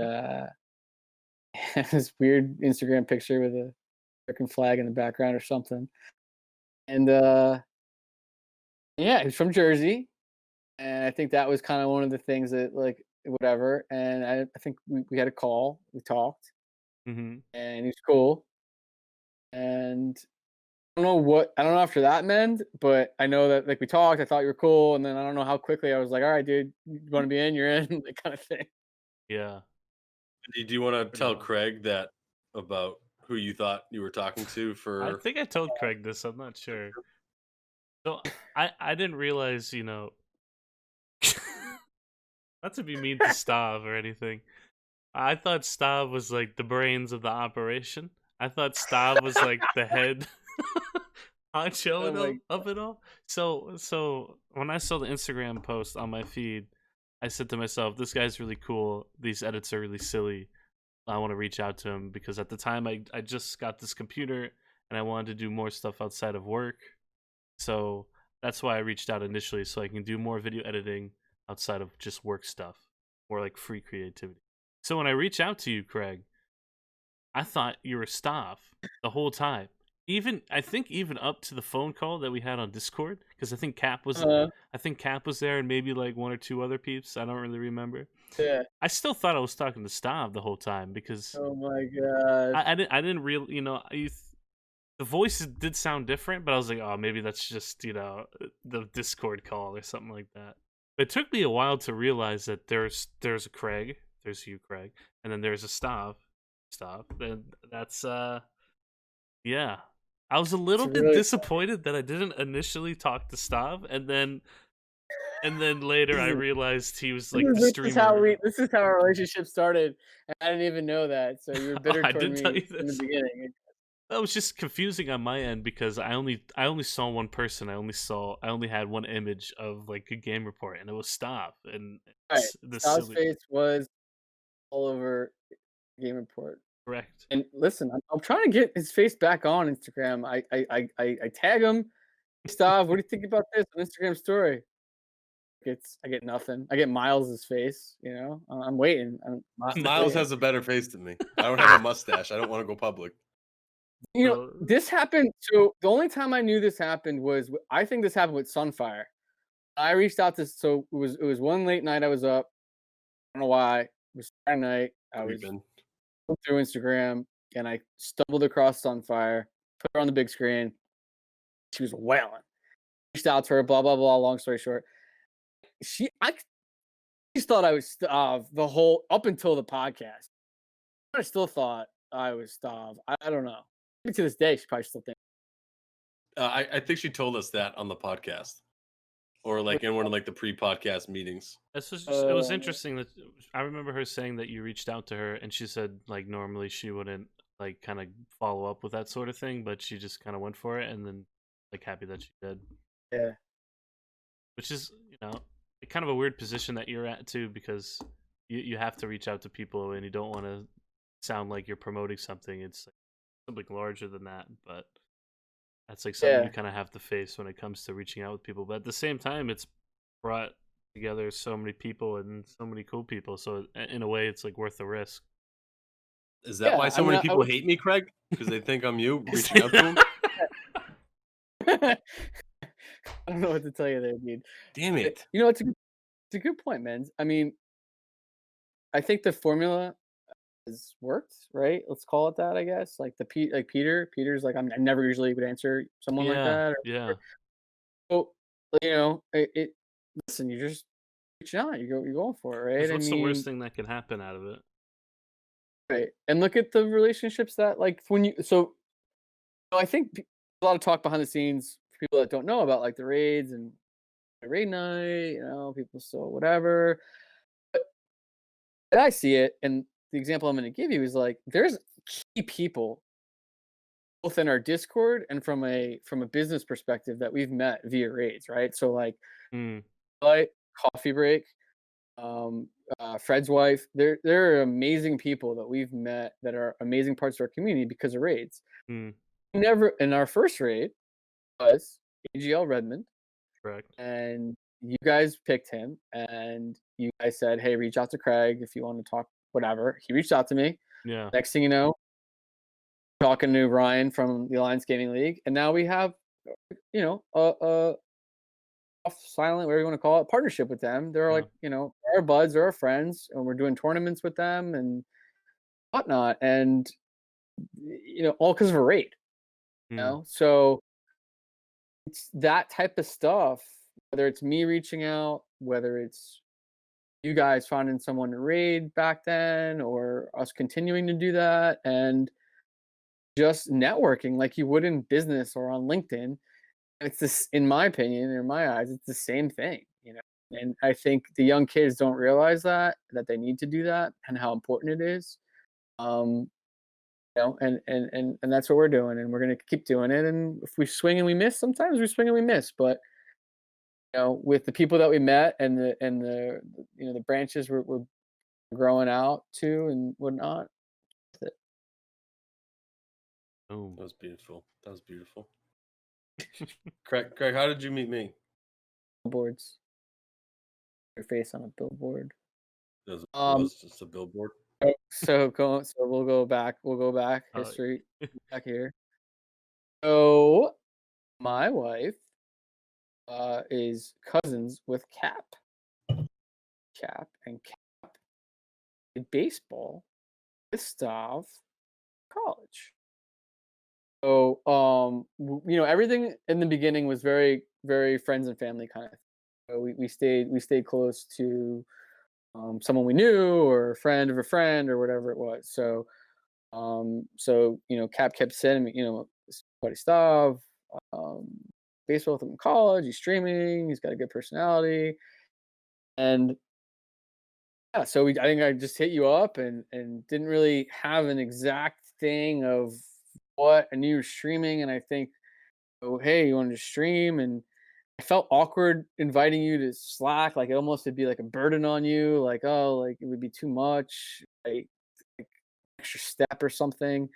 this weird Instagram picture with a American flag in the background or something. And yeah, he's from Jersey, and I think that was kind of one of the things that, like, whatever. And I think we had a call, we talked, Mm-hmm. and he was cool. And I don't know after that, Mend, but I know that, like, we talked. I thought you were cool, and then I don't know how quickly I was like, "All right, dude, you want to be in? You're in," that kind of thing. Yeah. Do you want to tell Craig that about who you thought you were talking to? I think I told Craig this. I'm not sure. So I didn't realize, not to be mean to Stav or anything. I thought Stav was like the brains of the operation. I thought Stav was like the head honcho of it all. So when I saw the Instagram post on my feed, I said to myself, "This guy's really cool. These edits are really silly. I want to reach out to him," because at the time I just got this computer and I wanted to do more stuff outside of work. So that's why I reached out initially, so I can do more video editing outside of just work stuff, or like free creativity. So when I reach out to you, Craig, I thought you were Stav the whole time. I think even up to the phone call that we had on Discord, because I think Cap was there, and maybe like one or two other peeps. I don't really remember. Yeah. I still thought I was talking to Stav the whole time because. Oh my god. I didn't really, the voice did sound different, but I was like, oh, maybe that's just, the Discord call or something like that. But it took me a while to realize that there's a Craig, there's you, Craig, and then there's a Stav. Then that's yeah. I was a little bit disappointed that I didn't initially talk to Stav, and then later I realized he was like the streamer. This is how our relationship started, and I didn't even know that. So you were bitter toward me in the beginning. That was just confusing on my end because I only saw one person. I only had one image of like GoodGameReport, and it was Stav. And Stav's face was all over GameReport. Correct. And listen, I'm trying to get his face back on Instagram. I tag him. Stav, what do you think about this on Instagram story? I get nothing. I get Miles's face. I'm waiting. Miles has a better face than me. I don't have a mustache. I don't want to go public. This happened. So the only time I knew this happened was, I think this happened with Sunfire. I reached out to. So it was one late night. I was up. I don't know why. It was Friday night. I was through Instagram, and I stumbled across Sunfire. Put her on the big screen. She was wailing. Reached out to her. Blah blah blah. Long story short, I just thought I was Stav the whole up until the podcast. I still thought I was Stav. I don't know. Maybe to this day, she probably still thinks. I think she told us that on the podcast, or like in one of like the pre-podcast meetings. It was interesting that I remember her saying that you reached out to her, and she said like normally she wouldn't like kind of follow up with that sort of thing, but she just kind of went for it, and then like happy that she did. Yeah. Which is kind of a weird position that you're at too, because you have to reach out to people, and you don't want to sound like you're promoting something. It's like something larger than that, but that's like something you kind of have to face when it comes to reaching out with people. But at the same time, it's brought together so many people and so many cool people, so in a way it's like worth the risk. Is that why so many people hate me, Craig? Because they think I'm you reaching out to them? I don't know what to tell you there, dude. Damn it. It's a good point, man. I mean, I think the formula has worked, right? Let's call it that, I guess. Like Peter's like I never usually would answer someone like Yeah, that. yeah. So listen, you're just reaching out. You're going for it, Because right? I what's the worst mean, thing that can happen out of it? right. And look at the relationships that like when you I think a lot of talk behind the scenes for people that don't know about like the raids and the raid night, people still whatever. And I see it, and the example I'm going to give you is like there's key people both in our Discord and from a business perspective that we've met via raids, right? So like, Mm, like coffee break, Fred's wife, there are amazing people that we've met that are amazing parts of our community because of raids. mm, Never in our first raid was AGL Redmond, correct. and you guys picked him, and you guys said, "Hey, reach out to Craig if you want to talk." Whatever. He reached out to me. Yeah. Next thing you know, talking to Ryan from the Alliance Gaming League, and now we have, a off silent, whatever you want to call it, partnership with them. They're Yeah. like, our buds, they're our friends, and we're doing tournaments with them and whatnot, and all because of a raid. Mm, So it's that type of stuff. Whether it's me reaching out, whether it's you guys finding someone to raid back then, or us continuing to do that, and just networking like you would in business or on LinkedIn. It's this, in my opinion, in my eyes, it's the same thing. And I think the young kids don't realize that they need to do that and how important it is. Um, and that's what we're doing, and we're gonna keep doing it. And if we swing and we miss, sometimes we swing and we miss. But with the people that we met and the branches we're growing out to and whatnot. boom. That was beautiful. That was beautiful. Craig, how did you meet me? Billboards, your face on a billboard. It Um, was just a billboard. so we'll go back. We'll go back Oh, history back here. So my wife is cousins with Cap did baseball with Stav college. So everything in the beginning was very very friends and family kind of thing. So we stayed close to someone we knew or a friend of a friend or whatever it was. So Cap kept sending me, his buddy Stav, um, baseball with him in college. He's streaming. He's got a good personality, and yeah. So I think I just hit you up and didn't really have an exact thing of what I knew you were streaming, and I think, oh hey, you wanted to stream, and I felt awkward inviting you to Slack. Like it almost would be like a burden on you. Like, oh, like it would be too much. Like extra step or something.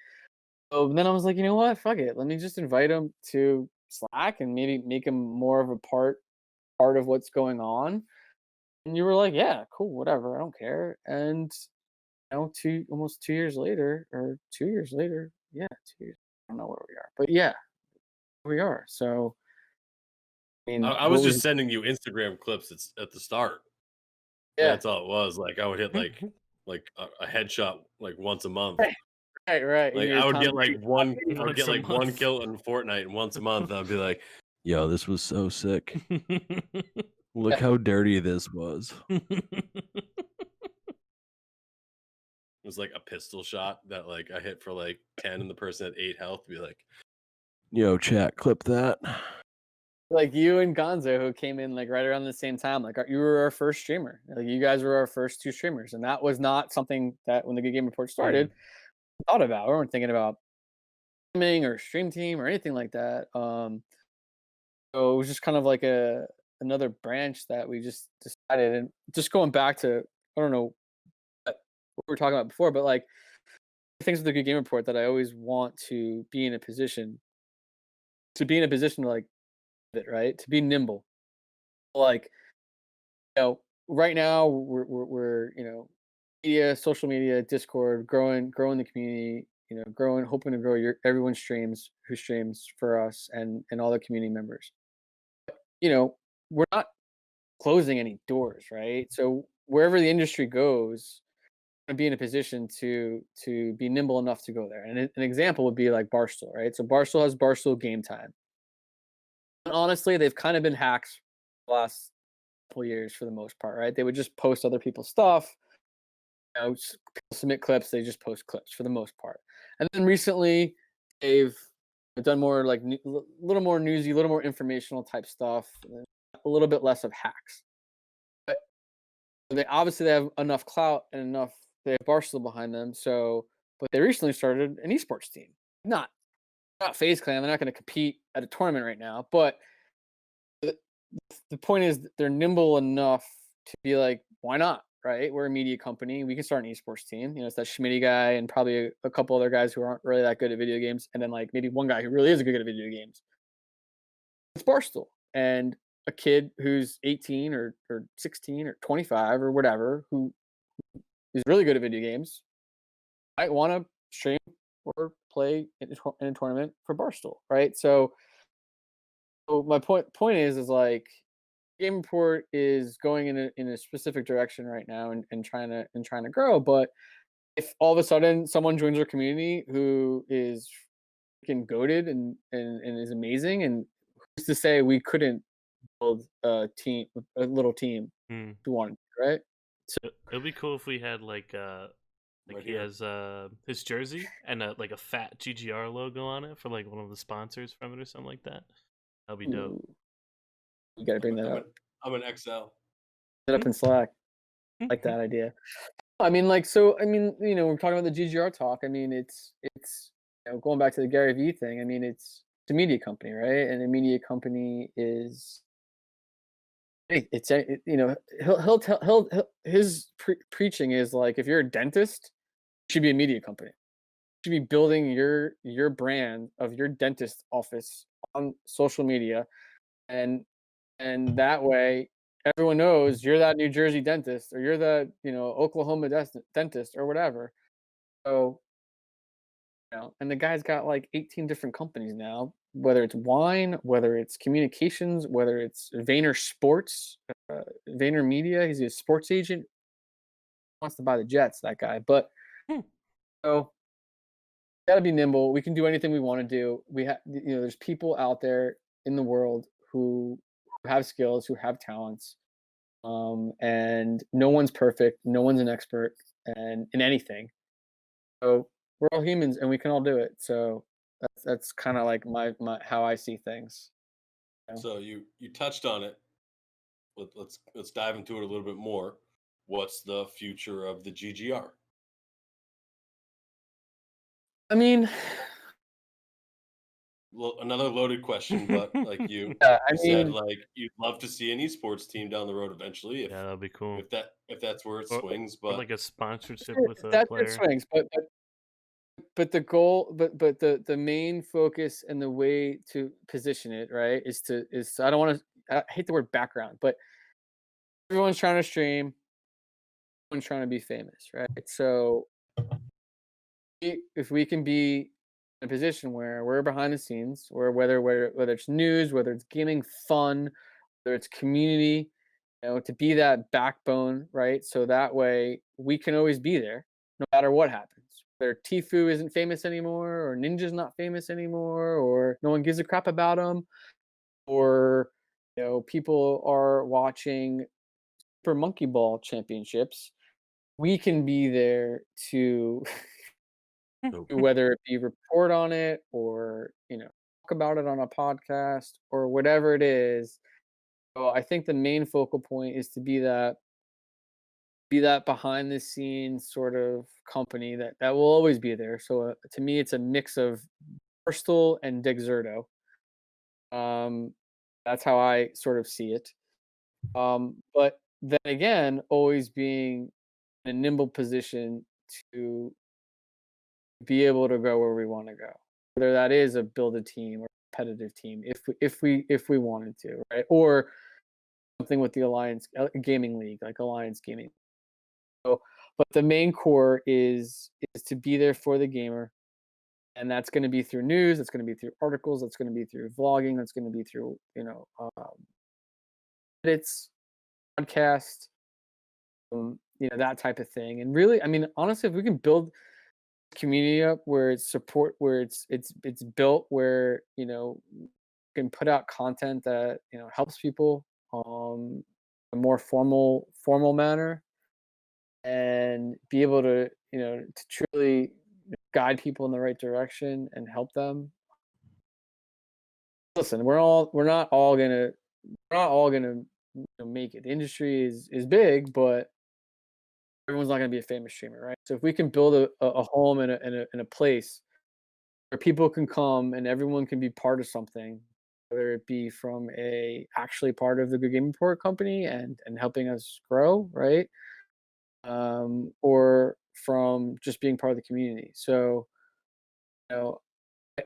So then I was like, you know what? Fuck it. Let me just invite him to Slack and maybe make him more of a part of what's going on. And you were like, yeah, cool, whatever. I don't care. And almost 2 years later, or 2 years later, yeah, 2 years. I don't know where we are, but yeah, we are. So I mean, I was just sending you Instagram clips at the start. yeah, That's all it was. Like I would hit like a headshot like once a month. right. Like I would get like one, I would Once get a like one month. kill in Fortnite, and once a month I'd be like, "Yo, this was so sick. Look how dirty this was." It was like a pistol shot that like I hit for like 10 and the person had 8 health. Be like, "Yo, chat, clip that." Like you and Gonzo, who came in like right around the same time. Like you were our first streamer. Like you guys were our first 2 streamers, and that was not something that when the Good Game Report started, we thought about. We weren't thinking about streaming or stream team or anything like that. So it was just kind of like another branch that we just decided. And just going back to, I don't know what we were talking about before, but like things with the Good Game Report that I always want to be in a position to like it, right, to be nimble. Like right now we're media, social media, Discord, growing the community, hoping to grow everyone's streams who streams for us and all the community members. We're not closing any doors, right? So wherever the industry goes, be in a position to be nimble enough to go there. And an example would be like Barstool, right? So Barstool has Barstool Game Time. And honestly, they've kind of been hacks the last couple years for the most part, right? They would just post other people's stuff, submit clips. They just post clips for the most part. And then recently, they've done more like a little more newsy, a little more informational type stuff, a little bit less of hacks. But they obviously have enough clout and enough. They have Barstool behind them. So, but they recently started an esports team. Not FaZe Clan. They're not going to compete at a tournament right now. But the point is, they're nimble enough to be like, why not? Right? We're a media company. We can start an esports team. It's that Schmitty guy and probably a couple other guys who aren't really that good at video games, and then like maybe one guy who really is good at video games. It's Barstool, and a kid who's 18 or 16 or 25 or whatever who is really good at video games might want to stream or play in a tournament for Barstool, right? So my point is like Game Report is going in a specific direction right now and trying to grow. But if all of a sudden someone joins our community who is freaking goated and is amazing, and who's to say we couldn't build a little team if we wanted, right? So it'd be cool if we had like Right he here. has his jersey and like a fat GGR logo on it for like one of the sponsors from it or something like that. That'd be dope. Ooh, you gotta bring that up. I'm an XL. Set up in Slack. I like that idea. I mean, like, so I mean, we're talking about the GGR talk. I mean, it's going back to the Gary Vee thing. I mean, it's a media company, right? And a media company is he'll his preaching is like, if you're a dentist, you should be a media company. You should be building your brand of your dentist office on social media, and that way everyone knows you're that New Jersey dentist or you're the Oklahoma dentist or whatever. So and the guy's got like 18 different companies now, whether it's wine, whether it's communications, whether it's Vayner Sports, Vayner Media. He's a sports agent. Wants to buy the Jets, that guy. But so gotta be nimble. We can do anything we want to do. We have, there's people out there in the world who have skills, who have talents, and no one's perfect. No one's an expert and in anything. So we're all humans and we can all do it. So that's kind of like my how I see things. So you touched on it. Let's dive into it a little bit more. What's the future of the GGR? I mean, another loaded question, but like you said, like you'd love to see an esports team down the road eventually. Yeah, that'd be cool. If that's where it Or, swings, or but like a sponsorship with a that's player. it swings, but the goal, but the main focus and the way to position it, right, is I don't want to. I hate the word background, but everyone's trying to stream. Everyone's trying to be famous, right? So if we can be in a position where we're behind the scenes, or whether it's news, whether it's gaming, fun, whether it's community, to be that backbone, right? So that way we can always be there, no matter what happens. Whether Tfue isn't famous anymore, or Ninja's not famous anymore, or no one gives a crap about him, or people are watching Super Monkey Ball Championships, we can be there to whether it be report on it or talk about it on a podcast or whatever it is. So I think the main focal point is to be that behind the scenes sort of company that will always be there. So to me, it's a mix of Barstool and Dexerto. That's how I sort of see it. But then again, always being in a nimble position to be able to go where we want to go, whether that is a build a team or competitive team, if we wanted to, right? Or something with the Alliance Gaming League, like Alliance Gaming. So, but the main core is to be there for the gamer, and that's going to be through news, that's going to be through articles, that's going to be through vlogging, that's going to be through edits, podcast, that type of thing. And really, I mean, honestly, if we can build community up where it's built where can put out content that helps people a more formal manner, and be able to to truly guide people in the right direction and help them. Listen, we're not all gonna make it. The industry is big, but everyone's not gonna be a famous streamer, right? So if we can build a home and a place where people can come and everyone can be part of something, whether it be from actually part of the Good Game Report company and helping us grow, right? Or from just being part of the community. So, you know,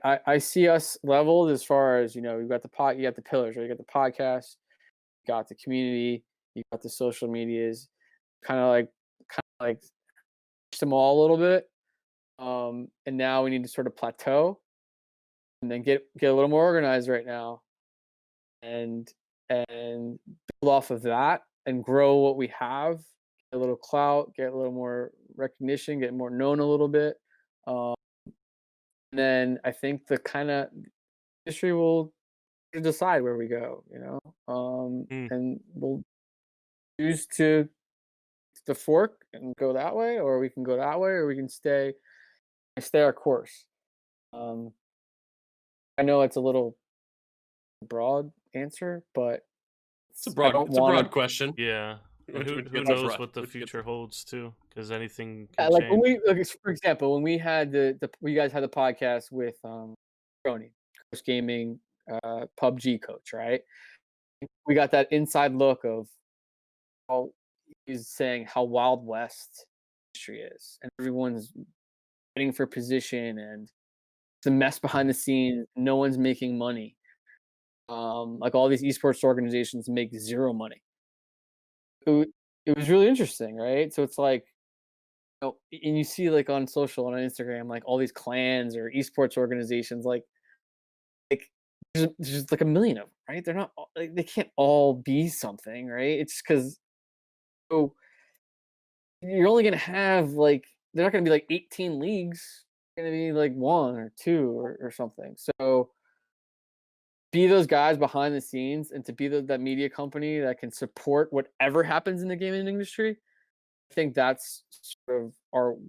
I see us leveled as far as, you got you got the pillars, right? You got the podcast, you got the community, you got the social medias, kind of like push them all a little bit. And now we need to sort of plateau and then get a little more organized right now, and build off of that and grow what we have, get a little clout, get a little more recognition, get more known a little bit. And then I think the kind of industry will decide where we go, and we'll choose to the fork and go that way, or we can go that way, or we can stay our course. I know it's a little broad answer, but It's a broad question. Yeah. And who knows what the future holds too? Because anything can like change. for example, when we had you guys had the podcast with Brony, Coach Gaming, PUBG coach, right? We got that inside look of how he's saying how Wild West industry is, and everyone's fighting for position, and the mess behind the scenes. No one's making money. Like all these esports organizations make zero money. It was really interesting, right? So it's like, and you see like on social and on Instagram, like all these clans or esports organizations, like there's just like a million of them, right? They're not like, they can't all be something, right? It's because you're only gonna have like, they're not gonna be like 18 leagues. They're gonna be like one or two or something. So be those guys behind the scenes, and to be that media company that can support whatever happens in the gaming industry. I think that's sort of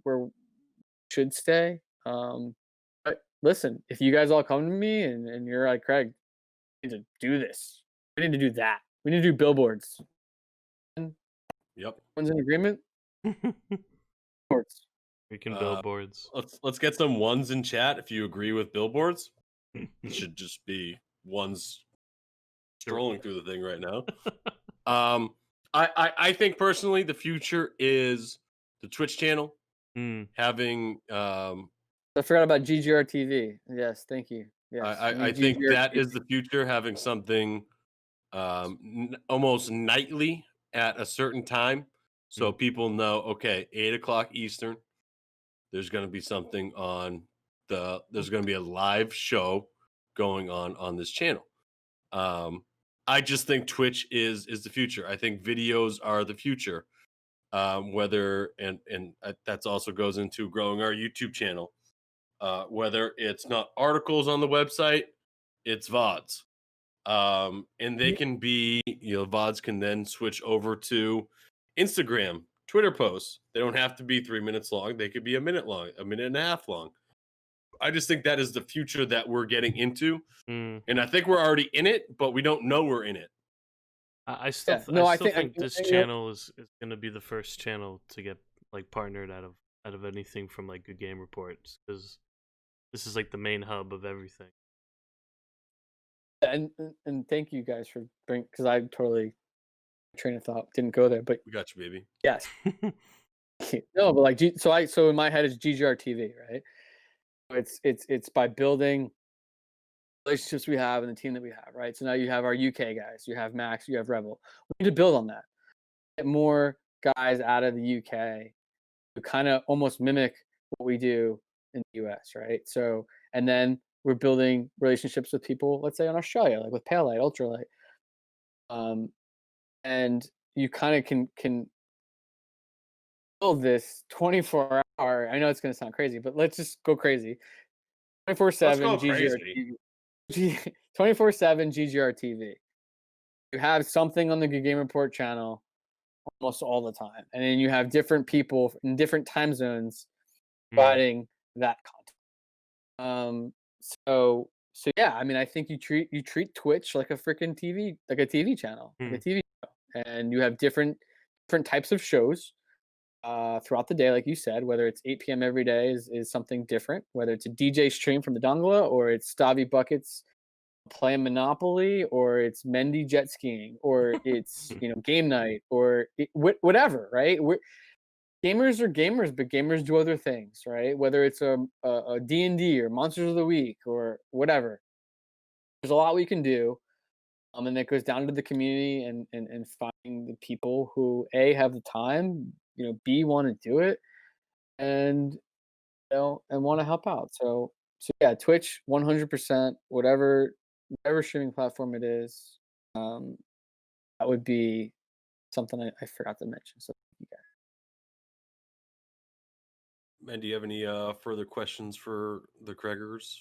where we should stay. But listen, if you guys all come to me and you're like, Craig, we need to do this, we need to do that, we need to do billboards. Yep. Everyone's in agreement. Billboards. We can billboards. Let's get some ones in chat if you agree with billboards. It should just be ones strolling through the thing right now. I think personally the future is the Twitch channel having. I forgot about GGR TV. Yes, thank you. Yes, I think that is the future, having something almost nightly at a certain time, so people know, okay, 8:00 Eastern, there's going to be something on there's going to be a live show going on this channel. I just think Twitch is the future. I think videos are the future. Whether and that's also goes into growing our YouTube channel. Whether it's not articles on the website, it's VODs. And they can be, VODs can then switch over to Instagram, Twitter posts. They don't have to be 3 minutes long. They could be a minute long, a minute and a half long. I just think that is the future that we're getting into. And I think we're already in it, but we don't know we're in it. I still think this channel is going to be the first channel to get like partnered out of anything from like Good Game Reports, because this is like the main hub of everything. And thank you guys for bringing, because I totally train of thought didn't go there, but we got you, baby. Yes. No, but like so in my head it's GGR TV, right? It's by building relationships we have and the team that we have, right? So now you have our UK guys, you have Max, you have Rebel. We need to build on that. Get more guys out of the UK who kind of almost mimic what we do in the US, right? So, and then we're building relationships with people, let's say in Australia, like with Pale Light, Ultralight. And you kind of can build this 24-hour. I know it's going to sound crazy, but let's just go crazy. 24/7 GGR TV. 24/7 GGR TV. You have something on the Good Game Report channel almost all the time, and then you have different people in different time zones providing that content. So yeah, I mean, I think you treat Twitch like a freaking TV, like a TV channel, like a TV show, and you have different types of shows throughout the day, like you said. Whether it's 8 p.m. every day is something different. Whether it's a DJ stream from the Dongla, or it's Stavi Buckets playing Monopoly, or it's Mendy jet skiing, or it's game night, or whatever, right? Gamers are gamers, but gamers do other things, right? Whether it's a D&D or Monsters of the Week or whatever, there's a lot we can do, and it goes down to the community and finding the people who A, have the time, B, want to do it, and and want to help out. So yeah, Twitch 100%, whatever streaming platform it is. That would be something I forgot to mention. So you guys. Man, do you have any further questions for the Craigers?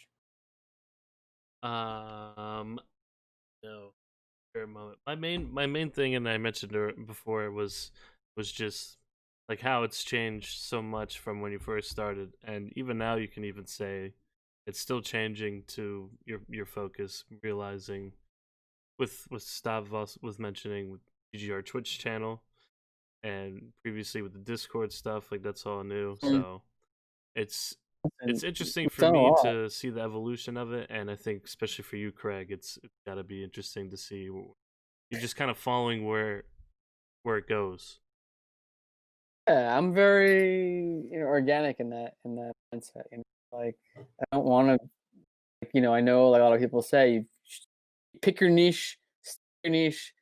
No. For a moment, my main thing, and I mentioned it before, was just like how it's changed so much from when you first started, and even now you can even say it's still changing to your focus, realizing with Stav was mentioning with GGR Twitch channel, and previously with the Discord stuff, like that's all new. So it's interesting for me to see the evolution of it, and I think especially for you, Craig, it's got to be interesting to see. You're just kind of following where it goes. Yeah, I'm very organic in that mindset. Like, I don't want to. I know like a lot of people say, you pick your niche, stick your niche,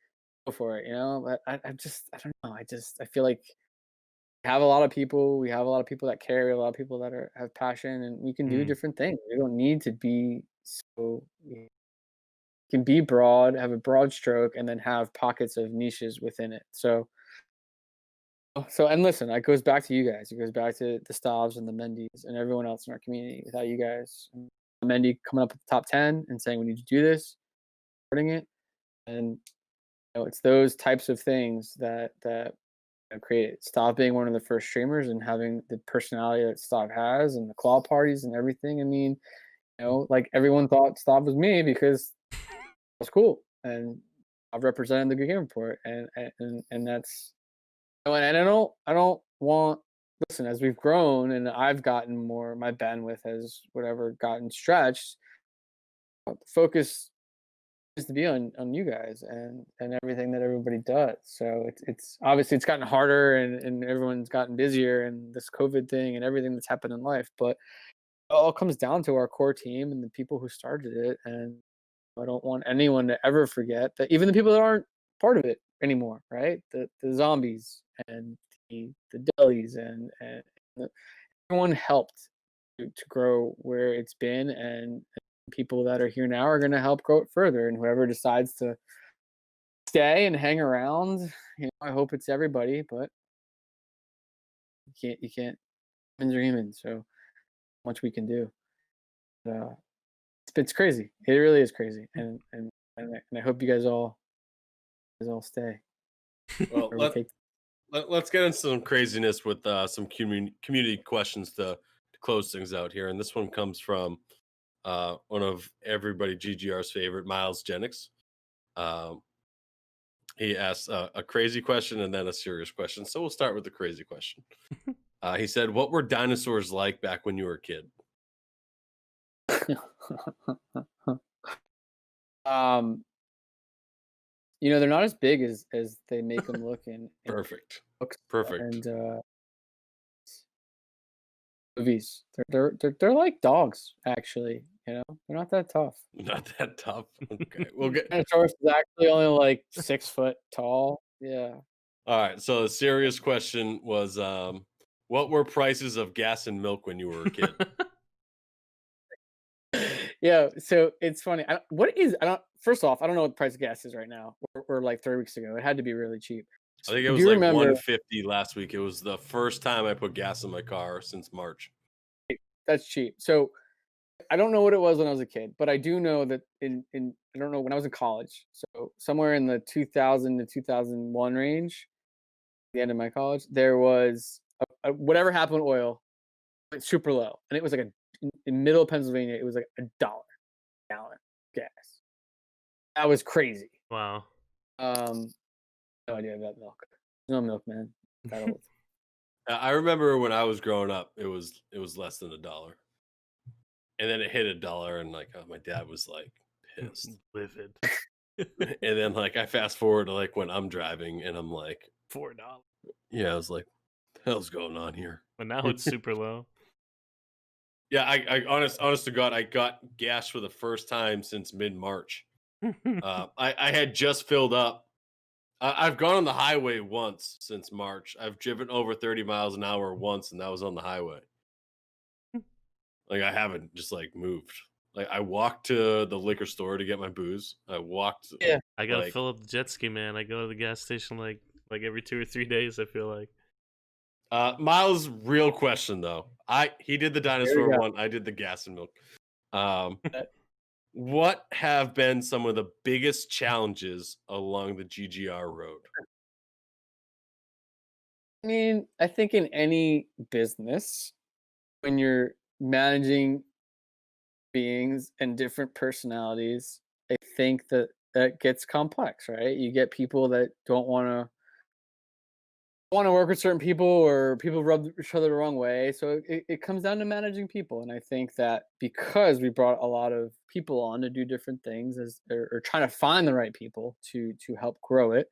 go for it. But I don't know. I feel like we have a lot of people that care. We have a lot of people that have passion, and we can do different things. We don't need to be so. Can be broad, have a broad stroke, and then have pockets of niches within it. So and listen, that goes back to you guys. It goes back to the Stavs and the Mendys and everyone else in our community. Without you guys, Mendy coming up with the top 10 and saying we need to do this, supporting it, and it's those types of things that create it. Stav being one of the first streamers and having the personality that Stav has, and the claw parties and everything. I mean, like everyone thought Stav was me because it was cool, and I've represented the Good Game Report, and that's. And I don't want. Listen, as we've grown and I've gotten more, my bandwidth has gotten stretched. The focus is to be on you guys and everything that everybody does. So it's obviously it's gotten harder and everyone's gotten busier and this COVID thing and everything that's happened in life. But it all comes down to our core team and the people who started it. And I don't want anyone to ever forget that, even the people that aren't part of it anymore, right? The zombies and the delis and everyone helped to grow where it's been, and people that are here now are going to help grow it further. And whoever decides to stay and hang around, I hope it's everybody, but you can't humans are humans, so much we can do. It's crazy. It really is crazy, and I hope you guys all stay. Well, let's get into some craziness with some community questions to close things out here. And this one comes from one of everybody GGR's favorite, Miles Jennings. He asked a crazy question and then a serious question. So we'll start with the crazy question. He said, "What were dinosaurs like back when you were a kid?" They're not as big as they make them look in Perfect. books Perfect. and movies. They're like dogs, actually. They're not that tough. Not that tough. Okay, we'll get. Dinosaurus is actually only like 6 foot tall. Yeah. All right. So the serious question was, what were prices of gas and milk when you were a kid? Yeah. So it's funny. First off, I don't know what the price of gas is right now, or like 3 weeks ago. It had to be really cheap. I think it Do was you like remember? 150 last week. It was the first time I put gas in my car since March. That's cheap. So I don't know what it was when I was a kid, but I do know that in I don't know when I was in college. So somewhere in the 2000 to 2001 range, the end of my college, there was whatever happened with oil went super low, and it was like in middle of Pennsylvania, it was like $1 a gallon gas. That was crazy. Wow. No idea about milk. No milk, man. That old. I remember when I was growing up, it was less than $1, and then it hit $1, and like my dad was like pissed. Livid. And then like I fast forward to like when I'm driving, and I'm like, $4. yeah, I was like, what the hell's going on here? But now it's super low. Yeah, I honest to God, I got gas for the first time since mid-March. I had just filled up. I've gone on the highway once since March. I've driven over 30 miles an hour once, and that was on the highway. Like I haven't just like moved. Like I walked to the liquor store to get my booze. I walked. Yeah. I gotta like, fill up the jet ski, man. I go to the gas station like every 2 or 3 days. I feel like. Miles, real question though. He did the dinosaur go. one. I did the gas and milk. What have been some of the biggest challenges along the GGR road? I mean, I think in any business, when you're managing beings and different personalities, I think that gets complex, right? You get people that don't want to work with certain people, or people rub each other the wrong way. So it comes down to managing people. And I think that because we brought a lot of people on to do different things, or trying to find the right people to help grow it,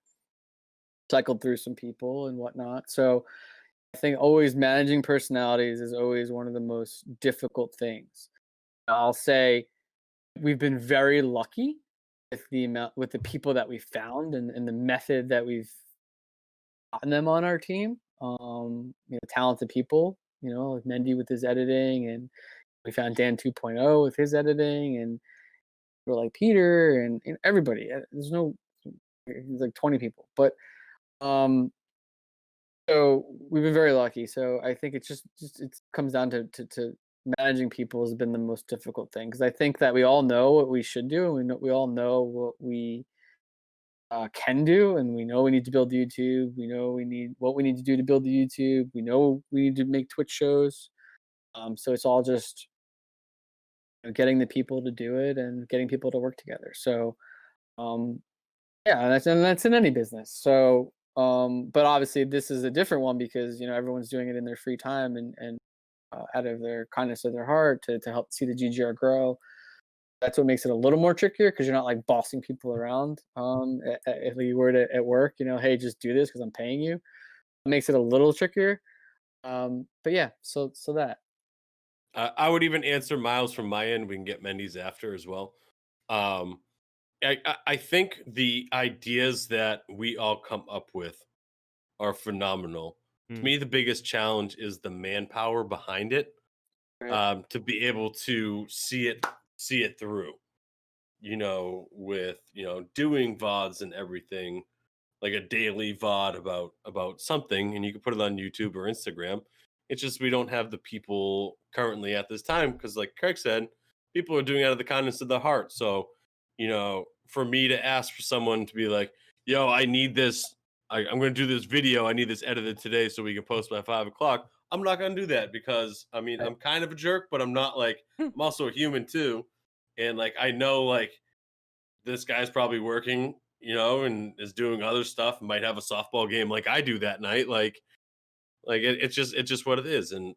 cycled through some people and whatnot. So I think always managing personalities is always one of the most difficult things. I'll say we've been very lucky with the people that we found, and the method that we've gotten them on our team. Talented people, like Mendy with his editing, and we found Dan 2.0 with his editing, and we're like Peter and everybody. There's like 20 people, but so we've been very lucky. So I think it's just it comes down to managing people has been the most difficult thing, because I think that we all know what we should do, and we all know what we can do, and we know we need to build YouTube. We know what we need to do to build the YouTube. We know we need to make Twitch shows. So it's all just getting the people to do it and getting people to work together. So yeah, that's in any business. So but obviously this is a different one, because everyone's doing it in their free time and out of their kindness of their heart to help see the GGR grow. That's what makes it a little more trickier, because you're not like bossing people around. If you were at work, hey, just do this because I'm paying you. It makes it a little trickier. But yeah, so that. I would even answer Miles from my end. We can get Mendy's after as well. I think the ideas that we all come up with are phenomenal. To me, the biggest challenge is the manpower behind it, Right. to be able to see it through. With doing VODs and everything, like a daily VOD about something, and you can put it on YouTube or Instagram. It's just we don't have the people currently at this time, because, like Craig said, people are doing it out of the kindness of their heart. So, for me to ask for someone to be like, "Yo, I need this. I'm going to do this video. I need this edited today so we can post by 5 o'clock." I'm not going to do that, because I mean, I'm kind of a jerk, but I'm not like I'm also a human too, and like I know like this guy's probably working, and is doing other stuff. Might have a softball game like I do that night. It's just what it is, and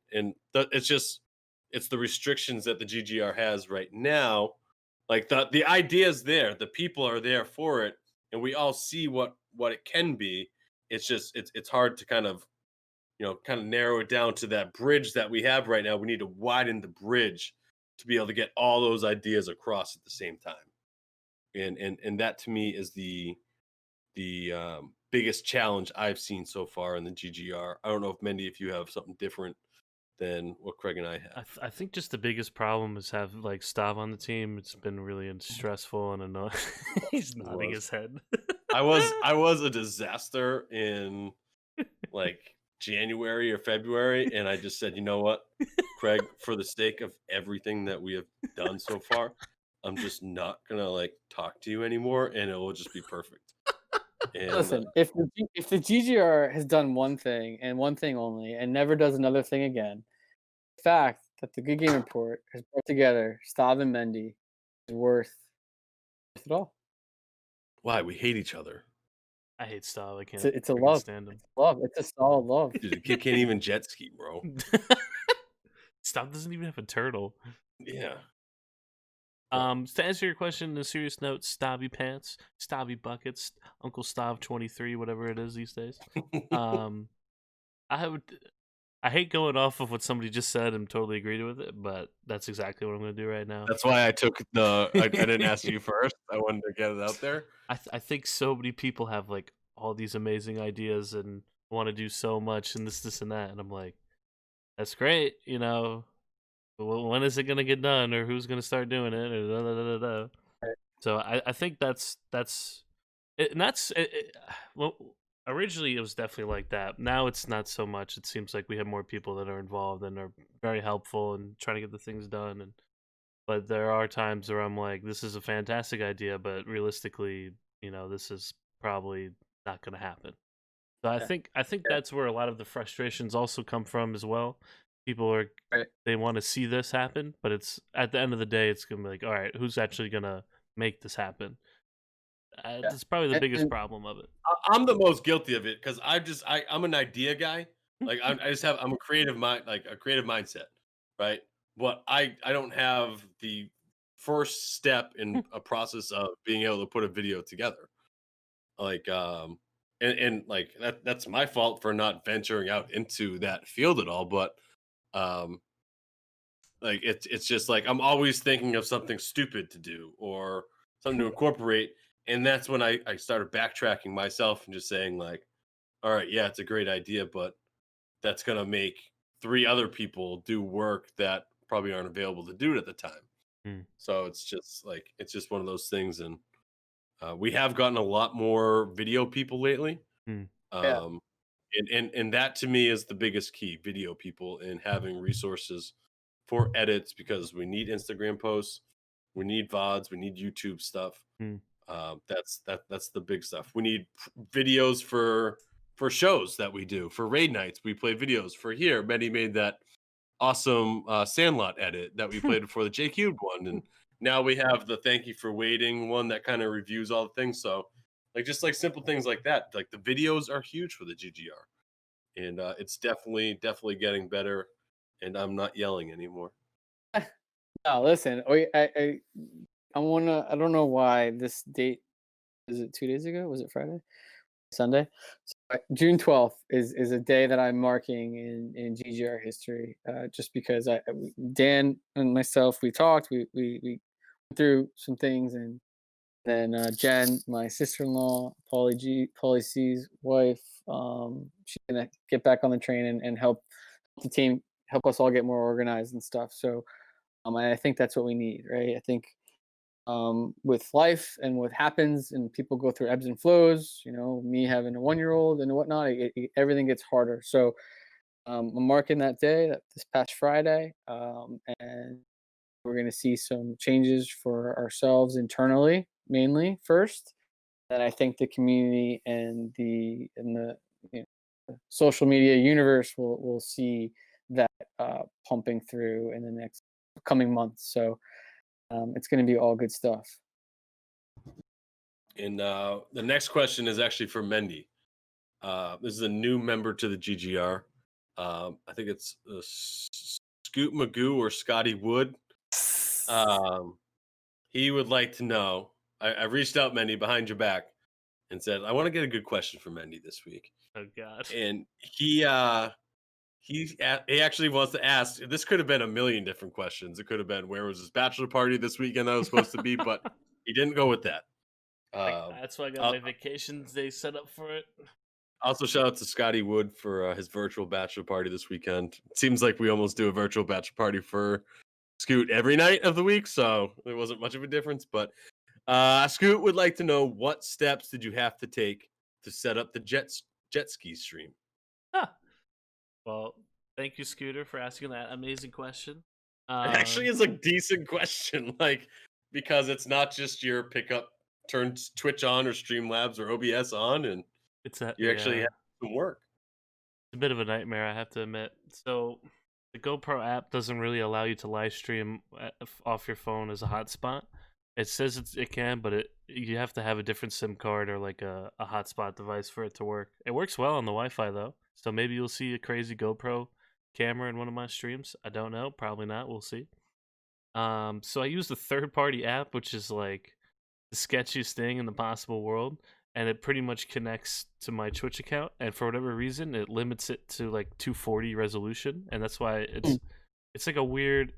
it's the restrictions that the GGR has right now. Like the idea is there, the people are there for it, and we all see what it can be. It's just it's hard to kind of narrow it down to that bridge that we have right now. We need to widen the bridge to be able to get all those ideas across at the same time. And that to me is the biggest challenge I've seen so far in the GGR. I don't know if Mendy, if you have something different than what Craig and I have. I think just the biggest problem is have like Stav on the team. It's been really stressful and annoying. He's nodding his head. I was a disaster in like January or February, and I just said, you know what, Craig, for the sake of everything that we have done so far, I'm just not gonna like talk to you anymore, and it will just be perfect. And Listen, if the GGR has done one thing and one thing only, and never does another thing again, the fact that the Good Game Report has brought together Stav and Mendy is worth it all. why we hate each other? I hate Stav. I can't. It's a freaking love. stand him. It's a love. It's a solid love. Dude, the kid can't even jet ski, bro. Stav doesn't even have a turtle. Yeah. To answer your question, in a serious note, Stavy pants, Stavy buckets, Uncle Stav 23, whatever it is these days. I hate going off of what somebody just said and totally agreed with it, but that's exactly what I'm going to do right now. That's why I took I didn't ask you first. I wanted to get it out there. I think so many people have like all these amazing ideas and want to do so much and this and that, and I'm like, that's great, you know. Well, when is it gonna get done, or who's gonna start doing it, or da, da, da, da, da. So I think that's it, and that's it, well, originally it was definitely like that. Now it's not so much. It seems like we have more people that are involved and are very helpful and trying to get the things done. And but there are times where I'm like, this is a fantastic idea, but realistically, you know, this is probably not gonna happen. So I think that's where a lot of the frustrations also come from as well. People are they want to see this happen, but it's at the end of the day, it's gonna be like, all right, who's actually gonna make this happen? That's probably the biggest problem of it. I'm the most guilty of it because I'm an idea guy. Like I'm a creative mind, like a creative mindset, right? But I don't have the first step in a process of being able to put a video together. Like and like that's my fault for not venturing out into that field at all. But um like it's just like I'm always thinking of something stupid to do or something to incorporate, and that's when I started backtracking myself and just saying like, all right, yeah, it's a great idea, but that's gonna make 3 other people do work that probably aren't available to do it at the time. Mm. So it's just like it's just one of those things, and we have gotten a lot more video people lately. Mm. Yeah. And that to me is the biggest key: video people and having resources for edits, because we need Instagram posts, we need VODs, we need YouTube stuff. Mm. That's the big stuff. We need videos for shows that we do for raid nights. We play videos for here. Mendy made that awesome Sandlot edit that we played before the J Cubed one, and now we have the thank you for waiting one that kind of reviews all the things. So like just like simple things like that. Like the videos are huge for the GGR, and it's definitely getting better. And I'm not yelling anymore. No, listen. I don't know why this date. Is it 2 days ago? Was it Friday? Sunday? So, June 12th is a day that I'm marking in GGR history. Just because Dan and myself, we talked. We went through some things, and then Jen, my sister-in-law, Paulie C's wife, she's gonna get back on the train and help the team, help us all get more organized and stuff. So, I think that's what we need, right? I think with life and what happens, and people go through ebbs and flows. You know, me having a 1-year-old and whatnot, everything gets harder. So I'm marking that day, this past Friday, and we're going to see some changes for ourselves internally, mainly first. And I think the community and the social media universe will see that pumping through in the next coming months. So it's going to be all good stuff. And the next question is actually for Mendy. This is a new member to the GGR. I think it's Scoot Magoo or Scotty Wood. He would like to know. I reached out, Mendy, behind your back, and said, I want to get a good question for Mendy this week. Oh God! And he actually wants to ask. This could have been a million different questions. It could have been, where was his bachelor party this weekend that was supposed to be, but he didn't go with that. That's why I got my vacations day set up for it. Also, shout out to Scotty Wood for his virtual bachelor party this weekend. It seems like we almost do a virtual bachelor party for Scoot every night of the week, so it wasn't much of a difference. But Scoot would like to know, what steps did you have to take to set up the jet ski stream? Ah, well, thank you, Scooter, for asking that amazing question. It actually is a decent question, like, because it's not just your pickup, turn Twitch on or Streamlabs or OBS on, and It's a you actually yeah, have some work. it's a bit of a nightmare, I have to admit. So the GoPro app doesn't really allow you to live stream off your phone as a hotspot. It says it can, but you have to have a different SIM card or like a hotspot device for it to work. It works well on the Wi-Fi though, so maybe you'll see a crazy GoPro camera in one of my streams. I don't know, probably not. We'll see. So I use the third-party app, which is like the sketchiest thing in the possible world, and it pretty much connects to my Twitch account. And for whatever reason, it limits it to like 240 resolution, and that's why it's like a weird.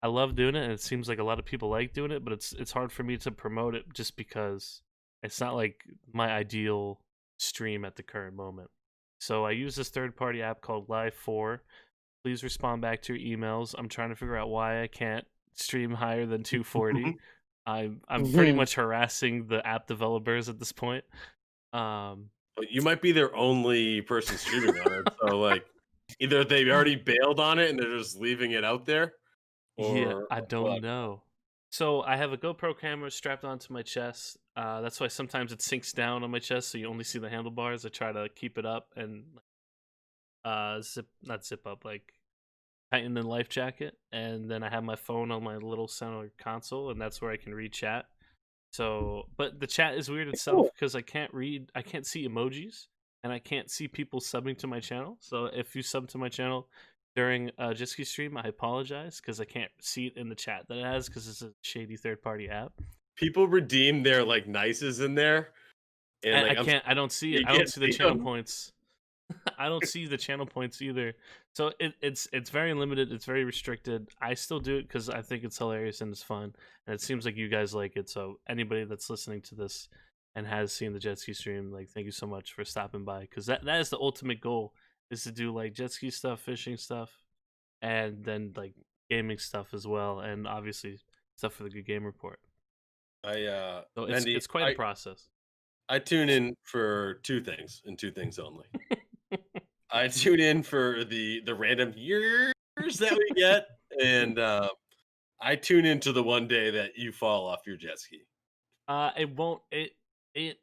I love doing it, and it seems like a lot of people like doing it, but it's hard for me to promote it just because it's not like my ideal stream at the current moment. So I use this third-party app called Live4. Please respond back to your emails. I'm trying to figure out why I can't stream higher than 240. I'm pretty much harassing the app developers at this point. You might be their only person streaming on it, so like either they've already bailed on it and they're just leaving it out there, Yeah, or I don't what? know. So I have a GoPro camera strapped onto my chest. That's why sometimes it sinks down on my chest, so you only see the handlebars. I try to keep it up and not zip up, like tighten the life jacket. And then I have my phone on my little center console, and that's where I can read chat. So, but the chat is weird itself because I can't see emojis, and I can't see people subbing to my channel. So if you sub to my channel during a jet ski stream, I apologize because I can't see it in the chat that it has because it's a shady third-party app. People redeem their like nices in there, and like I don't see it. you I don't can't see the see channel them. points. I don't see the channel points either. So it's very limited. It's very restricted. I still do it because I think it's hilarious and it's fun. And it seems like you guys like it. So anybody that's listening to this and has seen the jet ski stream, like, thank you so much for stopping by. Because that is the ultimate goal, is to do like jet ski stuff, fishing stuff, and then like gaming stuff as well. And obviously stuff for the Good Game Report. So Mendy, it's quite a process. I tune in for two things and two things only. I tune in for the random years that we get, and I tune into the one day that you fall off your jet ski. It won't. I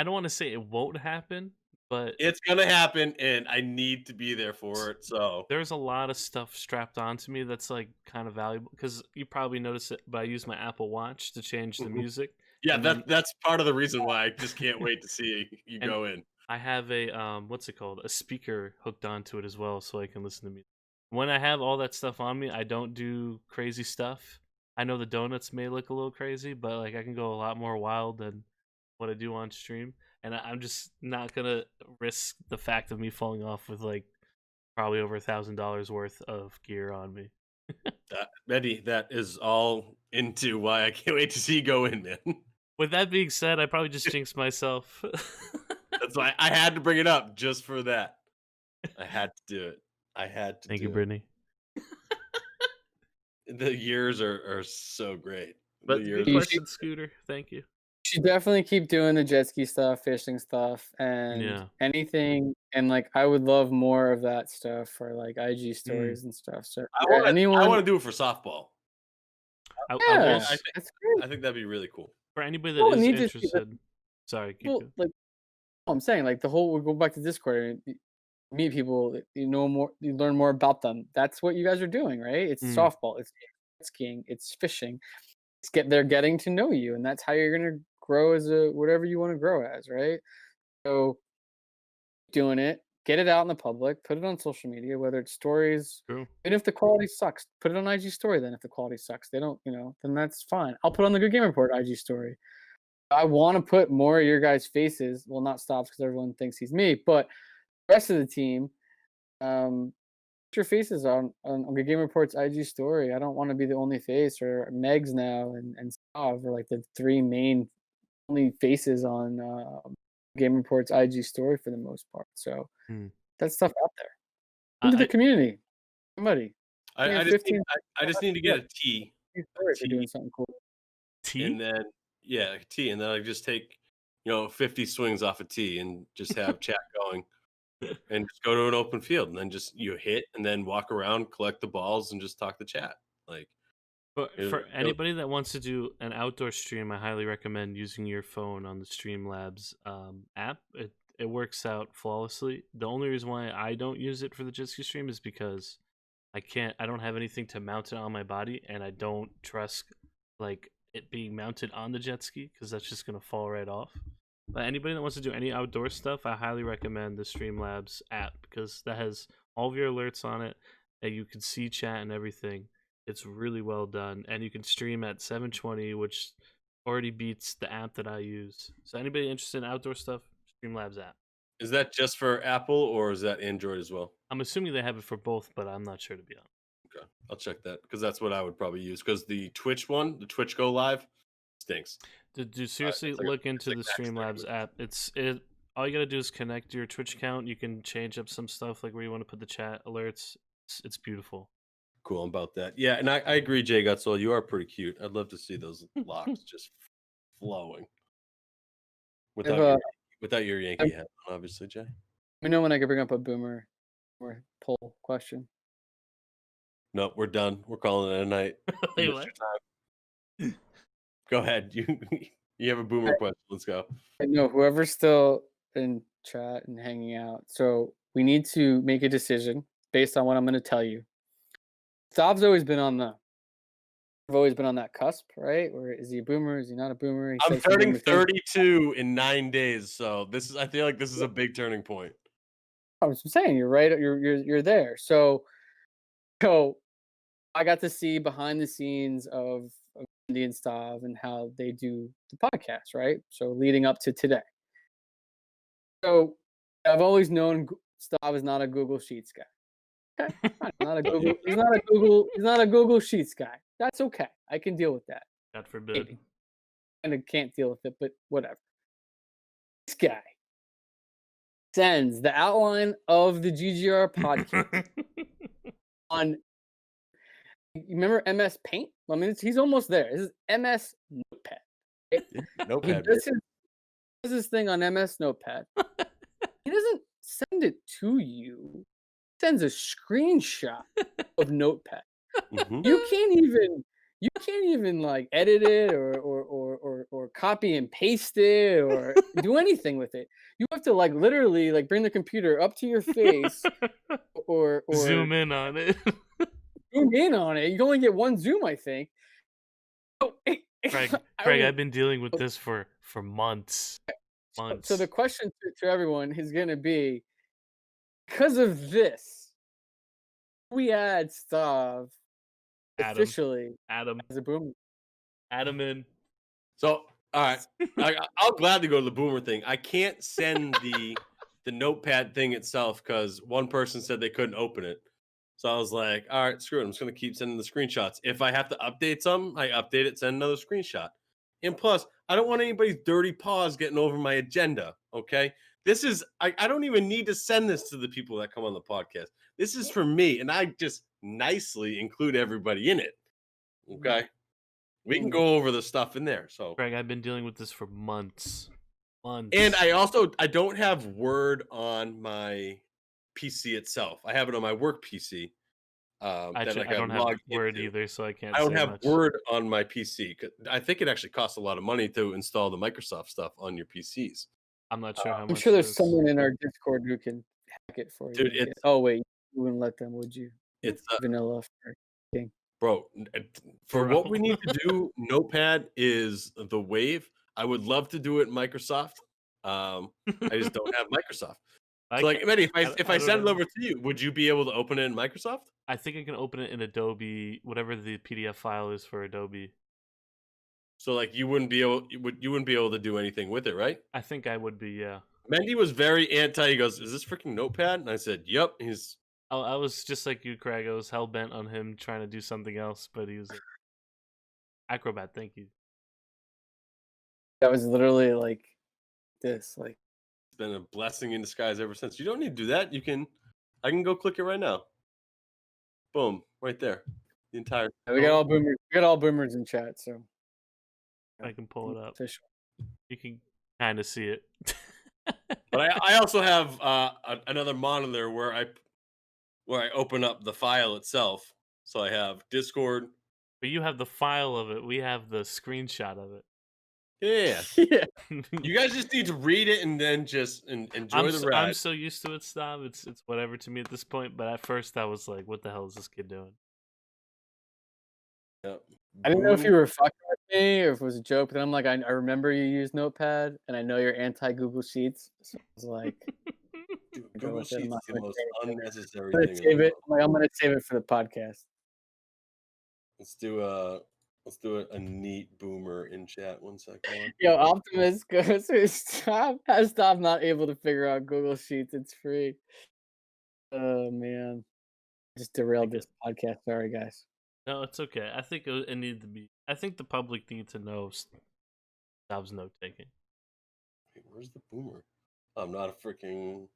don't want to say it won't happen, but It's gonna happen, and I need to be there for it. So there's a lot of stuff strapped onto me that's like kind of valuable because you probably notice it. But I use my Apple Watch to change the music. yeah, And then that's part of the reason why I just can't wait to see you and go in. I have a what's it called? A speaker hooked onto it as well, so I can listen to music. When I have all that stuff on me, I don't do crazy stuff. I know the donuts may look a little crazy, but like I can go a lot more wild than what I do on stream, and I'm just not gonna risk the fact of me falling off with like probably over $1,000 worth of gear on me. Mendy, that is all into why I can't wait to see you go in, man. With that being said, I probably just jinxed myself. That's why I had to bring it up just for that. I had to do it. I had to. Thank do you, it. Brittany. The years are so great. But The good years question, Scooter. Thank you. Should definitely keep doing the jet ski stuff, fishing stuff, and Yeah. anything. And like, I would love more of that stuff for like IG stories and stuff. So I yeah, want anyone, to do it for softball. I yeah, will I think that's great. I think that'd be really cool. for anybody that People is need to see that. interested. Sorry, keep People going. like, I'm saying, like, the whole, we go back to Discord and meet people, you know more, you learn more about them. That's what you guys are doing, right? It's softball, it's skiing, it's fishing. They're getting to know you, and that's how you're gonna grow as a whatever you want to grow as, right? So doing it, get it out in the public, put it on social media, whether it's stories, True. and if the quality sucks, put it on IG story. Then if the quality sucks, they don't, then that's fine. I'll put on the Good Game Report IG story. I want to put more of your guys' faces. Well, not Stops because everyone thinks he's me, but the rest of the team, put your faces on Good Game Report's IG story. I don't want to be the only face, or Megs now and Stav are like the three main only faces on Game Report's IG story for the most part. So that stuff out there into the community. Somebody. I just need to get a T. Story for doing something cool. T? then like a tee, and then I just take 50 swings off a tee and just have chat going, and just go to an open field, and then just you hit, and then walk around, collect the balls, and just talk to chat. Like, But for anybody that wants to do an outdoor stream, I highly recommend using your phone on the Streamlabs app. It works out flawlessly. The only reason why I don't use it for the jet ski stream is because I don't have anything to mount it on my body, and I don't trust like it being mounted on the jet ski because that's just gonna fall right off. But anybody that wants to do any outdoor stuff, I highly recommend the Streamlabs app because that has all of your alerts on it, and you can see chat and everything. It's really well done, and you can stream at 720, which already beats the app that I use. So anybody interested in outdoor stuff, Streamlabs app. is that just for Apple or is that Android as well? I'm assuming they have it for both, but I'm not sure to be honest. Okay, I'll check that because that's what I would probably use. Because the Twitch one, the Twitch Go Live, stinks. Do seriously it's like look into the Max Streamlabs Standard. app. All you gotta do is connect your Twitch account. You can change up some stuff like where you want to put the chat alerts. It's beautiful. Cool about that. Yeah, and I agree, Jay Gutsoll. You are pretty cute. I'd love to see those locks just flowing without your Yankee hat on, obviously, Jay. Let me know when I can bring up a boomer or poll question. No, we're done. We're calling it a night. Wait, You missed your time. Go ahead. You have a boomer question. Let's go. I know whoever's still in chat and hanging out. So we need to make a decision based on what I'm going to tell you. Stav's always been on that cusp, right? Or is he a boomer? Is he not a boomer? I'm turning 32 in 9 days, so I feel like this is a big turning point. I was saying you're right. You're there. So I got to see behind the scenes of Mendy and Stav and how they do the podcast, right? So leading up to today. So I've always known Stav is not a Google Sheets guy. Okay, fine. He's not a Google Sheets guy. That's okay. I can deal with that. God forbid. And I can't deal with it, but whatever. This guy sends the outline of the GGR podcast on. You remember MS Paint? I mean, he's almost there. This is MS Notepad. Notepad. He does this thing on MS Notepad. He doesn't send it to you. He sends a screenshot of Notepad. Mm-hmm. You can't even like edit it or copy and paste it or do anything with it. You have to like literally like bring the computer up to your face or zoom in on it. Zoom in on it. You can only get one zoom, I think. Craig, I've been dealing with this for months. So the question to everyone is going to be, because of this, we add Stav officially Adam as a boomer. Adam in. So, all right, I'll gladly go to the boomer thing. I can't send the Notepad thing itself because one person said they couldn't open it. So I was like, all right, screw it. I'm just going to keep sending the screenshots. If I have to update some, I update it, send another screenshot. And plus, I don't want anybody's dirty paws getting over my agenda, okay? This is, I don't even need to send this to the people that come on the podcast. This is for me, and I just nicely include everybody in it, okay? We can go over the stuff in there. So, Craig, I've been dealing with this for months. And I don't have Word on my PC itself. I have it on my work PC. Actually, I don't have Word either, so I can't. I don't have much. Word on my PC. I think it actually costs a lot of money to install the Microsoft stuff on your PCs. I'm not sure how much. I'm sure there's someone in our Discord who can hack it for you. Dude, oh wait, you wouldn't let them, would you? It's vanilla thing. Bro, for what we need to do, Notepad is the wave. I would love to do it in Microsoft. I just don't have Microsoft. So like, Mendy, if I send it over to you, would you be able to open it in Microsoft? I think I can open it in Adobe, whatever the PDF file is for Adobe. So like you wouldn't be able to do anything with it, right? I think I would be, yeah. Mendy was very anti. He goes, "Is this freaking Notepad?" And I said, "Yep." I was just like you, Craig. I was hell bent on him trying to do something else, but he was like, Acrobat. Thank you. That was literally like this, like. It's been a blessing in disguise ever since. You don't need to do that. I can go click it right now. Boom, right there. The entire. We got all boomers. We got all boomers in chat. So. I can pull it up. Official. You can kind of see it. But I also have another monitor where I open up the file itself. So I have Discord. But you have the file of it. We have the screenshot of it. Yeah. Yeah. You guys just need to read it and then just enjoy the ride. I'm so used to it, Stav. It's whatever to me at this point. But at first, I was like, "What the hell is this kid doing?" Yep. I didn't know if you were fucking with me or if it was a joke, but then I'm like, I remember you use Notepad, and I know you're anti Google Sheets, so I was like, Dude, go Google with it. I'm Sheets not is the gonna most say it. unnecessary I'm gonna thing. save it. I'm gonna save it for the podcast. Let's do a neat boomer in chat. 1 second. Yo, Optimus goes, stop not able to figure out Google Sheets. It's free. Oh man, just derailed this podcast. Sorry, guys. No, it's okay. I think it needed to be. I think the public need to know Stav's note taking. Wait, where's the boomer? I'm not a freaking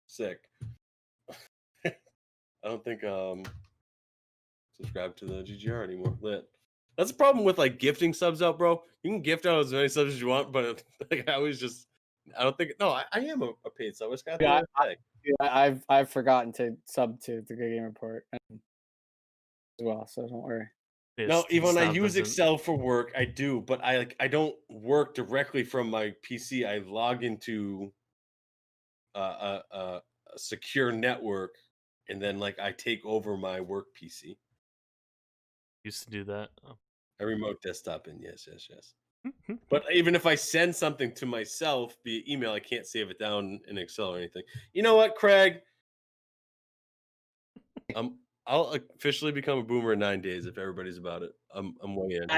sick. I don't think subscribe to the GGR anymore. Lit. That's the problem with like gifting subs out, bro. You can gift out as many subs as you want, but like I don't think. No, I am a paid sub. I just got I've forgotten to sub to the Good Game Report as well, so don't worry. No, even when I use Excel for work, I do, but I don't work directly from my PC. I log into a secure network, and then like I take over my work PC. Used to do that. Oh. A remote desktop, and yes. But even if I send something to myself via email, I can't save it down in Excel or anything. You know what, Craig? I'll officially become a boomer in 9 days if everybody's about it. I'm way in.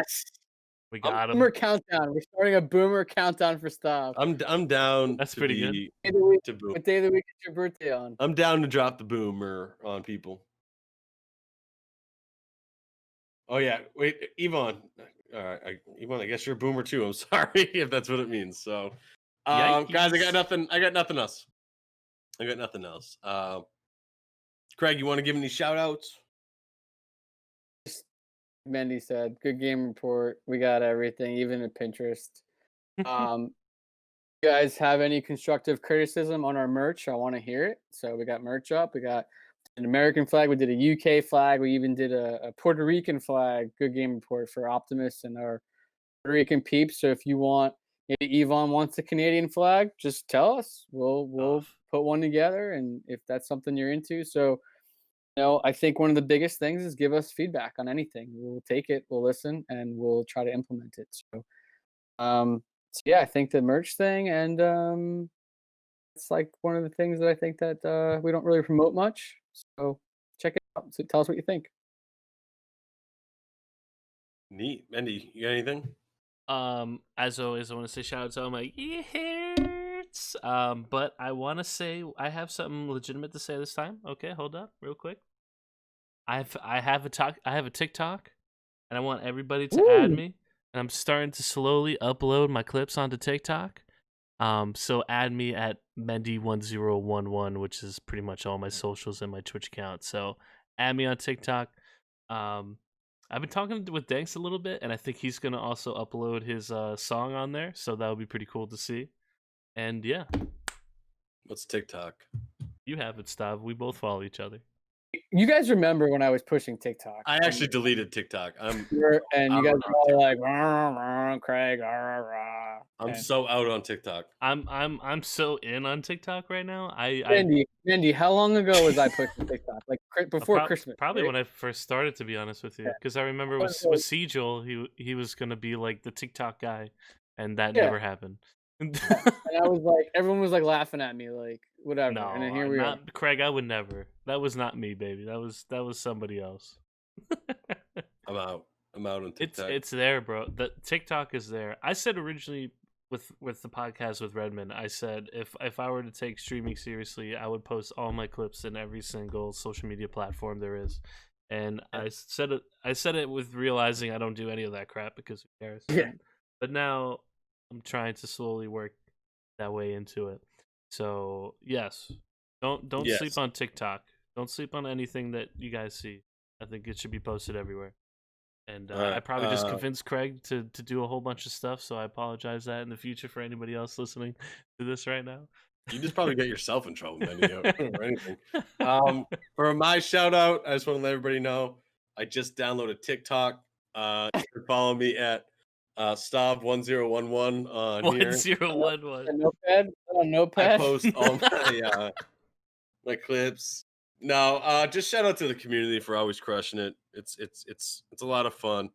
We got him. Boomer countdown. We're starting a boomer countdown for Stav. I'm down. That's pretty good. What day of the week is your birthday on? I'm down to drop the boomer on people. Oh yeah, wait, Yvonne. All right, Yvonne. I guess you're a boomer too. I'm sorry if that's what it means. So, guys, I got nothing else. Craig, you want to give any shout outs? Mendy said, "Good game report. We got everything, even at Pinterest." You guys have any constructive criticism on our merch? I want to hear it. So we got merch up. We got an American flag. We did a UK flag. We even did a Puerto Rican flag. Good game report for Optimus and our Puerto Rican peeps. So if you want, maybe Yvonne wants a Canadian flag, just tell us. We'll put one together, and if that's something you're into. So, I think one of the biggest things is give us feedback on anything. We'll take it, we'll listen, and we'll try to implement it. So yeah, I think the merch thing, and it's like one of the things that I think that we don't really promote much. So check it out. So tell us what you think. Neat. Mendy, you got anything? As always, I want to say shout out to all my hits. But I want to say I have something legitimate to say this time. Okay, hold up, real quick. I have a TikTok, and I want everybody to add me. And I'm starting to slowly upload my clips onto TikTok. So add me at Mendy1011, which is pretty much all my socials and my Twitch account. So add me on TikTok. I've been talking with Danks a little bit, and I think he's gonna also upload his song on there. So that would be pretty cool to see. And yeah, what's TikTok? You have it, Stav. We both follow each other. You guys remember when I was pushing TikTok? I actually deleted TikTok. And you guys were all like, Craig, I'm so out on TikTok. I'm so in on TikTok right now. Mendy, how long ago was I pushing TikTok? Like before Christmas? Probably when I first started, to be honest with you. Because I remember with Sejal, he was gonna be like the TikTok guy, and that never happened. And I was like, everyone was like laughing at me, like whatever. No, and then here we are. Craig, I would never. That was not me, baby. That was somebody else. I'm out on TikTok. It's there, bro. The TikTok is there. I said originally with the podcast with Redmond, I said if I were to take streaming seriously, I would post all my clips in every single social media platform there is. And I said it with realizing I don't do any of that crap because who cares? Yeah. But now I'm trying to slowly work that way into it. So yes, don't sleep on TikTok. Don't sleep on anything that you guys see. I think it should be posted everywhere. And All right. I probably just convinced Craig to do a whole bunch of stuff, so I apologize that in the future for anybody else listening to this right now. You just probably get yourself in trouble, Mendy, or anything. For my shout out, I just want to let everybody know I just downloaded TikTok. You can follow me at Stav1011 on here. 1011. A notepad? A I notepad? post all my clips. No, just shout out to the community for always crushing it. It's a lot of fun.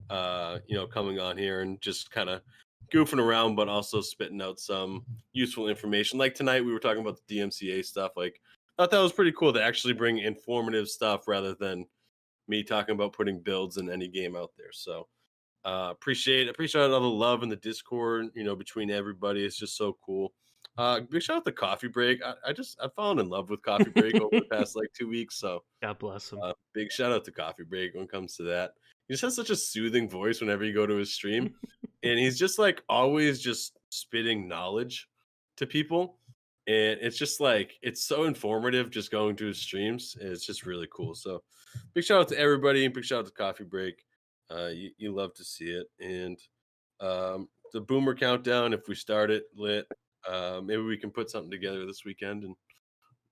Coming on here and just kind of goofing around, but also spitting out some useful information. Like tonight, we were talking about the DMCA stuff. Like, I thought that was pretty cool to actually bring informative stuff rather than me talking about putting builds in any game out there. So, appreciate all the love in the Discord. Between everybody, it's just so cool. Big shout out to Coffee Break. I've fallen in love with Coffee Break over the past like 2 weeks. So God bless him. big shout out to Coffee Break when it comes to that. He just has such a soothing voice whenever you go to his stream, and he's just like always just spitting knowledge to people, and it's just like it's so informative just going to his streams. It's just really cool. So big shout out to everybody, and big shout out to Coffee Break. You love to see it, and the Boomer Countdown. If we start it lit, maybe we can put something together this weekend and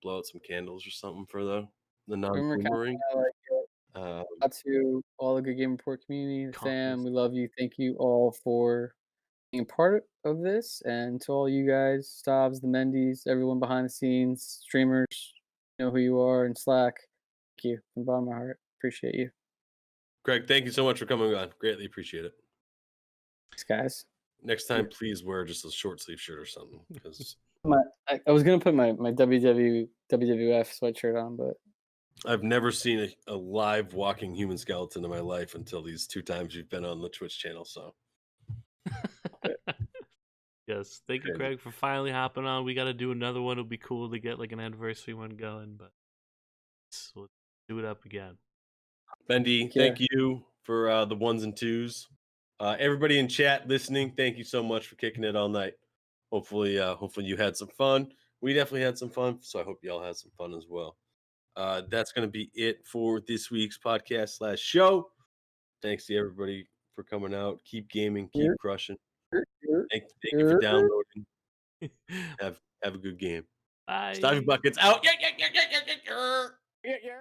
blow out some candles or something for the non-boomering. I like it. Out to all the Good Game Report community, the fam. We love you. Thank you all for being a part of this, and to all you guys, Stavs, the Mendys, everyone behind the scenes, streamers, you know who you are, in Slack. Thank you from the bottom of my heart. Appreciate you. Craig, thank you so much for coming on. Greatly appreciate it. Thanks, guys. Next time, please wear just a short sleeve shirt or something. Because I was gonna put my WWF sweatshirt on, but I've never seen a live walking human skeleton in my life until these 2 times you've been on the Twitch channel. So Yes, thank you, Craig, for finally hopping on. We got to do another one. It'll be cool to get like an anniversary one going, but we'll do it up again. Mendy, thank you for the 1s and 2s. Everybody in chat listening, thank you so much for kicking it all night. Hopefully you had some fun. We definitely had some fun, so I hope y'all had some fun as well. That's going to be it for this week's podcast / show. Thanks to everybody for coming out. Keep gaming, keep crushing. Thank you for downloading. Have a good game. Bye. Stavy Buckets out. Yeah.